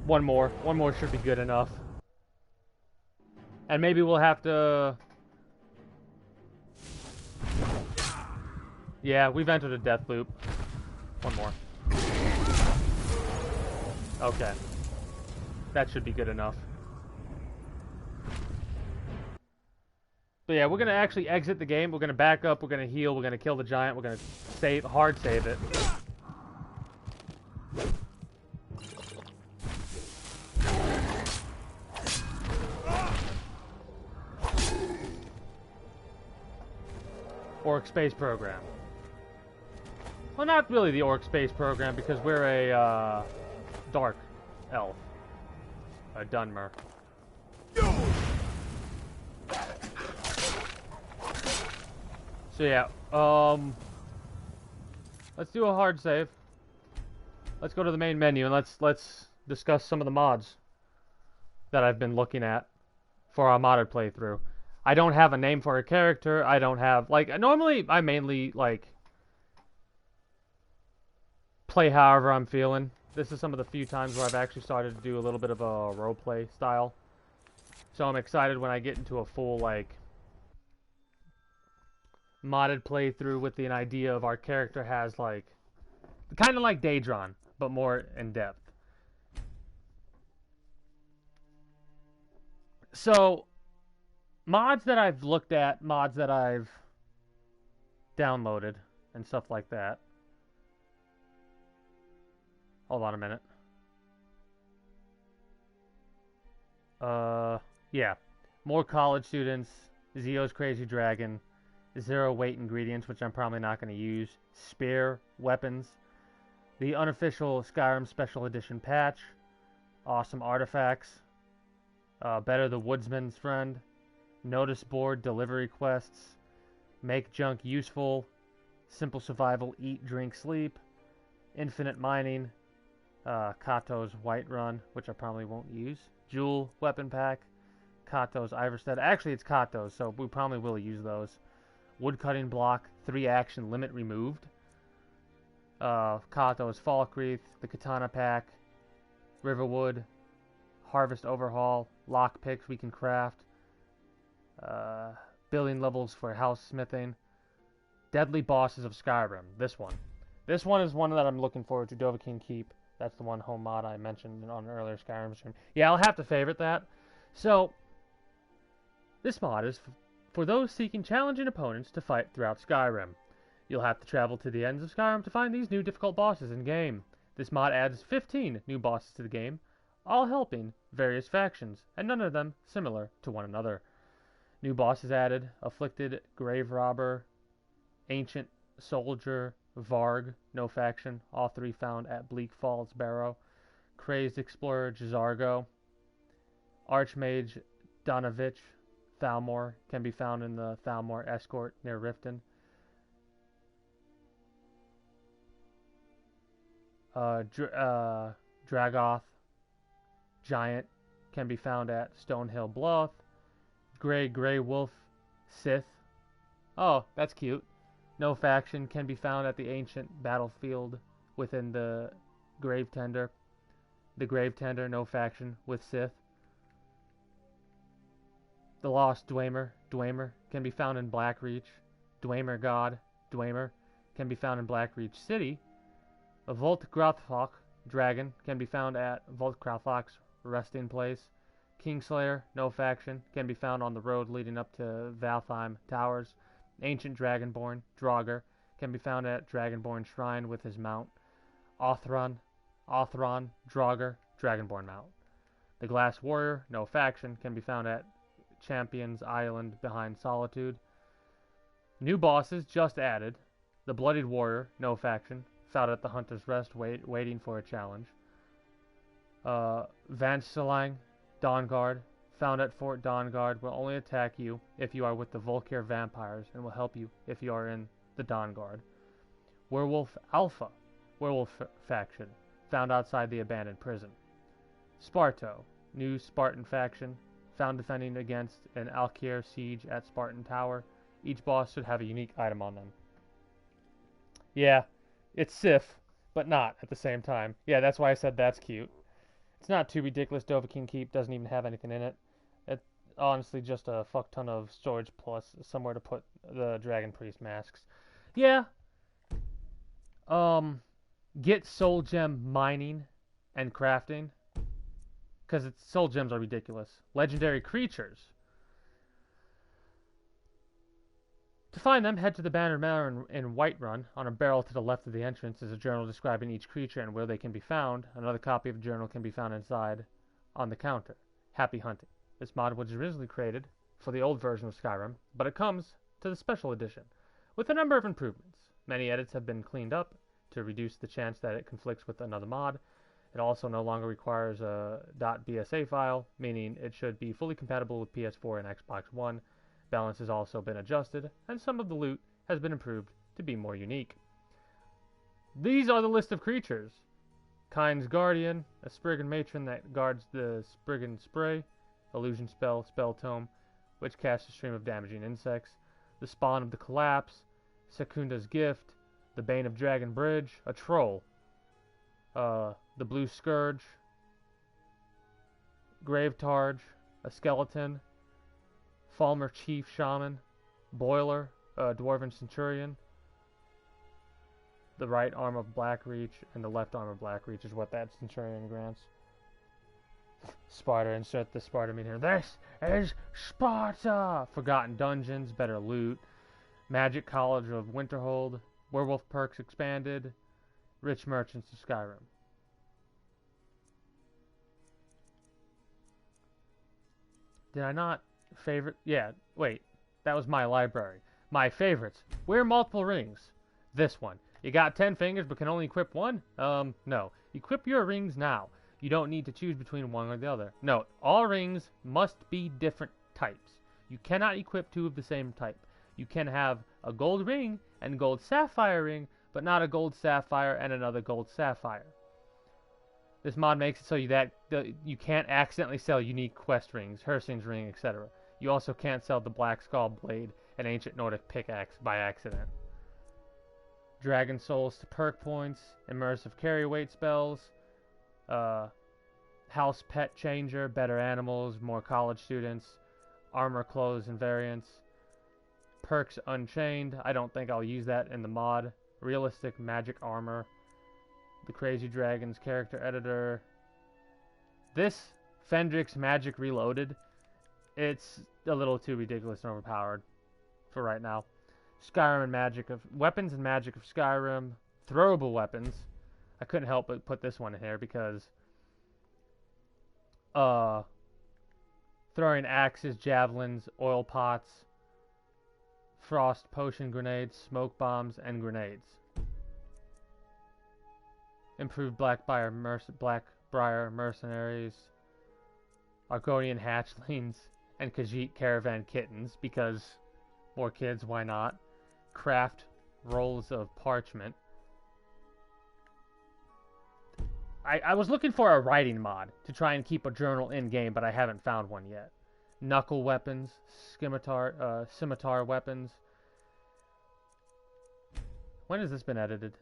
One more should be good enough. And maybe we'll have to... Yeah, we've entered a death loop. One more. Okay. That should be good enough. But yeah, we're gonna actually exit the game. We're gonna back up, we're gonna heal, we're gonna kill the giant, we're gonna hard save it. Orc Space Program. Well, not really the Orc Space Program, because we're a, Dark Elf. A Dunmer. So yeah, let's do a hard save. Let's go to the main menu and let's discuss some of the mods that I've been looking at for our modded playthrough. I don't have a name for a character. I don't have, like, normally I mainly, like, play however I'm feeling. This is some of the few times where I've actually started to do a little bit of a roleplay style. So I'm excited when I get into a full, like, modded playthrough with an idea of our character has, like, kind of like Daedron, but more in depth. So, mods that I've looked at, mods that I've downloaded, and stuff like that. Hold on a minute. Yeah. More college students, Zio's Crazy Dragon, zero weight ingredients, which I'm probably not going to use, spear weapons, the unofficial Skyrim Special Edition patch, awesome artifacts, better the woodsman's friend, notice board delivery quests, make junk useful, simple survival, eat, drink, sleep, infinite mining, Kato's Whiterun, which I probably won't use, Jewel weapon pack, Kato's Iverstead. Actually, it's Kato's, so we probably will use those. Woodcutting block, 3 action limit removed. Kato's Falkreath, the Katana pack, Riverwood, Harvest Overhaul, lock picks we can craft, building levels for house smithing, Deadly Bosses of Skyrim. This one. This one is one that I'm looking forward to. Dovahkiin Keep. That's the one home mod I mentioned on an earlier Skyrim stream. Yeah, I'll have to favorite that. So, this mod is for those seeking challenging opponents to fight throughout Skyrim. You'll have to travel to the ends of Skyrim to find these new difficult bosses in-game. This mod adds 15 new bosses to the game, all helping various factions, and none of them similar to one another. New bosses added: Afflicted Grave Robber, Ancient Soldier, Varg, no faction, all 3 found at Bleak Falls Barrow, Crazed Explorer J'zargo, Archmage Donovich, Thalmor, can be found in the Thalmor Escort near Riften. Dragoth Giant can be found at Stonehill Bluff. Grey Wolf Sith. Oh, that's cute. No faction can be found at the ancient battlefield within the Grave Tender. The Grave Tender, no faction with Sith. The Lost Dwemer can be found in Blackreach. Dwemer God, Dwemer, can be found in Blackreach City. A Voltgrathok Dragon can be found at Voltgrathok's resting place. Kingslayer, no faction, can be found on the road leading up to Valtheim Towers. Ancient Dragonborn, Draugr, can be found at Dragonborn Shrine with his mount. Othron, Draugr, Dragonborn mount. The Glass Warrior, no faction, can be found at Champion's Island behind Solitude. New bosses just added: the Bloodied Warrior, no faction, found at the Hunter's Rest waiting for a challenge. Vanselang, Dawnguard, found at Fort Dawnguard, will only attack you if you are with the Volkir vampires and will help you if you are in the Dawnguard. Werewolf Alpha, werewolf faction, found outside the abandoned prison. Sparto, new Spartan faction, found defending against an Alkir siege at Spartan Tower. Each boss should have a unique item on them. Yeah, it's Sif, but not at the same time. Yeah, that's why I said that's cute. It's not too ridiculous. Dovahkiin Keep doesn't even have anything in it. It's honestly just a fuck ton of storage plus somewhere to put the Dragon Priest masks. Yeah. Get soul gem mining and crafting, because soul gems are ridiculous. Legendary creatures. To find them, head to the Bannered Manor in Whiterun. On a barrel to the left of the entrance is a journal describing each creature and where they can be found. Another copy of the journal can be found inside on the counter. Happy hunting. This mod was originally created for the old version of Skyrim, but it comes to the special edition with a number of improvements. Many edits have been cleaned up to reduce the chance that it conflicts with another mod. It also no longer requires a .bsa file, meaning it should be fully compatible with PS4 and Xbox One. Balance has also been adjusted, and some of the loot has been improved to be more unique. These are the list of creatures. Kind's Guardian, a Spriggan matron that guards the Spriggan Spray, Illusion Spell, Spell Tome, which casts a stream of damaging insects, the Spawn of the Collapse, Secunda's Gift, the Bane of Dragon Bridge, a Troll, the Blue Scourge, Grave Targe, a Skeleton, Falmer Chief Shaman, Boiler, Dwarven Centurion. The right arm of Blackreach and the left arm of Blackreach is what that Centurion grants. Sparta, insert the Sparta mean here. This is Sparta! Forgotten Dungeons, better loot. Magic College of Winterhold, Werewolf perks expanded, Rich Merchants of Skyrim. Did I not favorite? Yeah, wait. That was my library. My favorites. Wear multiple rings. This one. You got 10 fingers but can only equip one? No. Equip your rings now. You don't need to choose between one or the other. Note, all rings must be different types. You cannot equip two of the same type. You can have a gold ring and gold sapphire ring, but not a gold sapphire and another gold sapphire. This mod makes it so that you can't accidentally sell unique quest rings, Hersing's ring, etc. You also can't sell the Black Skull blade and ancient Nordic pickaxe by accident. Dragon souls to perk points, immersive carry weight spells, house pet changer, better animals, more college students, armor clothes and variants, perks unchained. I don't think I'll use that in the mod. Realistic magic armor, the Crazy Dragons character editor. This Fendrix Magic Reloaded, it's a little too ridiculous and overpowered for right now. Skyrim and magic of weapons and magic of Skyrim, throwable weapons. I couldn't help but put this one in here because throwing axes, javelins, oil pots, frost potion grenades, smoke bombs, and grenades. Improved Blackbriar mercenaries, Argonian hatchlings, and Khajiit caravan kittens, because more kids, why not? Craft rolls of parchment. I was looking for a writing mod to try and keep a journal in-game, but I haven't found one yet. Knuckle weapons, scimitar weapons. When has this been edited?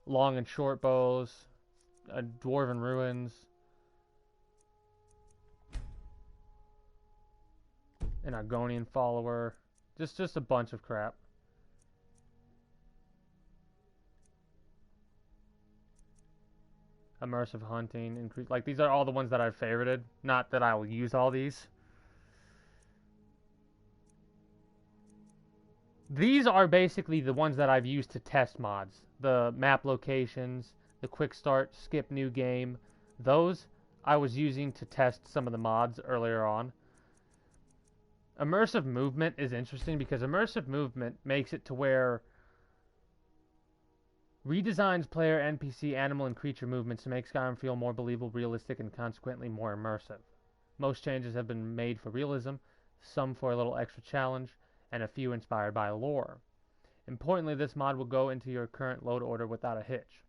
Long and short bows, dwarven ruins, an Argonian follower, just a bunch of crap. Immersive hunting, increase, like these are all the ones that I've favorited. Not that I will use all these. These are basically the ones that I've used to test mods. The map locations, the quick start, skip new game. Those I was using to test some of the mods earlier on. Immersive movement is interesting because immersive movement makes it to where redesigns player, NPC, animal, and creature movements to make Skyrim feel more believable, realistic, and consequently more immersive. Most changes have been made for realism, some for a little extra challenge, and a few inspired by lore. Importantly, this mod will go into your current load order without a hitch.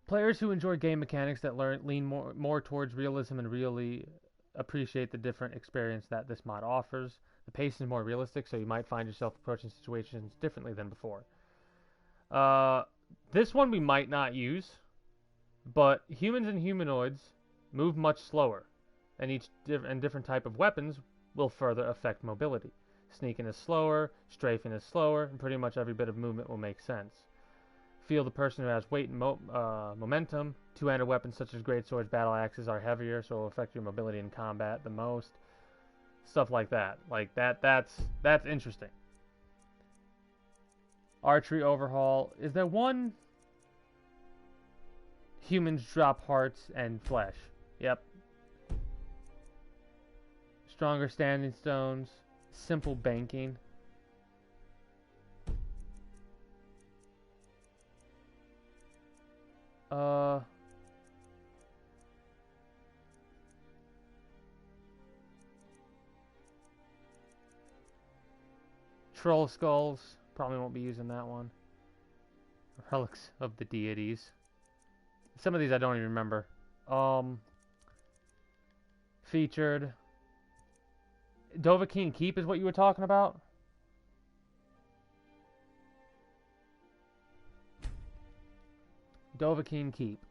Players who enjoy game mechanics that lean more towards realism and really appreciate the different experience that this mod offers. The pace is more realistic, so you might find yourself approaching situations differently than before. This one we might not use, but humans and humanoids move much slower, and different type of weapons will further affect mobility. Sneaking is slower, strafing is slower, and pretty much every bit of movement will make sense. Feel the person who has weight and momentum. Two-handed weapons such as greatswords, battle axes are heavier, so will affect your mobility in combat the most. Stuff like that. That's interesting. Archery overhaul. Is there one? Humans drop hearts and flesh. Yep. Stronger standing stones. Simple banking. Troll skulls. Probably won't be using that one. Relics of the deities. Some of these I don't even remember. Featured. Dovahkiin Keep is what you were talking about? Dovahkiin Keep.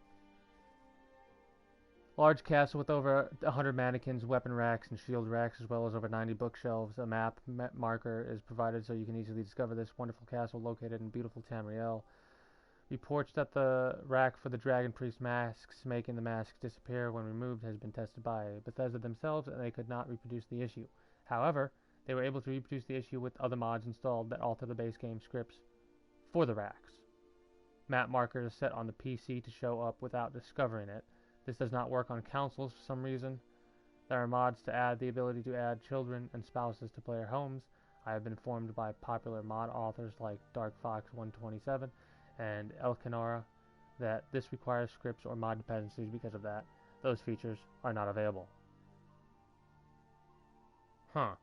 Large castle with over 100 mannequins, weapon racks, and shield racks, as well as over 90 bookshelves. A map marker is provided so you can easily discover this wonderful castle located in beautiful Tamriel. Reports that the rack for the Dragon Priest masks, making the masks disappear when removed, has been tested by Bethesda themselves, and they could not reproduce the issue. However, they were able to reproduce the issue with other mods installed that alter the base game scripts for the racks. map marker is set on the PC to show up without discovering it. This does not work on consoles for some reason. There are mods to add the ability to add children and spouses to player homes. I have been informed by popular mod authors like DarkFox127 and Elkanora that this requires scripts or mod dependencies. Because of that, those features are not available.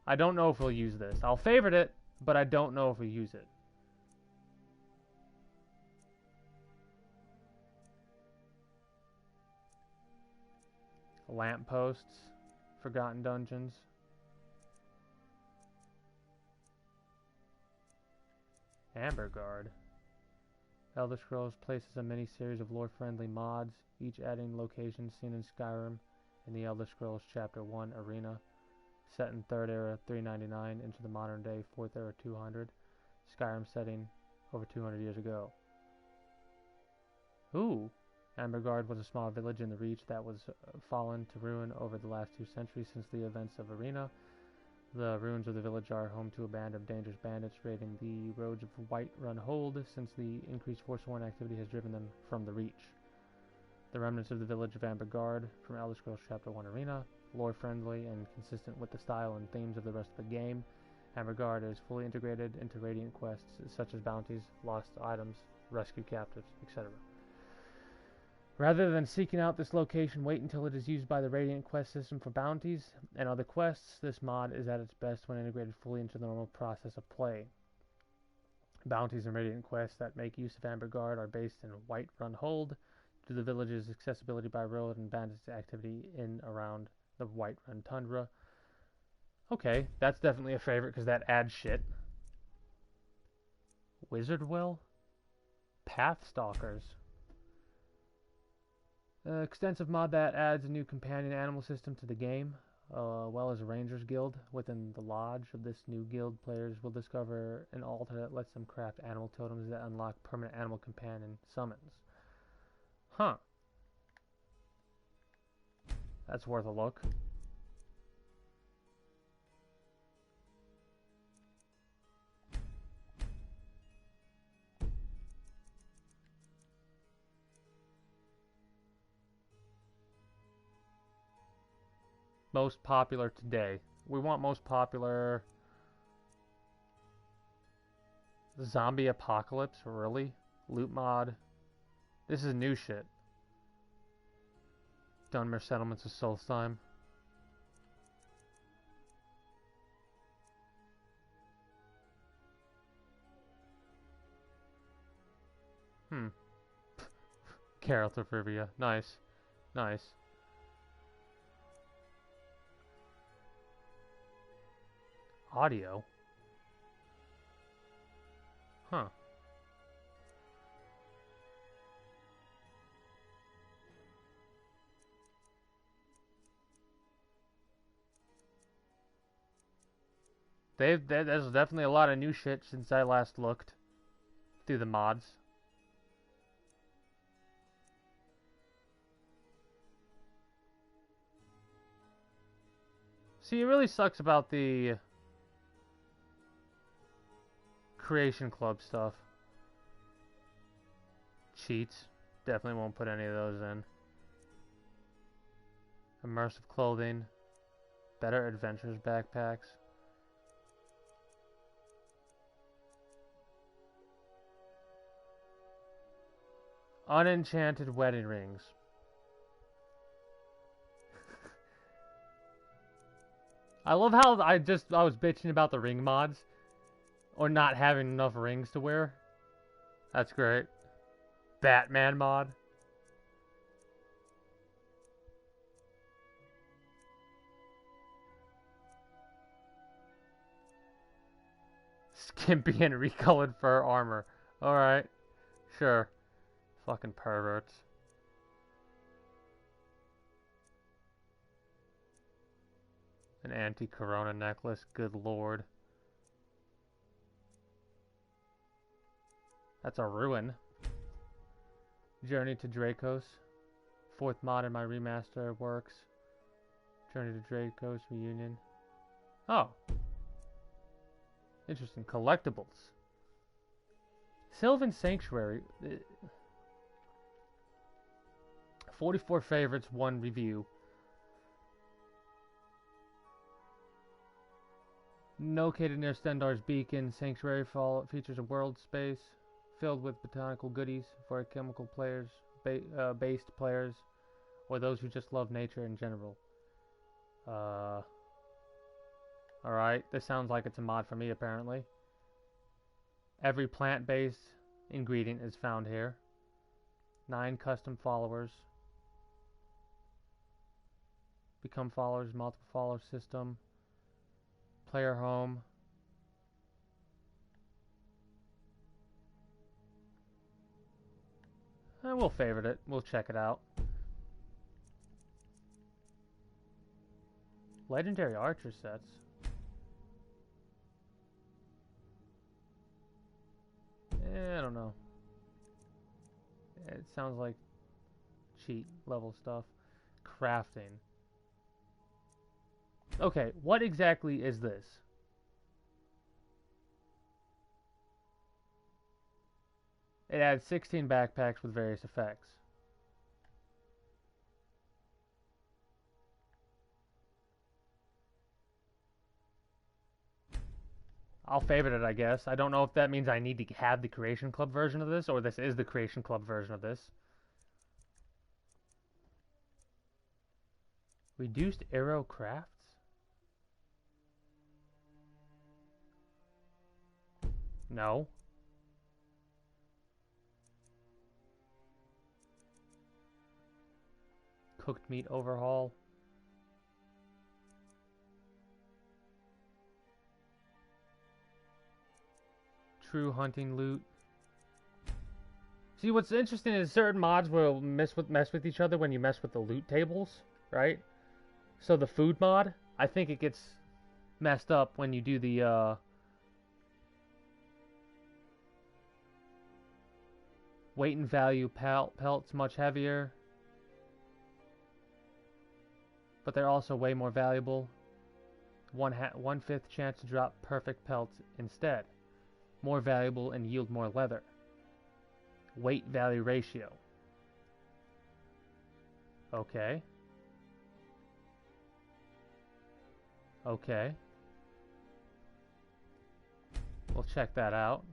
I don't know if we'll use this. I'll favorite it, but I don't know if we'll use it. Lampposts, Forgotten Dungeons. Amber Guard. Elder Scrolls places a mini-series of lore-friendly mods, each adding locations seen in Skyrim in the Elder Scrolls Chapter 1 Arena, set in 3rd Era 399 into the modern-day 4th Era 200, Skyrim setting over 200 years ago. Ooh! Amberguard was a small village in the Reach that was fallen to ruin over the last 2 centuries since the events of Arena. The ruins of the village are home to a band of dangerous bandits raiding the roads of Whiterun Hold since the increased Forsworn activity has driven them from the Reach. The remnants of the village of Amberguard from Elder Scrolls Chapter 1 Arena, lore-friendly and consistent with the style and themes of the rest of the game. Amberguard is fully integrated into Radiant quests such as bounties, lost items, rescue captives, etc. Rather than seeking out this location, wait until it is used by the Radiant quest system for bounties and other quests. This mod is at its best when integrated fully into the normal process of play. Bounties and Radiant quests that make use of Amberguard are based in Whiterun Hold, due to the village's accessibility by road and bandits activity in around the Whiterun Tundra. Okay, that's definitely a favorite because that adds shit. Wizardwell? Pathstalkers. Extensive mod that adds a new companion animal system to the game, well as a Rangers Guild. Within the lodge of this new guild, players will discover an altar that lets them craft animal totems that unlock permanent animal companion summons. Huh. That's worth a look. Most popular today. We want most popular. Zombie apocalypse? Really? Loot mod? This is new shit. Dunmer Settlements of Solstheim. Geralt of Rivia. Nice. Nice. Audio? Huh. There's definitely a lot of new shit since I last looked through the mods. See, it really sucks about the Creation Club stuff. Cheats. Definitely won't put any of those in. Immersive clothing. Better adventures backpacks. Unenchanted wedding rings. I love how I was bitching about the ring mods. Or not having enough rings to wear. That's great. Batman mod. Skimpy and recolored fur armor. Alright. Sure. Fucking perverts. An anti-corona necklace. Good lord. That's a ruin. Journey to Dracos. 4th mod in my remaster works. Journey to Dracos reunion. Oh. Interesting. Collectibles. Sylvan Sanctuary. 44 favorites, 1 review. Located near Stendar's Beacon, Sanctuary Fall features a world space filled with botanical goodies for chemical players, based players, or those who just love nature in general. Alright, this sounds like it's a mod for me apparently. Every plant-based ingredient is found here. 9 custom followers. Become followers, multiple follower system. Player home. We'll favorite it. We'll check it out. Legendary archer sets. I don't know. It sounds like cheat level stuff. Crafting. Okay, what exactly is this? It adds 16 backpacks with various effects. I'll favorite it, I guess. I don't know if that means I need to have the Creation Club version of this, or this is the Creation Club version of this. Reduced arrow crafts? No. Cooked meat overhaul. True hunting loot. See, what's interesting is certain mods will mess with each other when you mess with the loot tables, right? So the food mod, I think it gets messed up when you do the weight and value pelts much heavier, but they're also way more valuable. 1/5 chance to drop perfect pelts instead. More valuable and yield more leather. Weight value ratio. Okay. Okay. We'll check that out.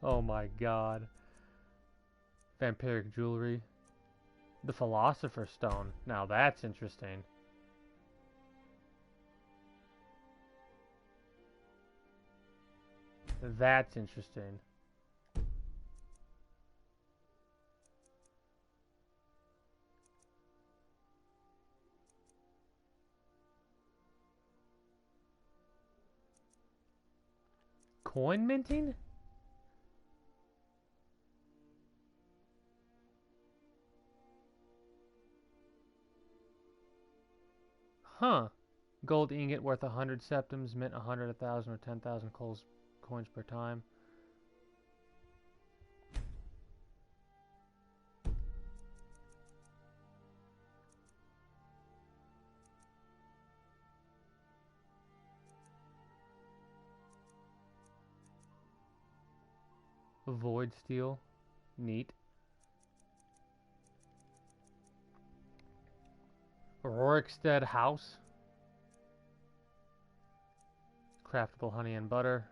Oh my god. Vampiric jewelry. The Philosopher's Stone. Now that's interesting. That's interesting. Coin minting? Huh. Gold ingot worth 100 septims, mint 100, 1,000, or 10,000 coins per time. Void steel. Neat. Rorikstead house. Craftable honey and butter.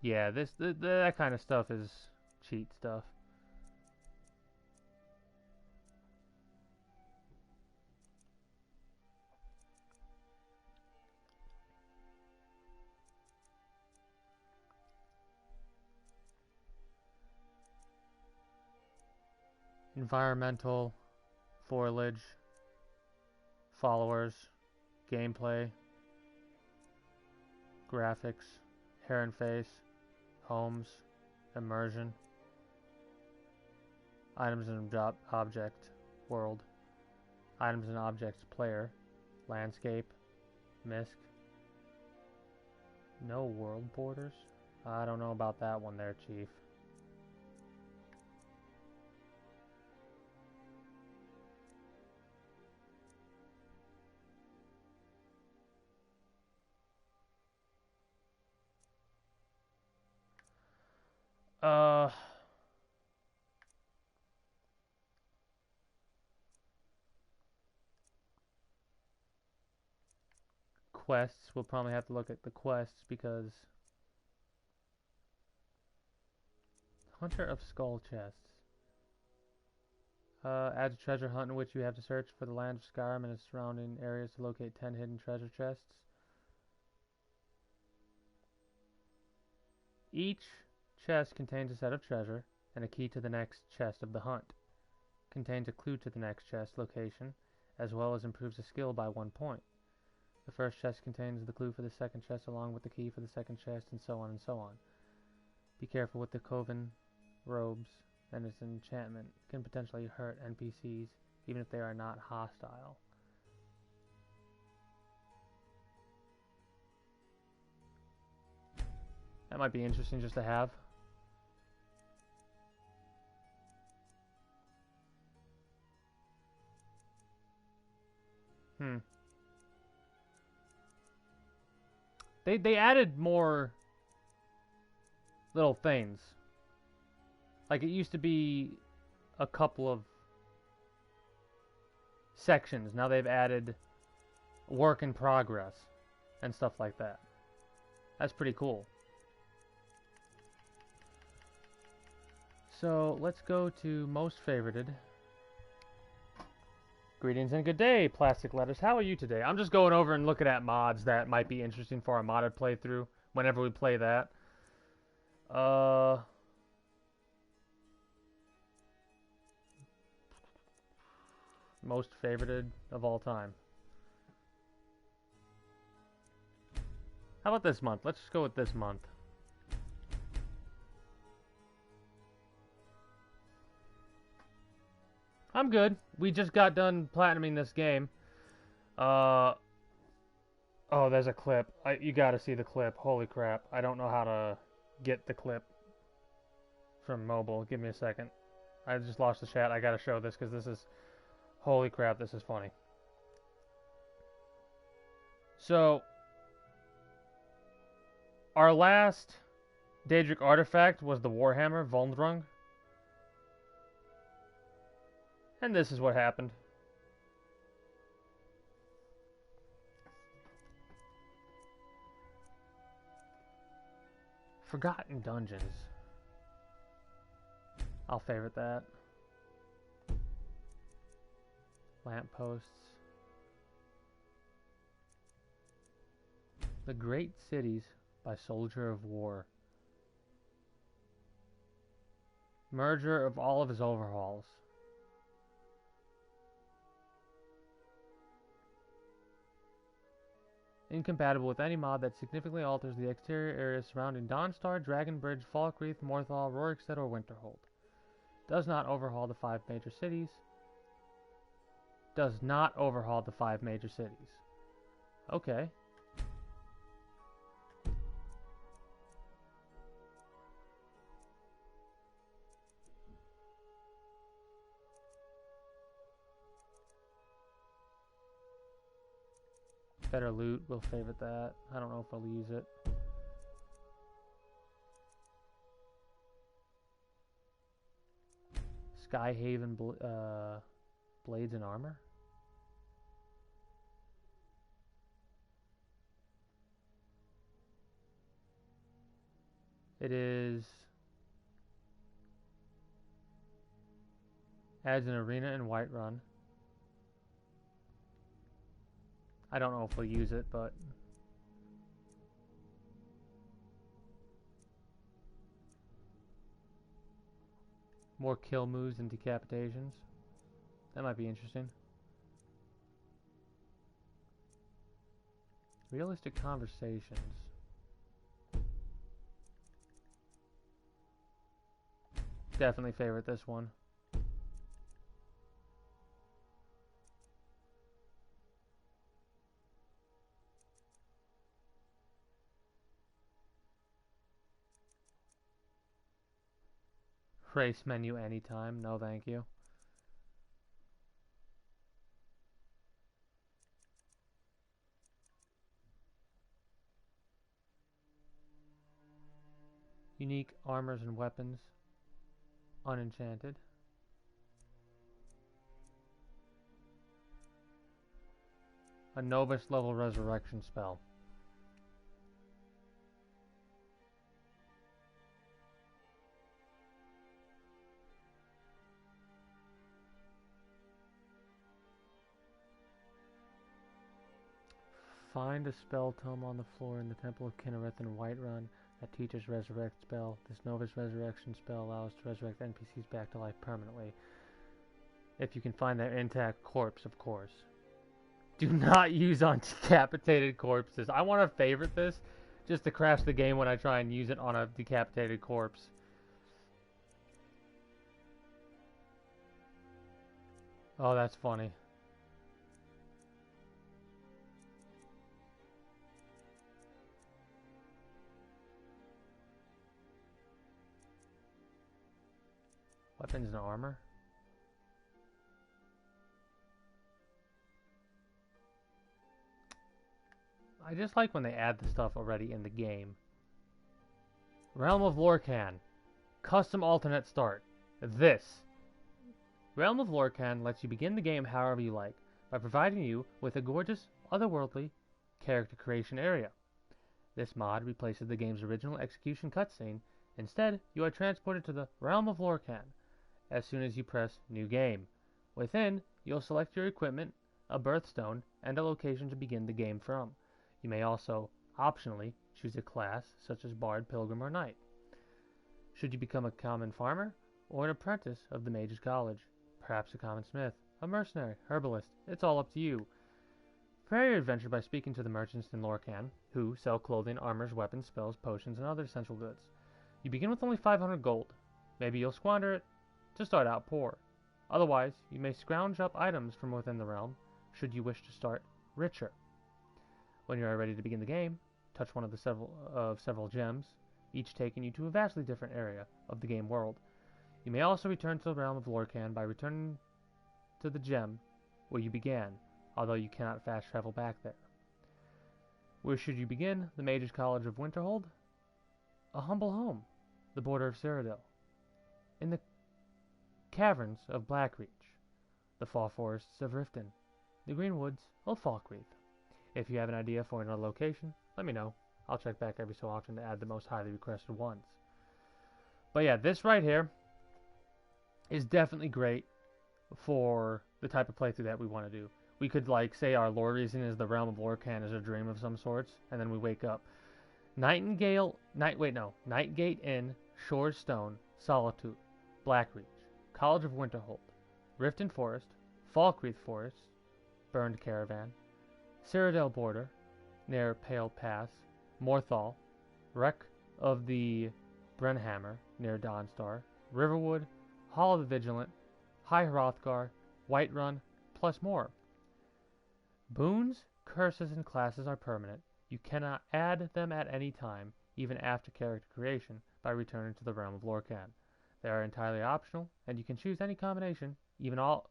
Yeah, that kind of stuff is cheat stuff. Environmental, foliage, followers, gameplay, graphics, hair and face, homes, immersion, items and object, world, items and objects, player, landscape, misc, no world borders? I don't know about that one there, Chief. Uh, quests. We'll probably have to look at the quests because Hunter of Skull Chests. Adds a treasure hunt in which you have to search for the land of Skyrim and its surrounding areas to locate 10 hidden treasure chests. Each chest contains a set of treasure and a key to the next chest of the hunt. Contains a clue to the next chest location, as well as improves a skill by 1 point. The first chest contains the clue for the second chest along with the key for the second chest, and so on and so on. Be careful with the Coven robes, and its enchantment can potentially hurt NPCs, even if they are not hostile. That might be interesting just to have. They added more little things. Like, it used to be a couple of sections. Now they've added work in progress and stuff like that. That's pretty cool. So let's go to most favorited. Greetings and good day, Plastic Letters. How are you today? I'm just going over and looking at mods that might be interesting for our modded playthrough whenever we play that. Most favorited of all time. How about this month? Let's just go with this month. I'm good. We just got done platinuming this game. Oh, there's a clip. You gotta see the clip. Holy crap. I don't know how to get the clip from mobile. Give me a second. I just lost the chat. I gotta show this because this is... Holy crap, this is funny. So, our last Daedric artifact was the Warhammer Volndrung. And this is what happened. Forgotten Dungeons. I'll favorite that. Lampposts. The Great Cities by Soldier of War. Merger of all of his overhauls. Incompatible with any mod that significantly alters the exterior areas surrounding Dawnstar, Dragonbridge, Falkreath, Morthal, Rorikstead, or Winterhold. Does not overhaul the 5 major cities. Does not overhaul the 5 major cities. Okay. Better loot, we'll favorite that. I don't know if I'll use it. Skyhaven Blades and Armor? It is... Adds an arena in Whiterun. I don't know if we'll use it, but... More kill moves and decapitations. That might be interesting. Realistic conversations. Definitely favorite this one. Race menu anytime. No, thank you. Unique armors and weapons. Unenchanted. A novice level resurrection spell. Find a spell tome on the floor in the Temple of Kinnereth in Whiterun that teaches Resurrect spell. This Novice Resurrection spell allows to resurrect NPCs back to life permanently. If you can find their intact corpse, of course. Do not use on decapitated corpses. I want to favorite this just to crash the game when I try and use it on a decapitated corpse. Oh, that's funny. Weapons and armor. I just like when they add the stuff already in the game. Realm of Lorcan. Custom alternate start. This. Realm of Lorcan lets you begin the game however you like, by providing you with a gorgeous, otherworldly character creation area. This mod replaces the game's original execution cutscene. Instead, you are transported to the Realm of Lorcan as soon as you press New Game. Within, you'll select your equipment, a birthstone, and a location to begin the game from. You may also, optionally, choose a class such as Bard, Pilgrim, or Knight. Should you become a common farmer, or an apprentice of the Mage's College, perhaps a common smith, a mercenary, herbalist, it's all up to you. Prepare your adventure by speaking to the merchants in Lorcan, who sell clothing, armors, weapons, spells, potions, and other essential goods. You begin with only 500 gold. Maybe you'll squander it to start out poor. Otherwise, you may scrounge up items from within the realm, should you wish to start richer. When you are ready to begin the game, touch one of the several gems, each taking you to a vastly different area of the game world. You may also return to the Realm of Lorcan by returning to the gem where you began, although you cannot fast travel back there. Where should you begin? The Mage's College of Winterhold? A humble home, the border of Cyrodiil. In the caverns of Blackreach, the far forests of Riften, the green woods of Falkreath. If you have an idea for another location, let me know. I'll check back every so often to add the most highly requested ones. But yeah, this right here is definitely great for the type of playthrough that we want to do. We could, like, say our lore reason is the Realm of Lorcan is a dream of some sorts, and then we wake up. Nightgate Inn, Shores Stone, Solitude, Blackreach, College of Winterhold, Riften Forest, Falkreath Forest, Burned Caravan, Cyrodiil Border, near Pale Pass, Morthal, Wreck of the Brenhammer, near Dawnstar, Riverwood, Hall of the Vigilant, High Hrothgar, Whiterun, plus more. Boons, curses, and classes are permanent. You cannot add them at any time, even after character creation, by returning to the Realm of Lorcan. They are entirely optional, and you can choose any combination, even all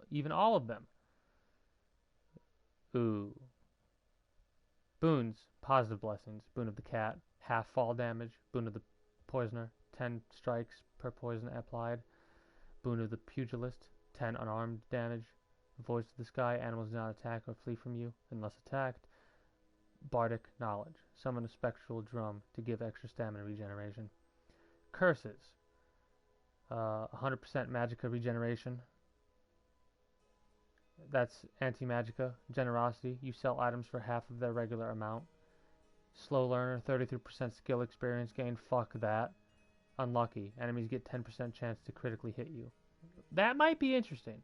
of them. Ooh. Boons, positive blessings. Boon of the Cat, half fall damage. Boon of the Poisoner, 10 strikes per poison applied. Boon of the Pugilist, 10 unarmed damage. Voice of the Sky, animals do not attack or flee from you unless attacked. Bardic Knowledge, summon a spectral drum to give extra stamina regeneration. Curses, 100% magicka regeneration. That's anti-magicka. Generosity, you sell items for half of their regular amount. Slow learner, 33% skill experience gain. Fuck that. Unlucky, enemies get 10% chance to critically hit you. That might be interesting.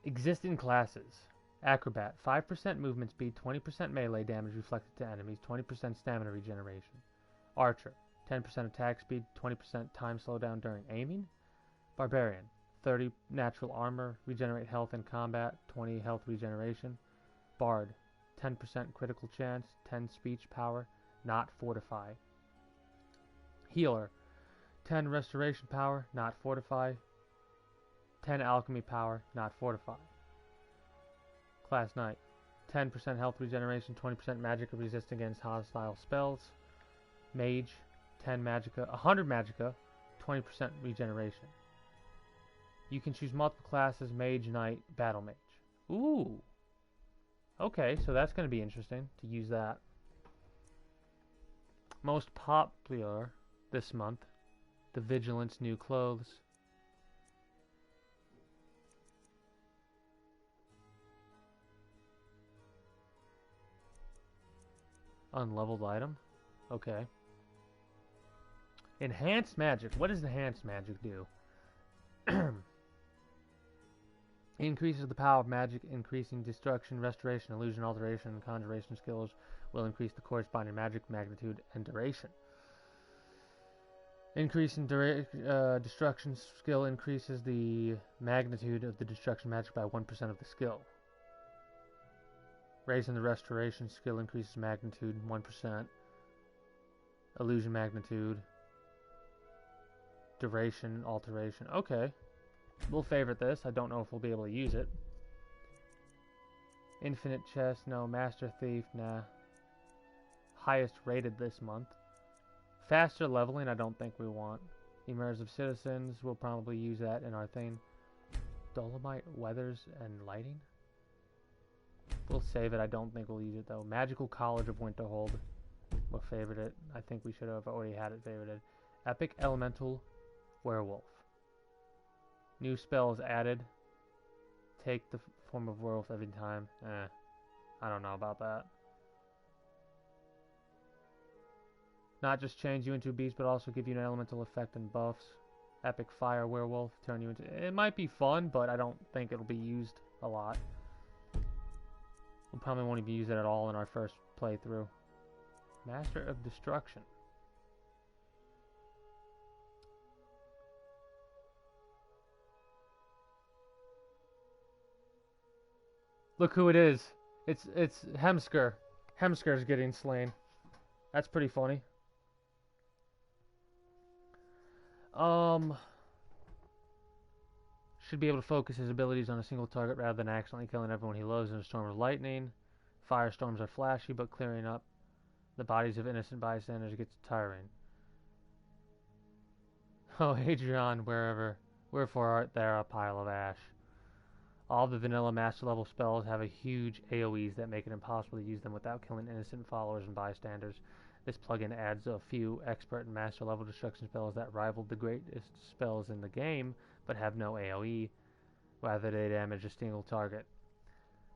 Existing classes. Acrobat, 5% movement speed, 20% melee damage reflected to enemies, 20% stamina regeneration. Archer, 10% attack speed, 20% time slowdown during aiming. Barbarian, 30 natural armor, regenerate health in combat, 20 health regeneration. Bard, 10% critical chance, 10 speech power, not fortify. Healer, 10 restoration power, not fortify. 10 alchemy power, not fortify. Class Knight, 10% health regeneration, 20% magic resist against hostile spells. Mage, 10 magicka, 100 magicka, 20% regeneration. You can choose multiple classes: mage, knight, battle mage. Ooh. Okay, so that's going to be interesting to use that. Most popular this month, the Vigilance new clothes. Unleveled item. Okay. Enhanced magic. What does enhanced magic do? Increases the power of magic, increasing destruction, restoration, illusion, alteration, and conjuration skills will increase the corresponding magic magnitude and duration. Increase in destruction skill increases the magnitude of the destruction magic by 1% of the skill. Raising the restoration skill increases magnitude 1%. Illusion magnitude. Duration, alteration. Okay. We'll favorite this. I don't know if we'll be able to use it. Infinite chest, no. Master thief, nah. Highest rated this month. Faster leveling, I don't think we want. Immersive citizens, we'll probably use that in our thing. Dolomite, weathers, and lighting? We'll save it. I don't think we'll use it though. Magical College of Winterhold. We'll favorite it. I think we should have already had it favorited. Epic Elemental Werewolf. New spells added. Take the form of werewolf every time. I don't know about that. Not just change you into a beast, but also give you an elemental effect and buffs. Epic Fire Werewolf. Turn you into... It might be fun, but I don't think it'll be used a lot. We probably won't even use it at all in our first playthrough. Master of Destruction. Look who it is. It's Hemsker. Hemsker's getting slain. That's pretty funny. Should be able to focus his abilities on a single target rather than accidentally killing everyone he loves in a storm of lightning. Firestorms are flashy, but clearing up the bodies of innocent bystanders gets tiring. Oh, Adrian, wherefore art thou a pile of ash? All the vanilla master level spells have a huge AoEs that make it impossible to use them without killing innocent followers and bystanders. This plugin adds a few expert and master level destruction spells that rival the greatest spells in the game, but have no AoE. Rather, they damage a single target.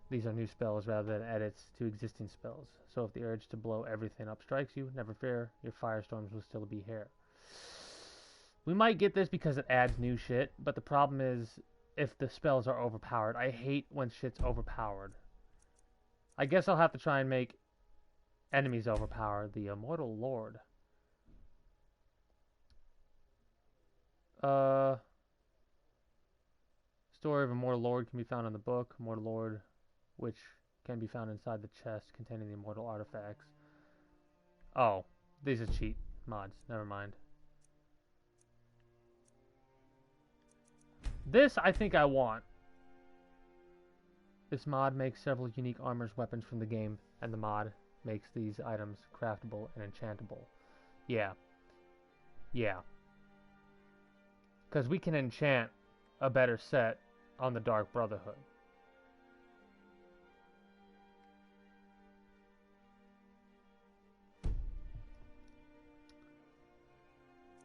These are new spells rather than edits to existing spells. So if the urge to blow everything up strikes you, never fear, your firestorms will still be here. We might get this because it adds new shit, but the problem is if the spells are overpowered. I hate when shit's overpowered. I guess I'll have to try and make enemies overpowered. The Immortal Lord. Story of Immortal Lord can be found in the book. Immortal Lord, which can be found inside the chest containing the immortal artifacts. Oh, these are cheat mods. Never mind. This I think I want. This mod makes several unique armors, weapons from the game, and the mod makes these items craftable and enchantable. Yeah. Yeah. Because we can enchant a better set on the Dark Brotherhood.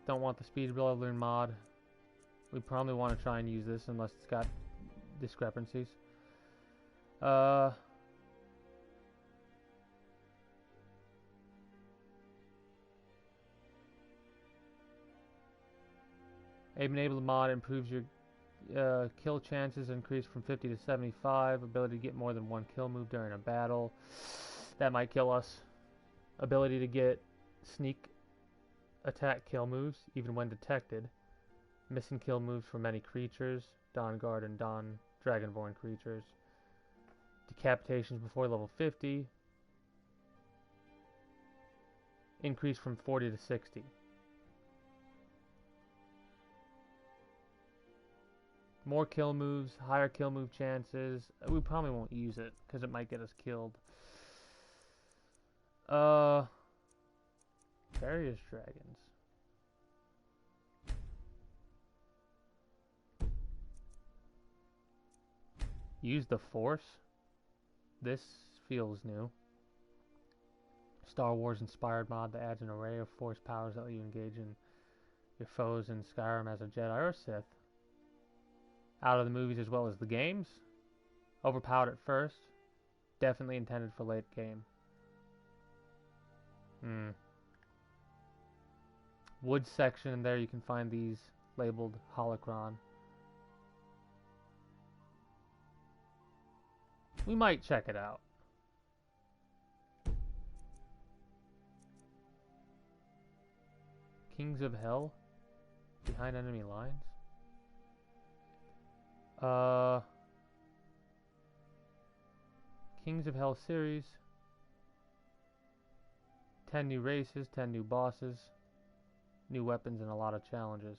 Don't want the speed leveling mod. We probably want to try and use this unless it's got discrepancies. Enabled mod improves your kill chances, increase from 50 to 75. Ability to get more than one kill move during a battle. That might kill us. Ability to get sneak attack kill moves, even when detected. Missing kill moves for many creatures. Dawn Guard and Dawn Dragonborn creatures. Decapitations before level 50. Increase from 40 to 60. More kill moves, higher kill move chances. We probably won't use it because it might get us killed. Various dragons. Use the Force? This feels new. Star Wars inspired mod that adds an array of Force powers that let you engage in your foes in Skyrim as a Jedi or Sith. Out of the movies as well as the games. Overpowered at first. Definitely intended for late game. Wood section, and there you can find these labeled holocron. We might check it out. Kings of Hell? Behind enemy lines? Kings of Hell series. 10 new races, 10 new bosses, new weapons, and a lot of challenges.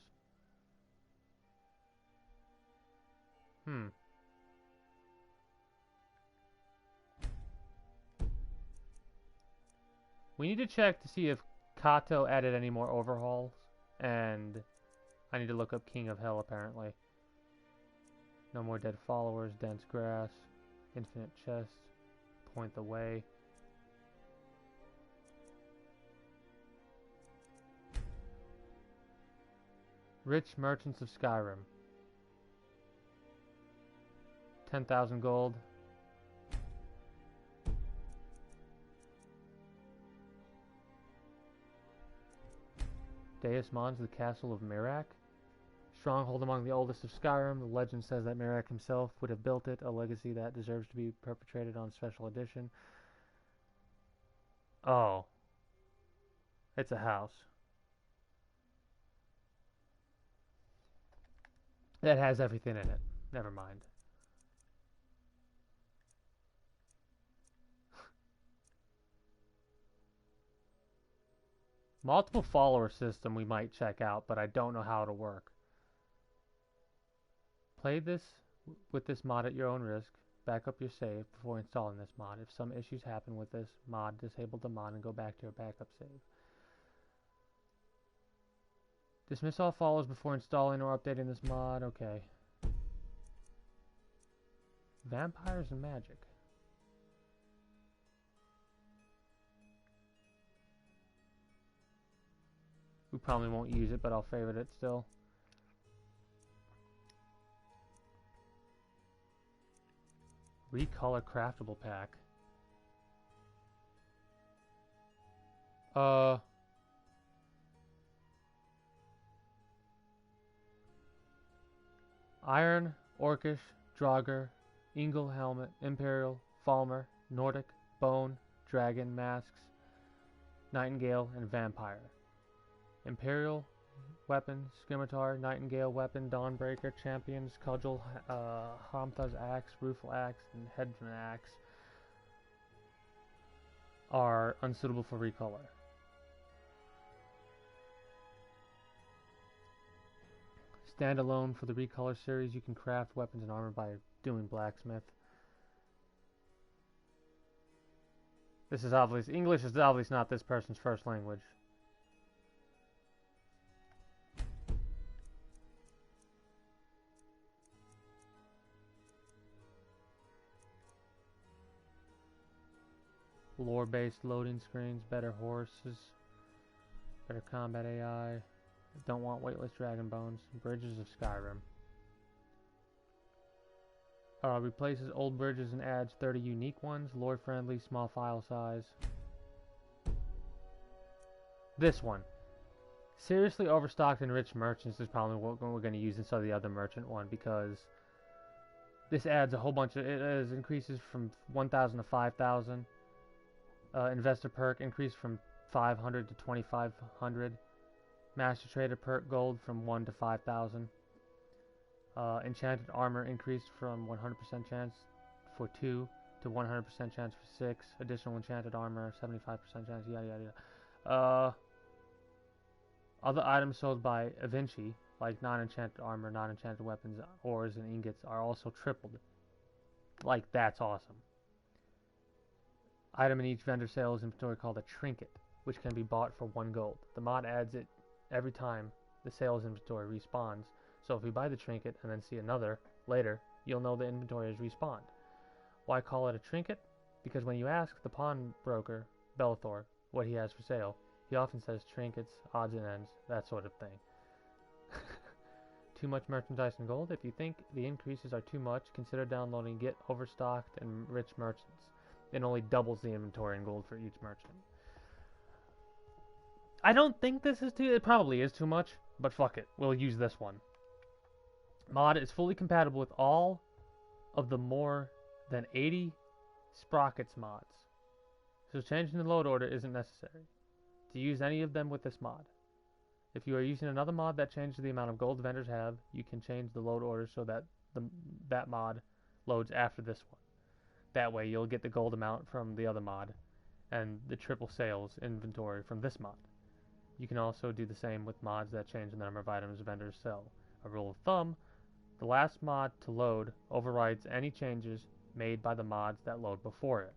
We need to check to see if Kato added any more overhauls, and I need to look up King of Hell apparently. No more dead followers, dense grass, infinite chests, point the way. Rich merchants of Skyrim. 10,000 gold. Deus Mons, the castle of Mirak. Stronghold among the oldest of Skyrim. The legend says that Mirak himself would have built it, a legacy that deserves to be perpetrated on special edition. Oh. It's a house. That has everything in it. Never mind. Multiple follower system we might check out, but I don't know how it'll work. Play this with this mod at your own risk. Back up your save before installing this mod. If some issues happen with this mod, disable the mod and go back to your backup save. Dismiss all follows before installing or updating this mod. Okay. Vampires and magic. We probably won't use it, but I'll favorite it still. Recolor craftable pack. Iron, Orcish, Draugr, Ingle helmet, Imperial, Falmer, Nordic, Bone, Dragon, Masks, Nightingale, and Vampire. Imperial weapon, Scimitar, Nightingale weapon, Dawnbreaker, Champions, Cudgel, Hamtha's axe, Rueful axe, and Hedron axe are unsuitable for recolor. Standalone for the recolor series, you can craft weapons and armor by doing blacksmith. This is obviously English is obviously not this person's first language. Lore-based loading screens, better horses, better combat AI. Don't want weightless dragon bones. Bridges of Skyrim. Replaces old bridges and adds 30 unique ones. Lore friendly, small file size. This one. Seriously overstocked and rich merchants is probably what we're going to use instead of the other merchant one, because this adds a whole bunch of... It increases from 1,000 to 5,000. Investor perk increased from 500 to 2,500. Master Trader perk gold from 1 to 5,000. Enchanted armor increased from 100% chance for 2 to 100% chance for 6. Additional enchanted armor, 75% chance, yada yada yada. Other items sold by Avinci, like non-enchanted armor, non-enchanted weapons, ores, and ingots, are also tripled. Like, that's awesome. Item in each vendor sales inventory called a trinket, which can be bought for 1 gold. The mod adds it every time the sales inventory respawns. So if we buy the trinket and then see another later, you'll know the inventory has respawned. Why call it a trinket? Because when you ask the pawnbroker, Belethor, what he has for sale, he often says trinkets, odds and ends, that sort of thing. Too much merchandise and gold? If you think the increases are too much, consider downloading Get Overstocked and Rich Merchants. It only doubles the inventory and gold for each merchant. I don't think this is too... It probably is too much, but fuck it. We'll use this one. Mod is fully compatible with all of the more than 80 Sprockets mods. So changing the load order isn't necessary to use any of them with this mod. If you are using another mod that changes the amount of gold vendors have, you can change the load order so that that mod loads after this one. That way you'll get the gold amount from the other mod and the triple sales inventory from this mod. You can also do the same with mods that change the number of items vendors sell. A rule of thumb, the last mod to load overrides any changes made by the mods that load before it.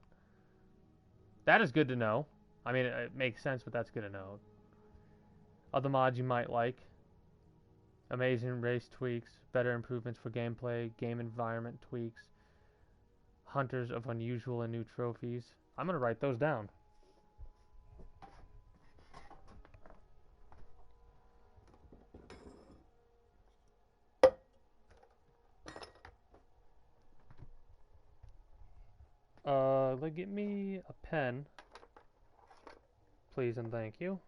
That is good to know. I mean, it makes sense, but that's good to know. Other mods you might like: amazing race tweaks, better improvements for gameplay, game environment tweaks, hunters of unusual and new trophies. I'm going to write those down. Get me a pen, please and thank you.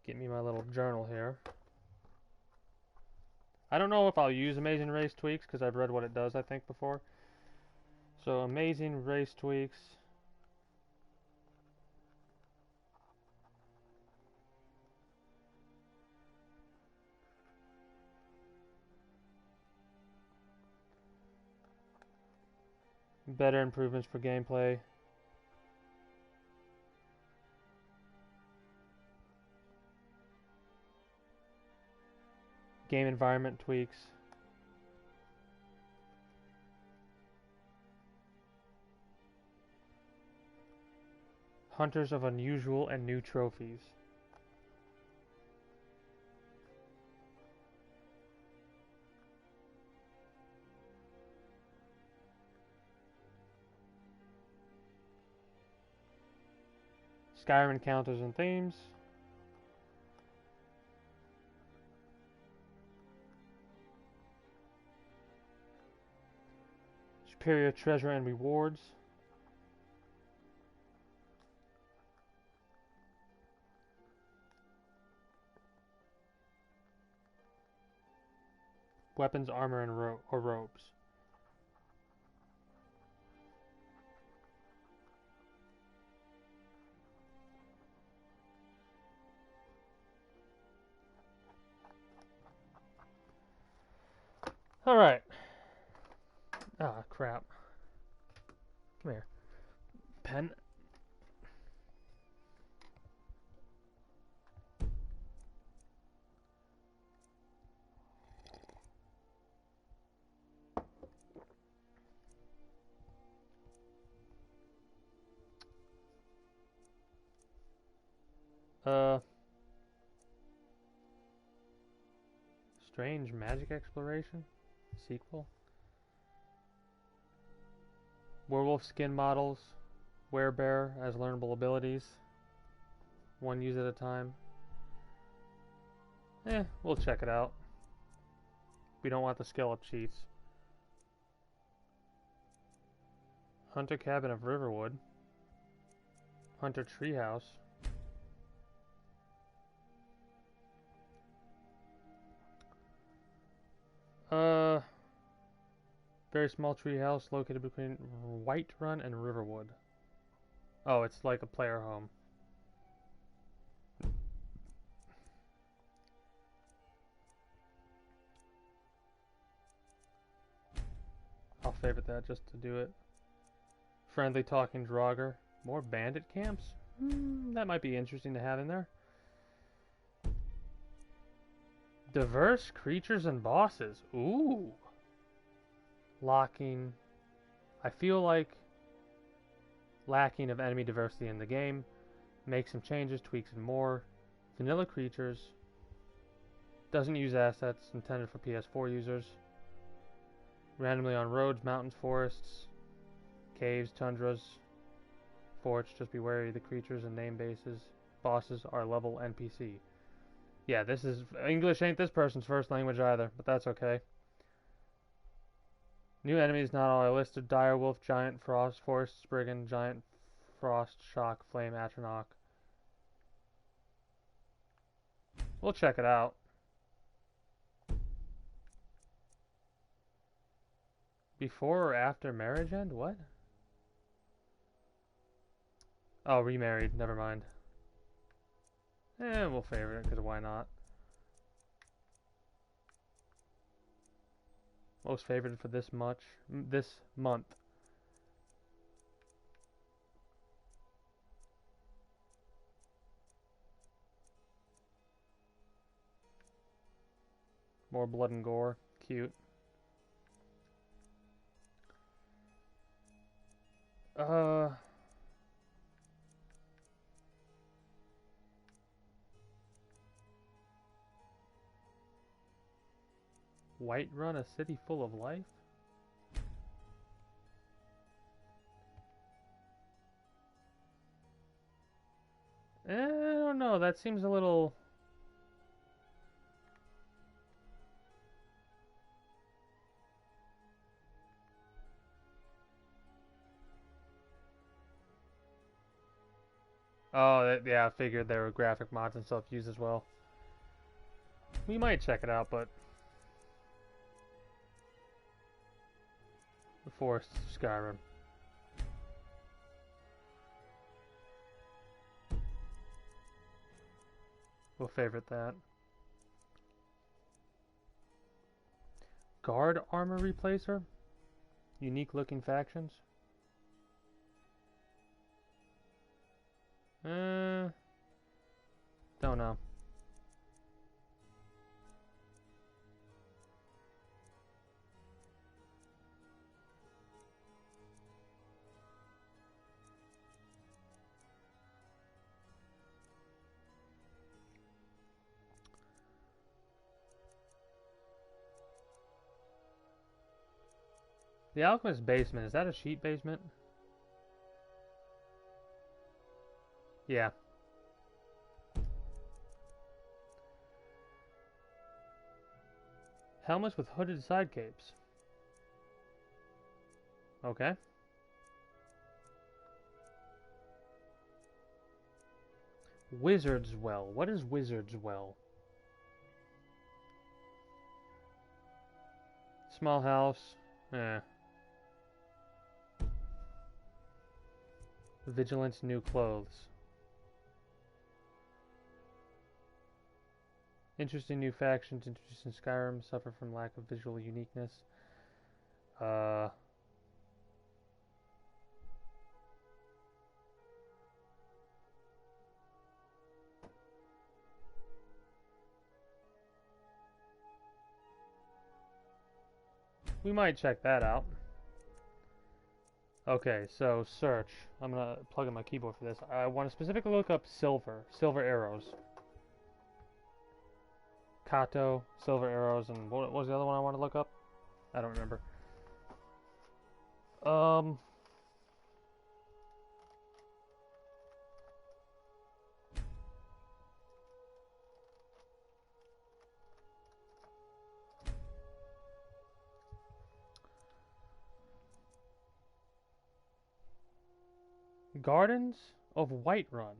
Get me my little journal here. I don't know if I'll use Amazing Race Tweaks because I've read what it does, I think, before. So, Amazing Race Tweaks. Better improvements for gameplay. Game environment tweaks. Hunters of unusual and new trophies. Skyrim encounters and themes. Superior treasure and rewards. Weapons, armor, and or robes. Alright. Ah, crap. Come here. Pen. Strange Magic Exploration? Sequel? Werewolf skin models. Werebear as learnable abilities. One use at a time. We'll check it out. We don't want the skill up cheats. Hunter Cabin of Riverwood. Hunter Treehouse. Very small treehouse located between Whiterun and Riverwood. Oh, it's like a player home. I'll favorite that just to do it. Friendly talking Draugr. More bandit camps? That might be interesting to have in there. Diverse creatures and bosses. Ooh. Locking. I feel like lacking of enemy diversity in the game. Make some changes, tweaks, and more. Vanilla creatures. Doesn't use assets intended for PS4 users. Randomly on roads, mountains, forests, caves, tundras, forts. Just be wary of the creatures and name bases. Bosses are level NPC. Yeah, this is... English ain't this person's first language either, but that's okay. New enemies not all are listed. Direwolf, Giant, Frost, Forest Spriggan, Giant, Frost, Shock, Flame, Atronach. We'll check it out. Before or after marriage end? What? Oh, remarried. Never mind. We'll favorite it, because why not? Most favored for this month. More blood and gore. Cute. Whiterun, a city full of life? I don't know. That seems a little... Oh, yeah, I figured there were graphic mods and stuff used as well. We might check it out, but... The Forest of Skyrim. We'll favorite that. Guard armor replacer? Unique looking factions? Don't know. The Alchemist basement, is that a sheet basement? Yeah. Helmets with hooded side capes. Okay. Wizard's Well. What is Wizard's Well? Small house. Vigilance, new clothes. Interesting new factions introduced in Skyrim suffer from lack of visual uniqueness. We might check that out. Okay, so search. I'm gonna plug in my keyboard for this. I want to specifically look up silver arrows. Kato, silver arrows, and what was the other one I want to look up? I don't remember. Gardens of Whiterun.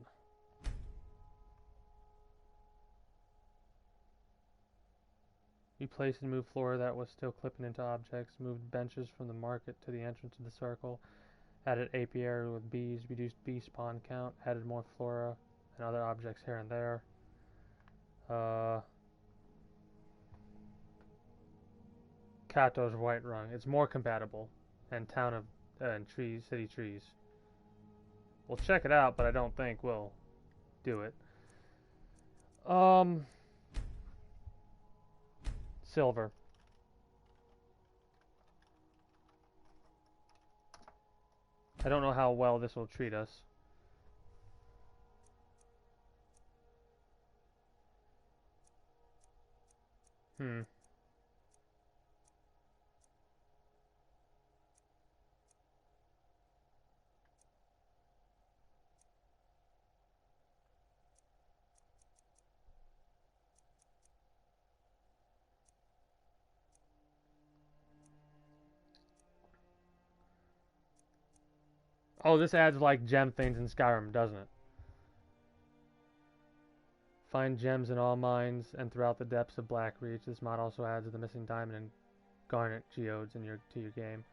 Replaced and moved flora that was still clipping into objects. Moved benches from the market to the entrance of the circle. Added apiary with bees. Reduced bee spawn count. Added more flora and other objects here and there. Kato's Whiterun. It's more compatible. And town of and trees, city trees. We'll check it out, but I don't think we'll do it. Silver. I don't know how well this will treat us. Oh, this adds like gem things in Skyrim, doesn't it? Find gems in all mines and throughout the depths of Blackreach. This mod also adds the missing diamond and garnet geodes in to your game.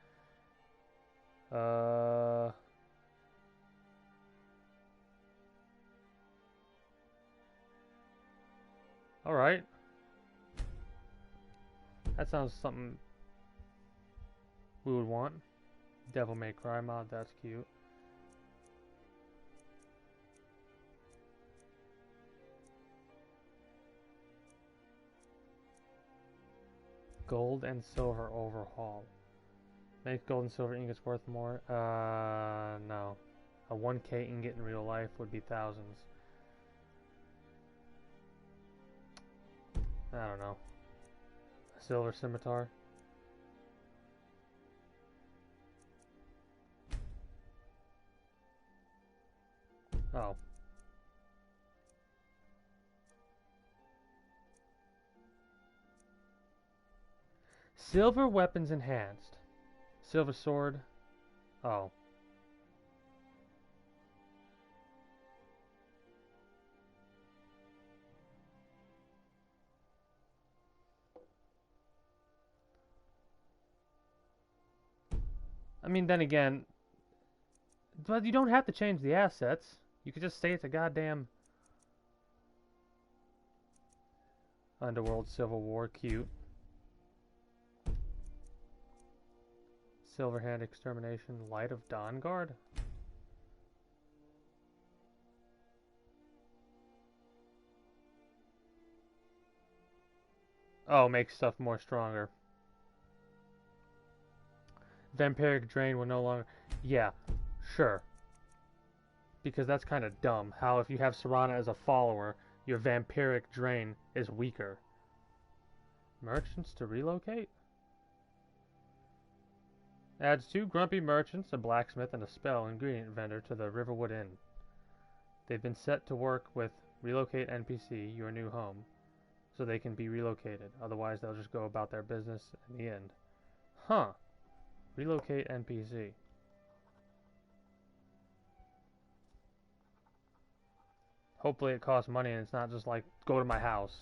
Alright. That sounds something we would want. Devil May Cry mod, that's cute. Gold and silver overhaul. Make gold and silver ingots worth more? No. A 1k ingot in real life would be thousands. I don't know. A silver scimitar? Oh. Silver weapons enhanced. Silver sword. Oh. I mean, then again, but you don't have to change the assets. You could just say it's a goddamn Underworld Civil War, cute. Silverhand Extermination, Light of Dawnguard? Oh, makes stuff more stronger. Vampiric Drain will no longer... Yeah, sure. Because that's kind of dumb. How if you have Serana as a follower, your Vampiric Drain is weaker. Merchants to relocate? Adds 2 grumpy merchants, a blacksmith, and a spell ingredient vendor to the Riverwood Inn. They've been set to work with Relocate NPC, your new home, so they can be relocated. Otherwise, they'll just go about their business in the end. Huh. Relocate NPC. Hopefully it costs money and it's not just like, go to my house.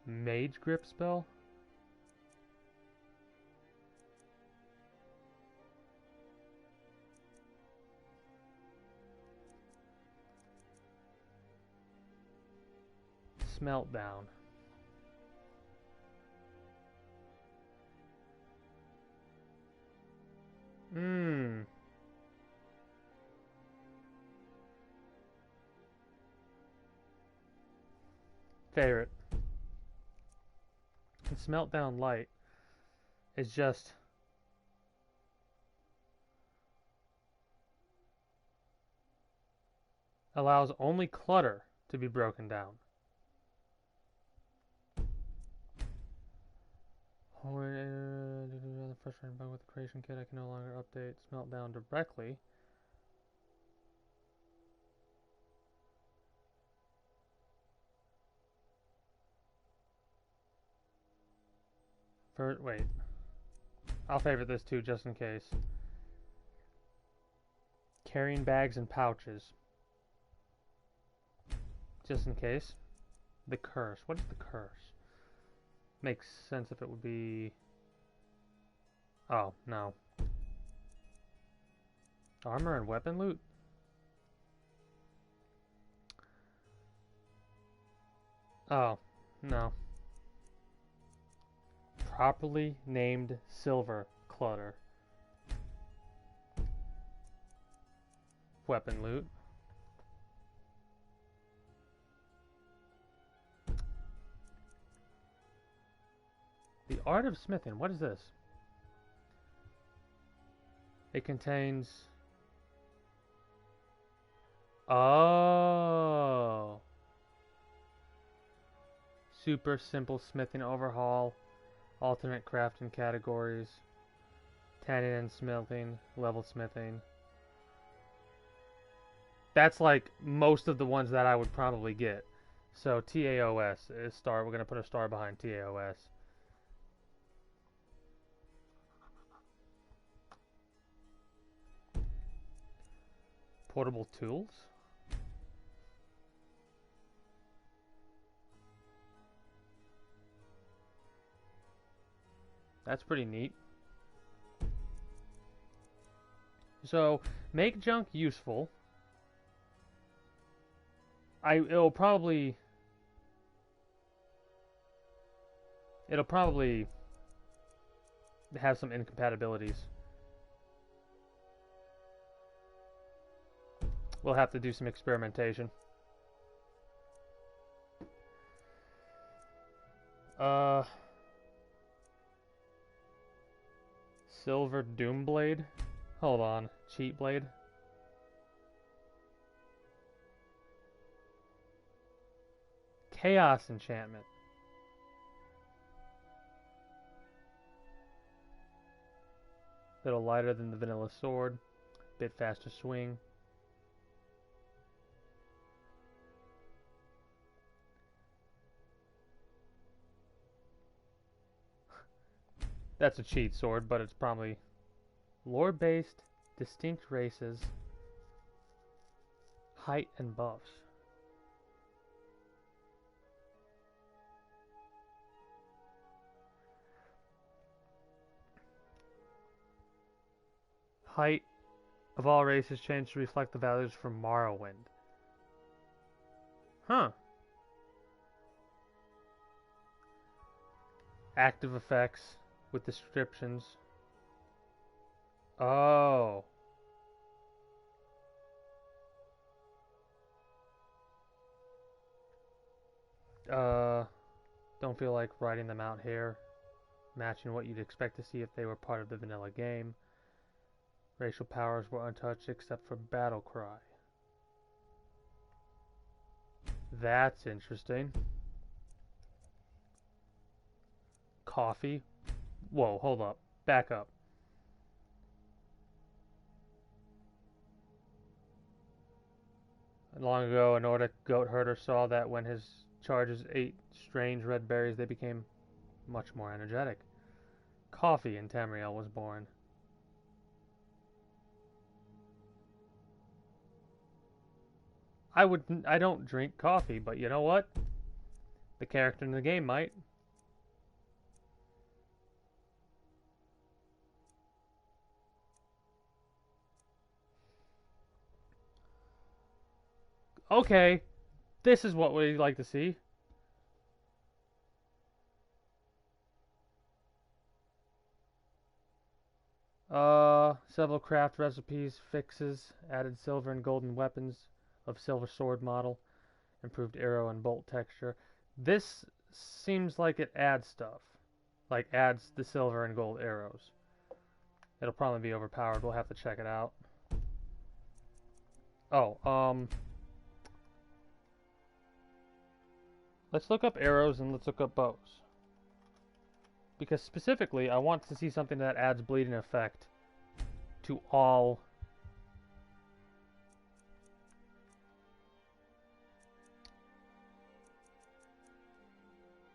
Mage grip spell? Smeltdown. Favorite. And Smeltdown Light is just allows only clutter to be broken down. The frustrating bug with the creation kit, I can no longer update Smeltdown directly. Wait. I'll favorite this too, just in case. Carrying bags and pouches. Just in case. The curse. What is the curse? Makes sense if it would be... Oh, no. Armor and weapon loot? Oh, no. Properly named silver clutter. Weapon loot. The Art of Smithing. What is this? It contains... Oh! Super simple smithing overhaul. Alternate crafting categories. Tanning and smelting. Level smithing. That's like most of the ones that I would probably get. So TAOS is star. We're gonna put a star behind TAOS. Portable tools. That's pretty neat. So, make junk useful. It'll probably have some incompatibilities. We'll have to do some experimentation. Silver Doom Blade? Hold on. Cheat Blade? Chaos Enchantment. Little lighter than the vanilla sword. Bit faster swing. That's a cheat sword, but it's probably lore-based, distinct races, height and buffs. Height of all races changed to reflect the values from Morrowind. Huh. Active effects with descriptions. Oh. Don't feel like writing them out here. Matching what you'd expect to see if they were part of the vanilla game. Racial powers were untouched except for Battle Cry. That's interesting. Coffee. Whoa, hold up. Back up. Long ago, a Nordic goat herder saw that when his charges ate strange red berries, they became much more energetic. Coffee in Tamriel was born. I don't drink coffee, but you know what? The character in the game might. Okay, this is what we like to see. Several craft recipes, fixes, added silver and golden weapons of silver sword model, improved arrow and bolt texture. This seems like it adds stuff. Like adds the silver and gold arrows. It'll probably be overpowered. We'll have to check it out. Oh, let's look up arrows and let's look up bows. Because specifically, I want to see something that adds bleeding effect to all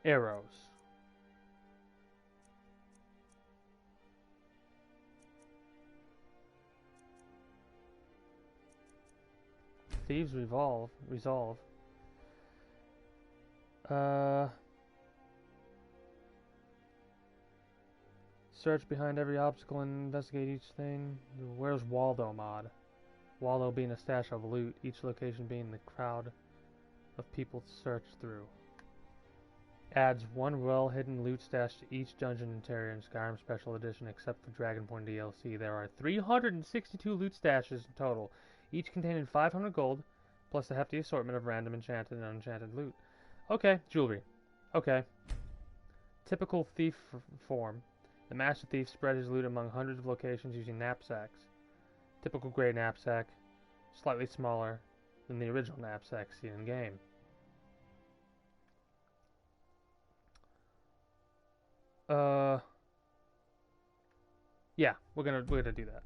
arrows. Thieves resolve. Search behind every obstacle and investigate each thing. Where's Waldo mod? Waldo being a stash of loot, each location being the crowd of people to search through. Adds one well-hidden loot stash to each dungeon interior in Skyrim Special Edition except for Dragonborn DLC. There are 362 loot stashes in total, each containing 500 gold, plus a hefty assortment of random enchanted and unenchanted loot. Okay, jewelry. Okay. Typical thief form. The master thief spread his loot among hundreds of locations using knapsacks. Typical gray knapsack, slightly smaller than the original knapsack seen in game. Yeah, we're gonna do that.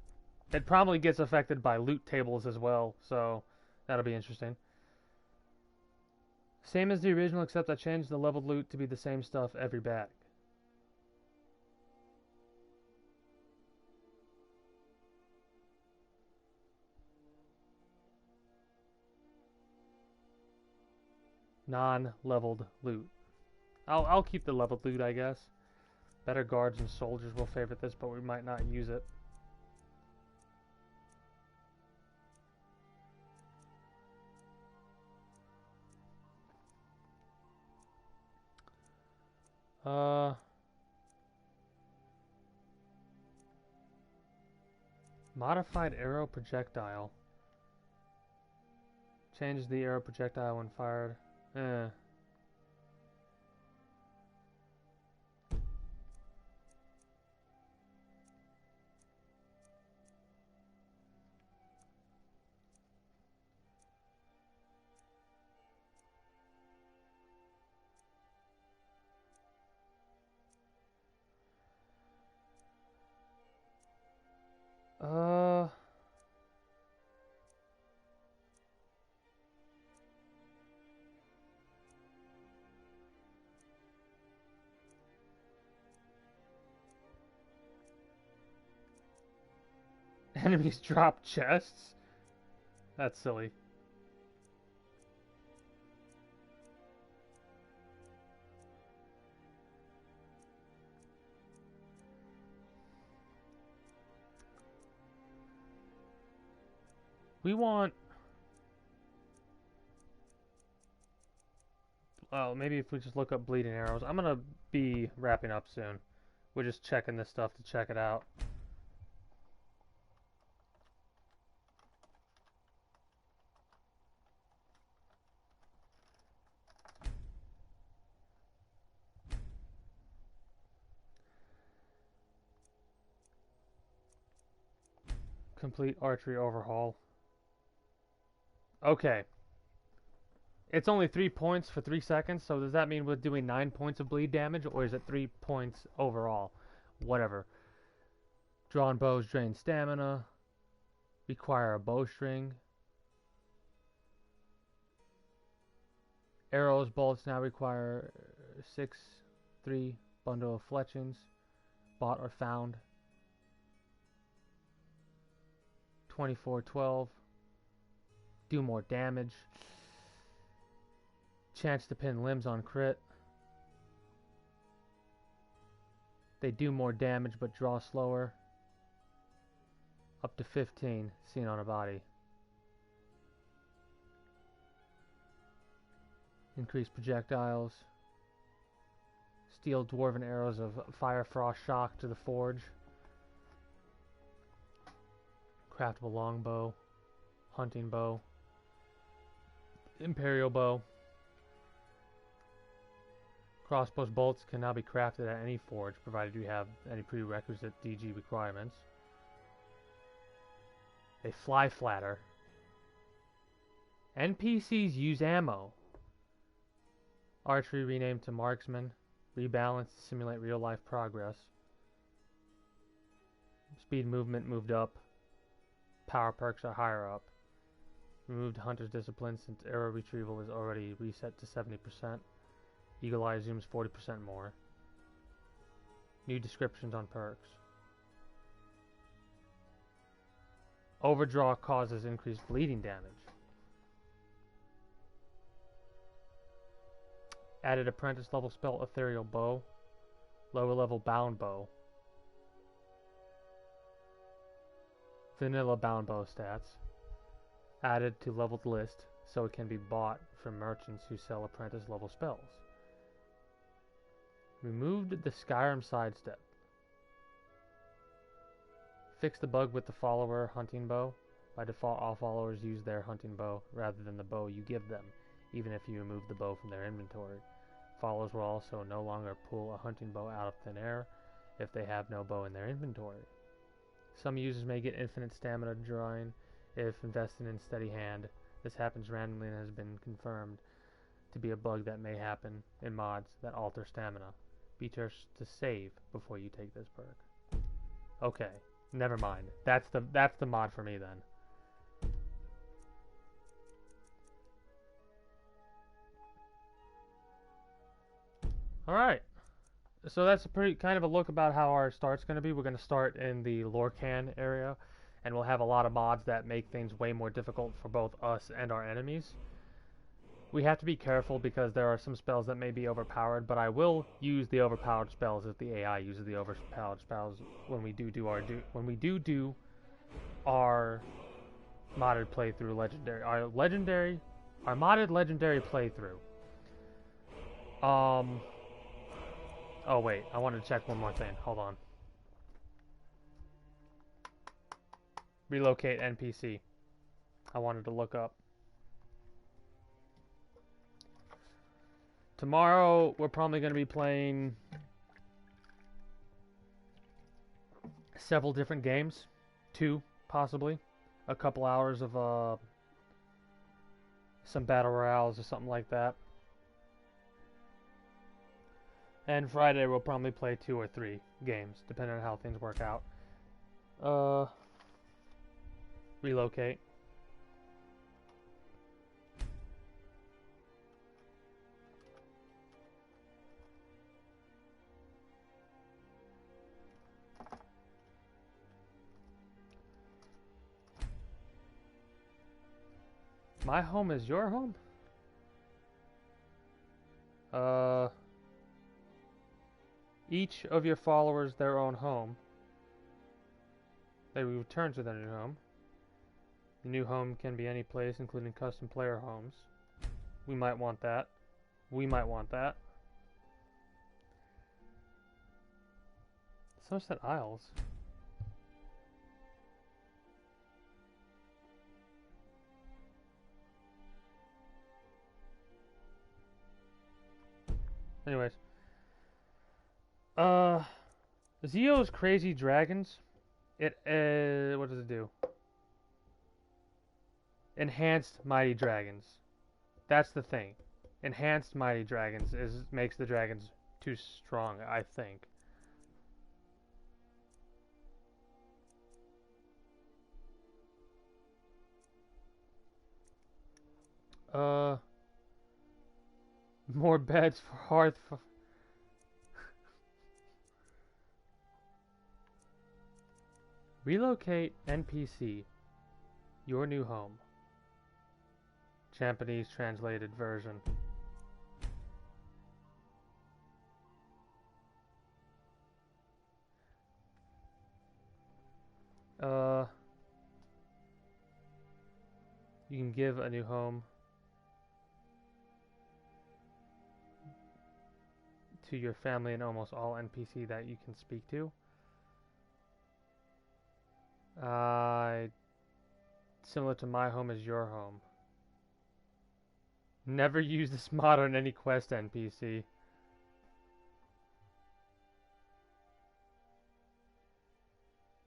It probably gets affected by loot tables as well, so That'll be interesting. Same as the original, except I changed the leveled loot to be the same stuff every bag. Non-leveled loot. I'll keep the leveled loot, I guess. Better guards and soldiers will favorite this, but we might not use it. Modified arrow projectile. Change the arrow projectile when fired. Enemies drop chests? That's silly. We want... Well, maybe if we just look up bleeding arrows. I'm gonna be wrapping up soon. We're just checking this stuff to check it out. Complete archery overhaul. Okay. It's only 3 points for 3 seconds, so does that mean we're doing 9 points of bleed damage, or is it 3 points overall? Whatever. Drawn bows drain stamina. Require a bowstring. Arrows, bolts now require 3 bundle of fletchings. Bought or found. 24-12. Do more damage. Chance to pin limbs on crit. They do more damage but draw slower. Up to 15 seen on a body. Increase projectiles. Steel dwarven arrows of fire frost shock to the forge. Craftable longbow. Hunting bow. Imperial bow. Crossbows bolts can now be crafted at any forge, provided you have any prerequisite DG requirements. They fly flatter. NPCs use ammo. Archery renamed to marksman. Rebalanced to simulate real-life progress. Speed movement moved up. Power perks are higher up. Removed hunter's discipline since arrow retrieval is already reset to 70%. Eagle Eye zooms 40% more. New descriptions on perks. Overdraw causes increased bleeding damage. Added apprentice level spell Ethereal Bow. Lower level bound bow. Vanilla bound bow stats. Added to leveled list so it can be bought from merchants who sell apprentice level spells. Removed the Skyrim sidestep. Fixed the bug with the follower hunting bow. By default, all followers use their hunting bow rather than the bow you give them, even if you remove the bow from their inventory. Followers will also no longer pull a hunting bow out of thin air if they have no bow in their inventory. Some users may get infinite stamina drawing if invested in steady hand. This happens randomly and has been confirmed to be a bug that may happen in mods that alter stamina. Be sure to save before you take this perk. Okay, never mind. That's the mod for me then. Alright. So that's a pretty kind of a look about how our start's going to be. We're going to start in the Lorcan area, and we'll have a lot of mods that make things way more difficult for both us and our enemies. We have to be careful because there are some spells that may be overpowered, but I will use the overpowered spells if the AI uses the overpowered spells when we do our modded playthrough our modded legendary playthrough. Oh wait, I wanted to check one more thing. Hold on. Relocate NPC. I wanted to look up. Tomorrow, we're probably going to be playing several different games. 2, possibly. A couple hours of some battle royales or something like that. And Friday, we'll probably play 2 or 3 games, depending on how things work out. Relocate. My home is your home? Each of your followers their own home. They return to their new home. The new home can be any place, including custom player homes. We might want that. We might want that. Sunset Isles. Anyways. Zio's Crazy Dragons. What does it do? Enhanced Mighty Dragons. That's the thing. Enhanced Mighty Dragons makes the dragons too strong, I think. More beds for Hearth. Relocate NPC. Your new home. Japanese translated version. You can give a new home to your family and almost all NPC that you can speak to. Similar to my home is your home. Never use this mod on any quest NPC.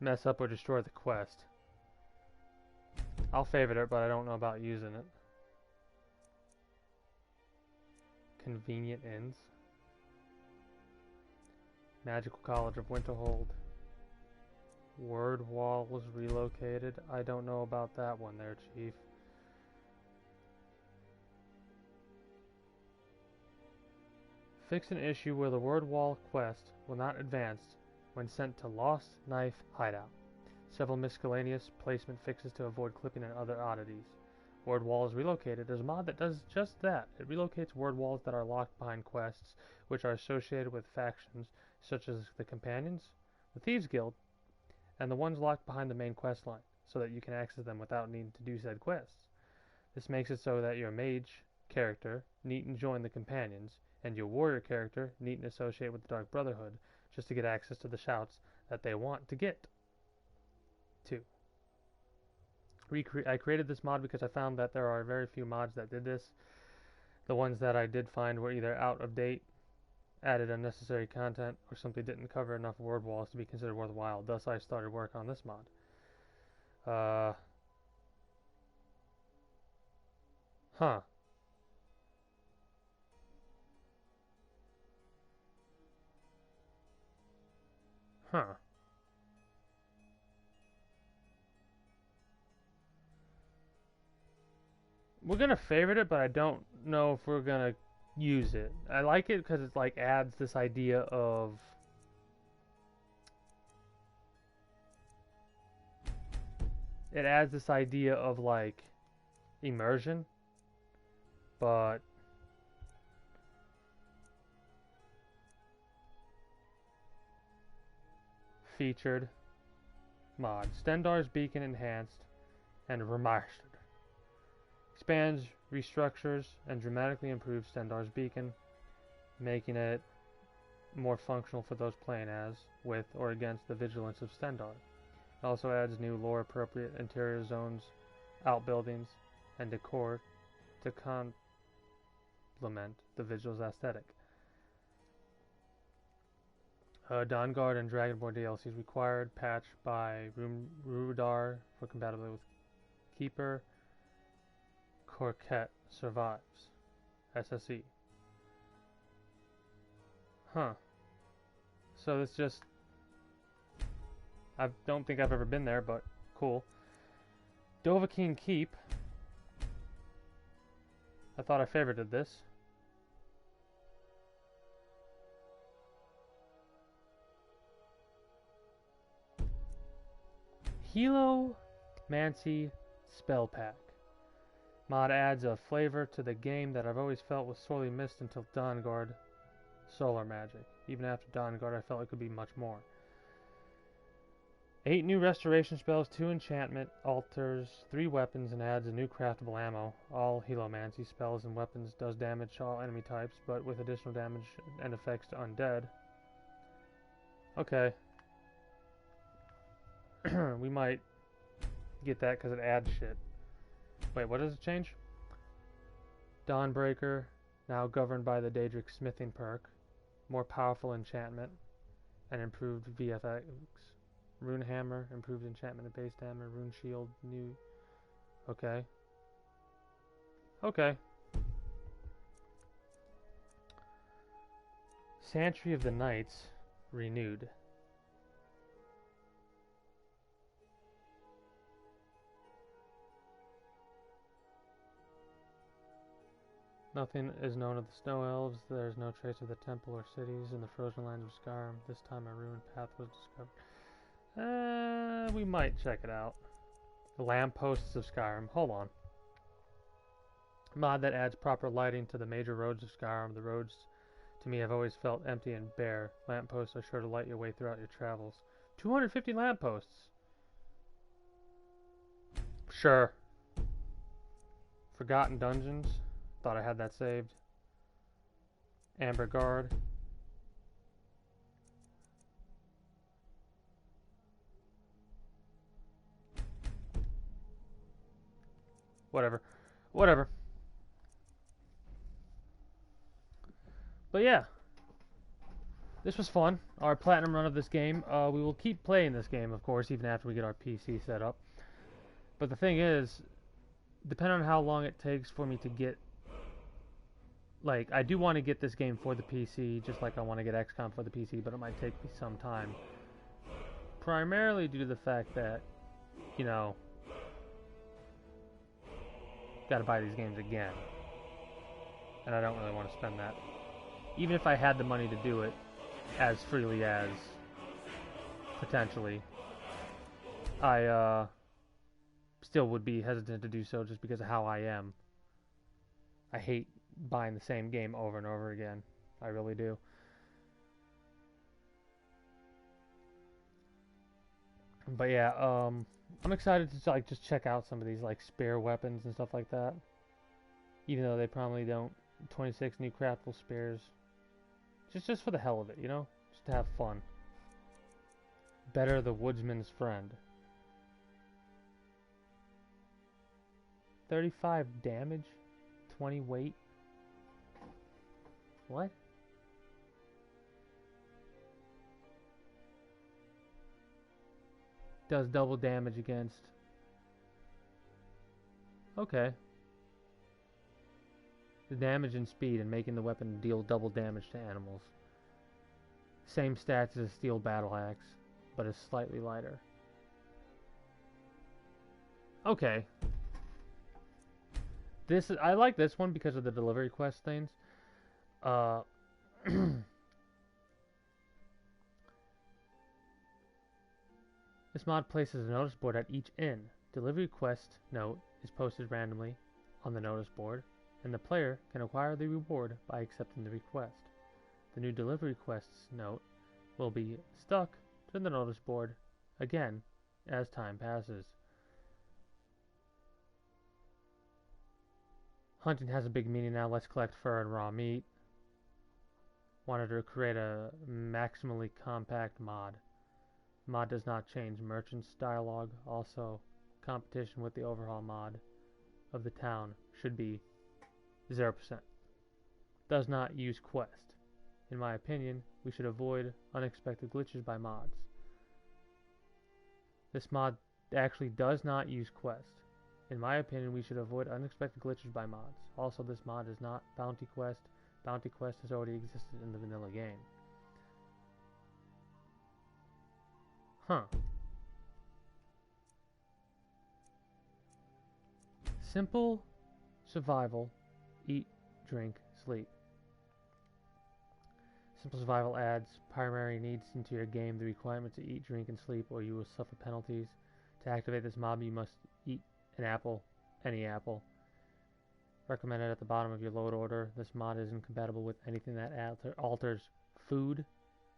Mess up or destroy the quest. I'll favorite it, but I don't know about using it. Convenient Inns. Magical College of Winterhold. Word Wall was relocated. I don't know about that one there, Chief. Fix an issue where the Word Wall quest will not advance when sent to Lost Knife Hideout. Several miscellaneous placement fixes to avoid clipping and other oddities. Word Wall is relocated. There's a mod that does just that. It relocates word walls that are locked behind quests, which are associated with factions such as the Companions, the Thieves Guild, and the ones locked behind the main quest line, so that you can access them without needing to do said quests. This makes it so that your mage character needn't join the Companions, and your warrior character needn't associate with the Dark Brotherhood, just to get access to the shouts that they want to get to. I created this mod because I found that there are very few mods that did this. The ones that I did find were either out of date, added unnecessary content, or simply didn't cover enough word walls to be considered worthwhile. Thus, I started work on this mod. Huh. We're gonna favorite it, but I don't know if we're gonna use it. I like it because it like adds this idea of like immersion, but featured mod Stendar's Beacon enhanced and remastered. Expands, restructures, and dramatically improves Stendar's Beacon, making it more functional for those playing as, with, or against the vigilance of Stendar. It also adds new lore-appropriate interior zones, outbuildings, and decor to complement the Vigil's aesthetic. Dawnguard and Dragonborn DLCs required, patched by Rudar for compatibility with Keeper. Corquette survives. SSE. Huh. So it's just... I don't think I've ever been there, but cool. Dovahkiin Keep. I thought I favorited this. Helomancy Spell Pack. Mod adds a flavor to the game that I've always felt was sorely missed until Dawnguard Solar Magic. Even after Dawnguard, I felt it could be much more. 8 new restoration spells, 2 enchantment, alters, 3 weapons, and adds a new craftable ammo. All Helomancy spells and weapons does damage to all enemy types, but with additional damage and effects to undead. Okay. We might get that because it adds shit. Wait, what does it change? Dawnbreaker, now governed by the Daedric Smithing perk. More powerful enchantment and improved VFX. Rune Hammer, improved enchantment and base damage. Rune Shield, new... Okay. Okay. Santry of the Knights, renewed. Nothing is known of the Snow Elves. There is no trace of the temple or cities in the frozen lands of Skyrim. This time a ruined path was discovered. We might check it out. The Lampposts of Skyrim. Hold on. Mod that adds proper lighting to the major roads of Skyrim. The roads, to me, have always felt empty and bare. Lampposts are sure to light your way throughout your travels. 250 lampposts. Sure. Forgotten Dungeons. Thought I had that saved. Amber Guard. Whatever. Whatever. But yeah. This was fun. Our platinum run of this game. We will keep playing this game, of course, even after we get our PC set up. But the thing is, depending on how long it takes for me to get... Like, I do want to get this game for the PC, just like I want to get XCOM for the PC, but it might take me some time. Primarily due to the fact that, you know, gotta buy these games again. And I don't really want to spend that. Even if I had the money to do it as freely as, potentially, I, still would be hesitant to do so just because of how I am. I hate buying the same game over and over again. I really do. But yeah, I'm excited to like just check out some of these like spare weapons and stuff like that. Even though they probably don't. 26 new craftable spares. Just for the hell of it, you know? Just to have fun. Better the woodsman's friend. 35 damage, 20 weight. What? Does double damage against... Okay. The damage and speed and making the weapon deal double damage to animals. Same stats as a steel battle axe, but is slightly lighter. Okay. I like this one because of the delivery quest things. This mod places a notice board at each inn. Delivery quest note is posted randomly on the notice board, and the player can acquire the reward by accepting the request. The new delivery quests note will be stuck to the notice board again as time passes. Hunting has a big meaning now. Let's collect fur and raw meat. Wanted to create a maximally compact mod. Mod does not change merchant's dialogue. Also, competition with the overhaul mod of the town should be 0%. Does not use quest. In my opinion, we should avoid unexpected glitches by mods. This mod actually does not use quest. In my opinion, we should avoid unexpected glitches by mods. Also, this mod is not Bounty Quest. Bounty Quest has already existed in the vanilla game. Huh. Simple survival, eat, drink, sleep. Simple survival adds primary needs into your game, the requirement to eat, drink, and sleep, or you will suffer penalties. To activate this mod, you must eat an apple, any apple. Recommended at the bottom of your load order. This mod is incompatible with anything that alters food,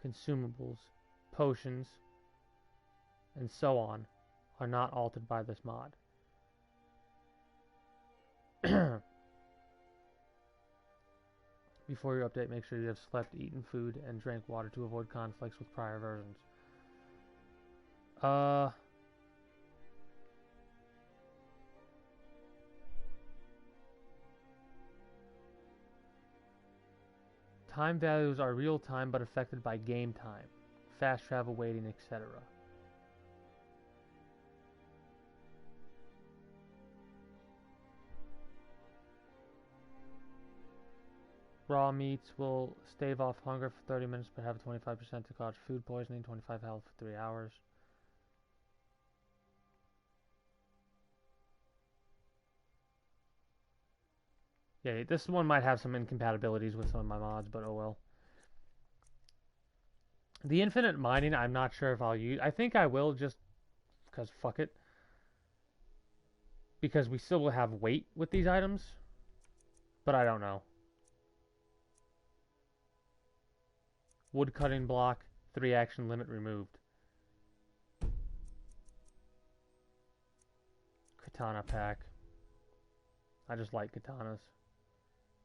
consumables, potions, and so on are not altered by this mod. Before you update, make sure you have slept, eaten food, and drank water to avoid conflicts with prior versions. Time values are real time but affected by game time, fast travel, waiting, etc. Raw meats will stave off hunger for 30 minutes but have a 25% to cause food poisoning, 25 health for 3 hours. Yeah, this one might have some incompatibilities with some of my mods, but oh well. The infinite mining, I'm not sure if I'll use. I think I will, just because fuck it. Because we still will have weight with these items, but I don't know. Wood cutting block, 3 action limit removed. Katana pack. I just like katanas.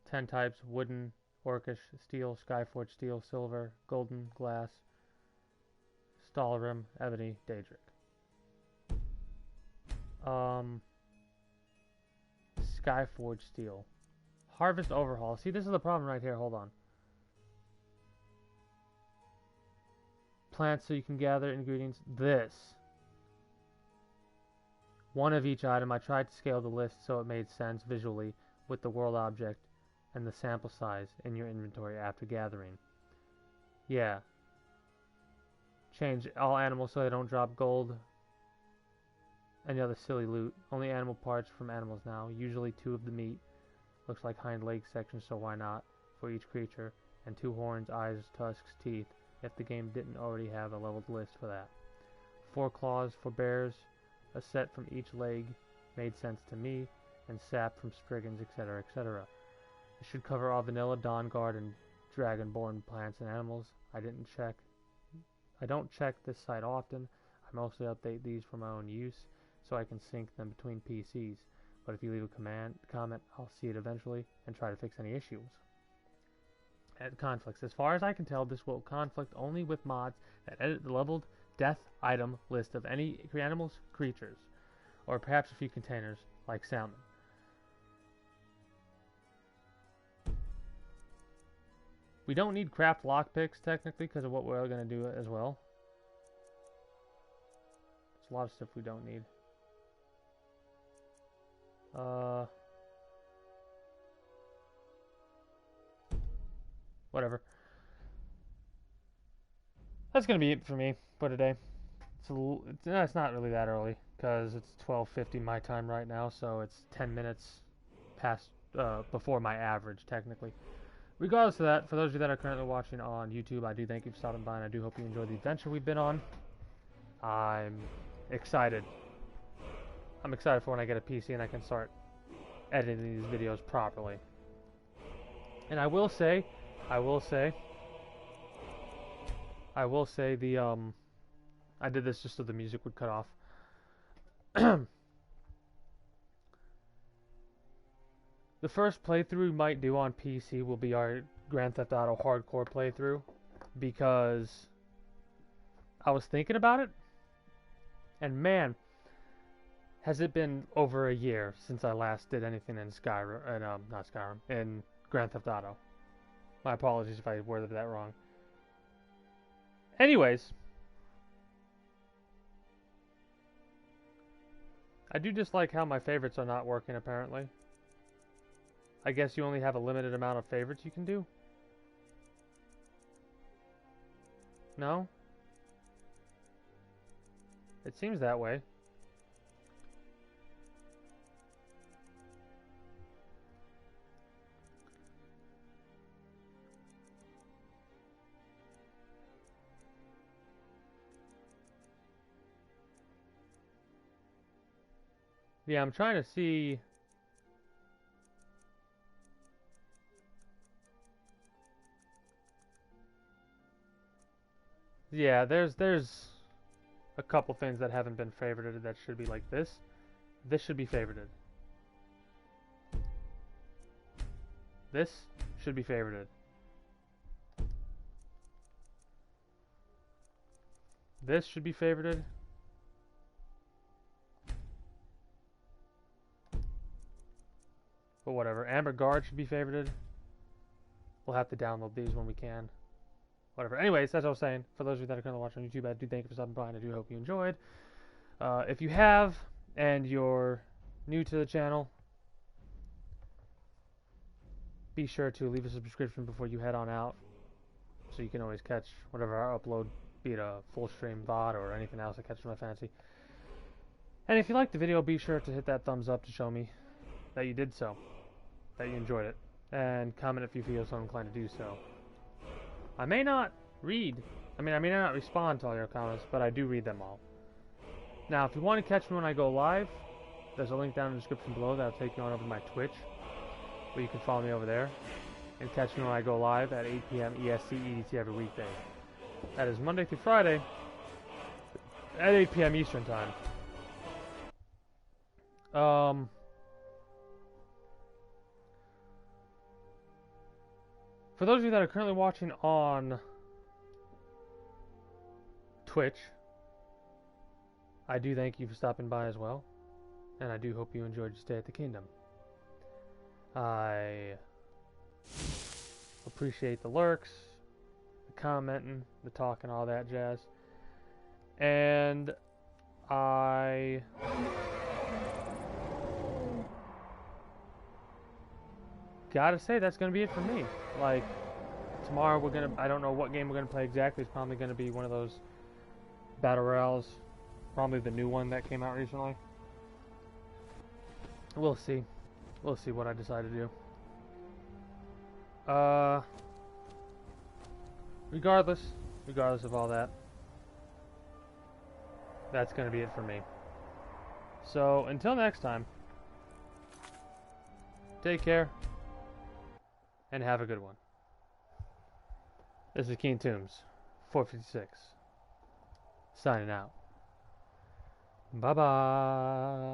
10 types: wooden, orcish, steel, skyforged steel, silver, golden, glass, Stalrim, ebony, daedric. Skyforged steel. Harvest overhaul. See, this is the problem right here. Hold on. Plants so you can gather ingredients. This. One of each item. I tried to scale the list so it made sense visually with the world object and the sample size in your inventory after gathering. Yeah. Change all animals so they don't drop gold. Any other silly loot. Only animal parts from animals now. Usually 2 of the meat. Looks like hind leg section, so why not? For each creature. And 2 horns, eyes, tusks, teeth. If the game didn't already have a leveled list for that. 4 claws for bears. A set from each leg made sense to me. And sap from spriggans, etc., etc. It should cover all vanilla, Dawnguard, and dragonborn plants and animals. I don't check this site often. I mostly update these for my own use, so I can sync them between PCs. But if you leave a comment, I'll see it eventually and try to fix any issues. At conflicts. As far as I can tell, this will conflict only with mods that edit the leveled death item list of any animals, creatures, or perhaps a few containers, like salmon. We don't need craft lockpicks, technically, because of what we're going to do as well. There's a lot of stuff we don't need. Whatever. That's going to be it for me for today. It's not really that early, because it's 12:50 my time right now, so it's 10 minutes past, before my average, technically. regardless of that, for those of you that are currently watching on YouTube, I do thank you for stopping by, and I do hope you enjoyed the adventure we've been on. I'm excited. I'm excited for when I get a PC and I can start editing these videos properly. And I will say the I did this just so the music would cut off. The first playthrough we might do on PC will be our Grand Theft Auto hardcore playthrough, because I was thinking about it, and man, has it been over a year since I last did anything in Skyrim, not Skyrim, in Grand Theft Auto. My apologies if I worded that wrong. Anyways, I do dislike how my favorites are not working, apparently. I guess you only have a limited amount of favorites you can do? No? It seems that way. Yeah, I'm trying to see. Yeah, there's a couple things that haven't been favorited that should be like this. This should be favorited. This should be favorited. This should be favorited. But whatever. Amber Guard should be favorited. We'll have to download these when we can. Whatever. Anyways, as I was saying, for those of you that are currently watching on YouTube, I do thank you for stopping by, and I do hope you enjoyed. If you have, and you're new to the channel, be sure to leave a subscription before you head on out, so you can always catch whatever I upload, be it a full stream VOD or anything else that catches my fancy. And if you liked the video, be sure to hit that thumbs up to show me that you did so, that you enjoyed it, and comment if you feel so inclined to do so. I may not read, I may not respond to all your comments, but I do read them all. Now, if you want to catch me when I go live, there's a link down in the description below that'll take you on over to my Twitch, where you can follow me over there, and catch me when I go live at 8 p.m. EST EDT every weekday. That is Monday through Friday, at 8 p.m. Eastern Time. For those of you that are currently watching on Twitch, I do thank you for stopping by as well, and I do hope you enjoyed your stay at the Kingdom. I appreciate the lurks, the commenting, the talking, all that jazz, and I gotta say that's gonna be it for me. Like, tomorrow I don't know what game we're gonna play exactly. It's probably gonna be one of those battle royales, probably the new one that came out recently. We'll see what I decide to do. Regardless of all that, that's gonna be it for me. So until next time, take care and have a good one. This is Keen Tombs 456 signing out. Bye bye.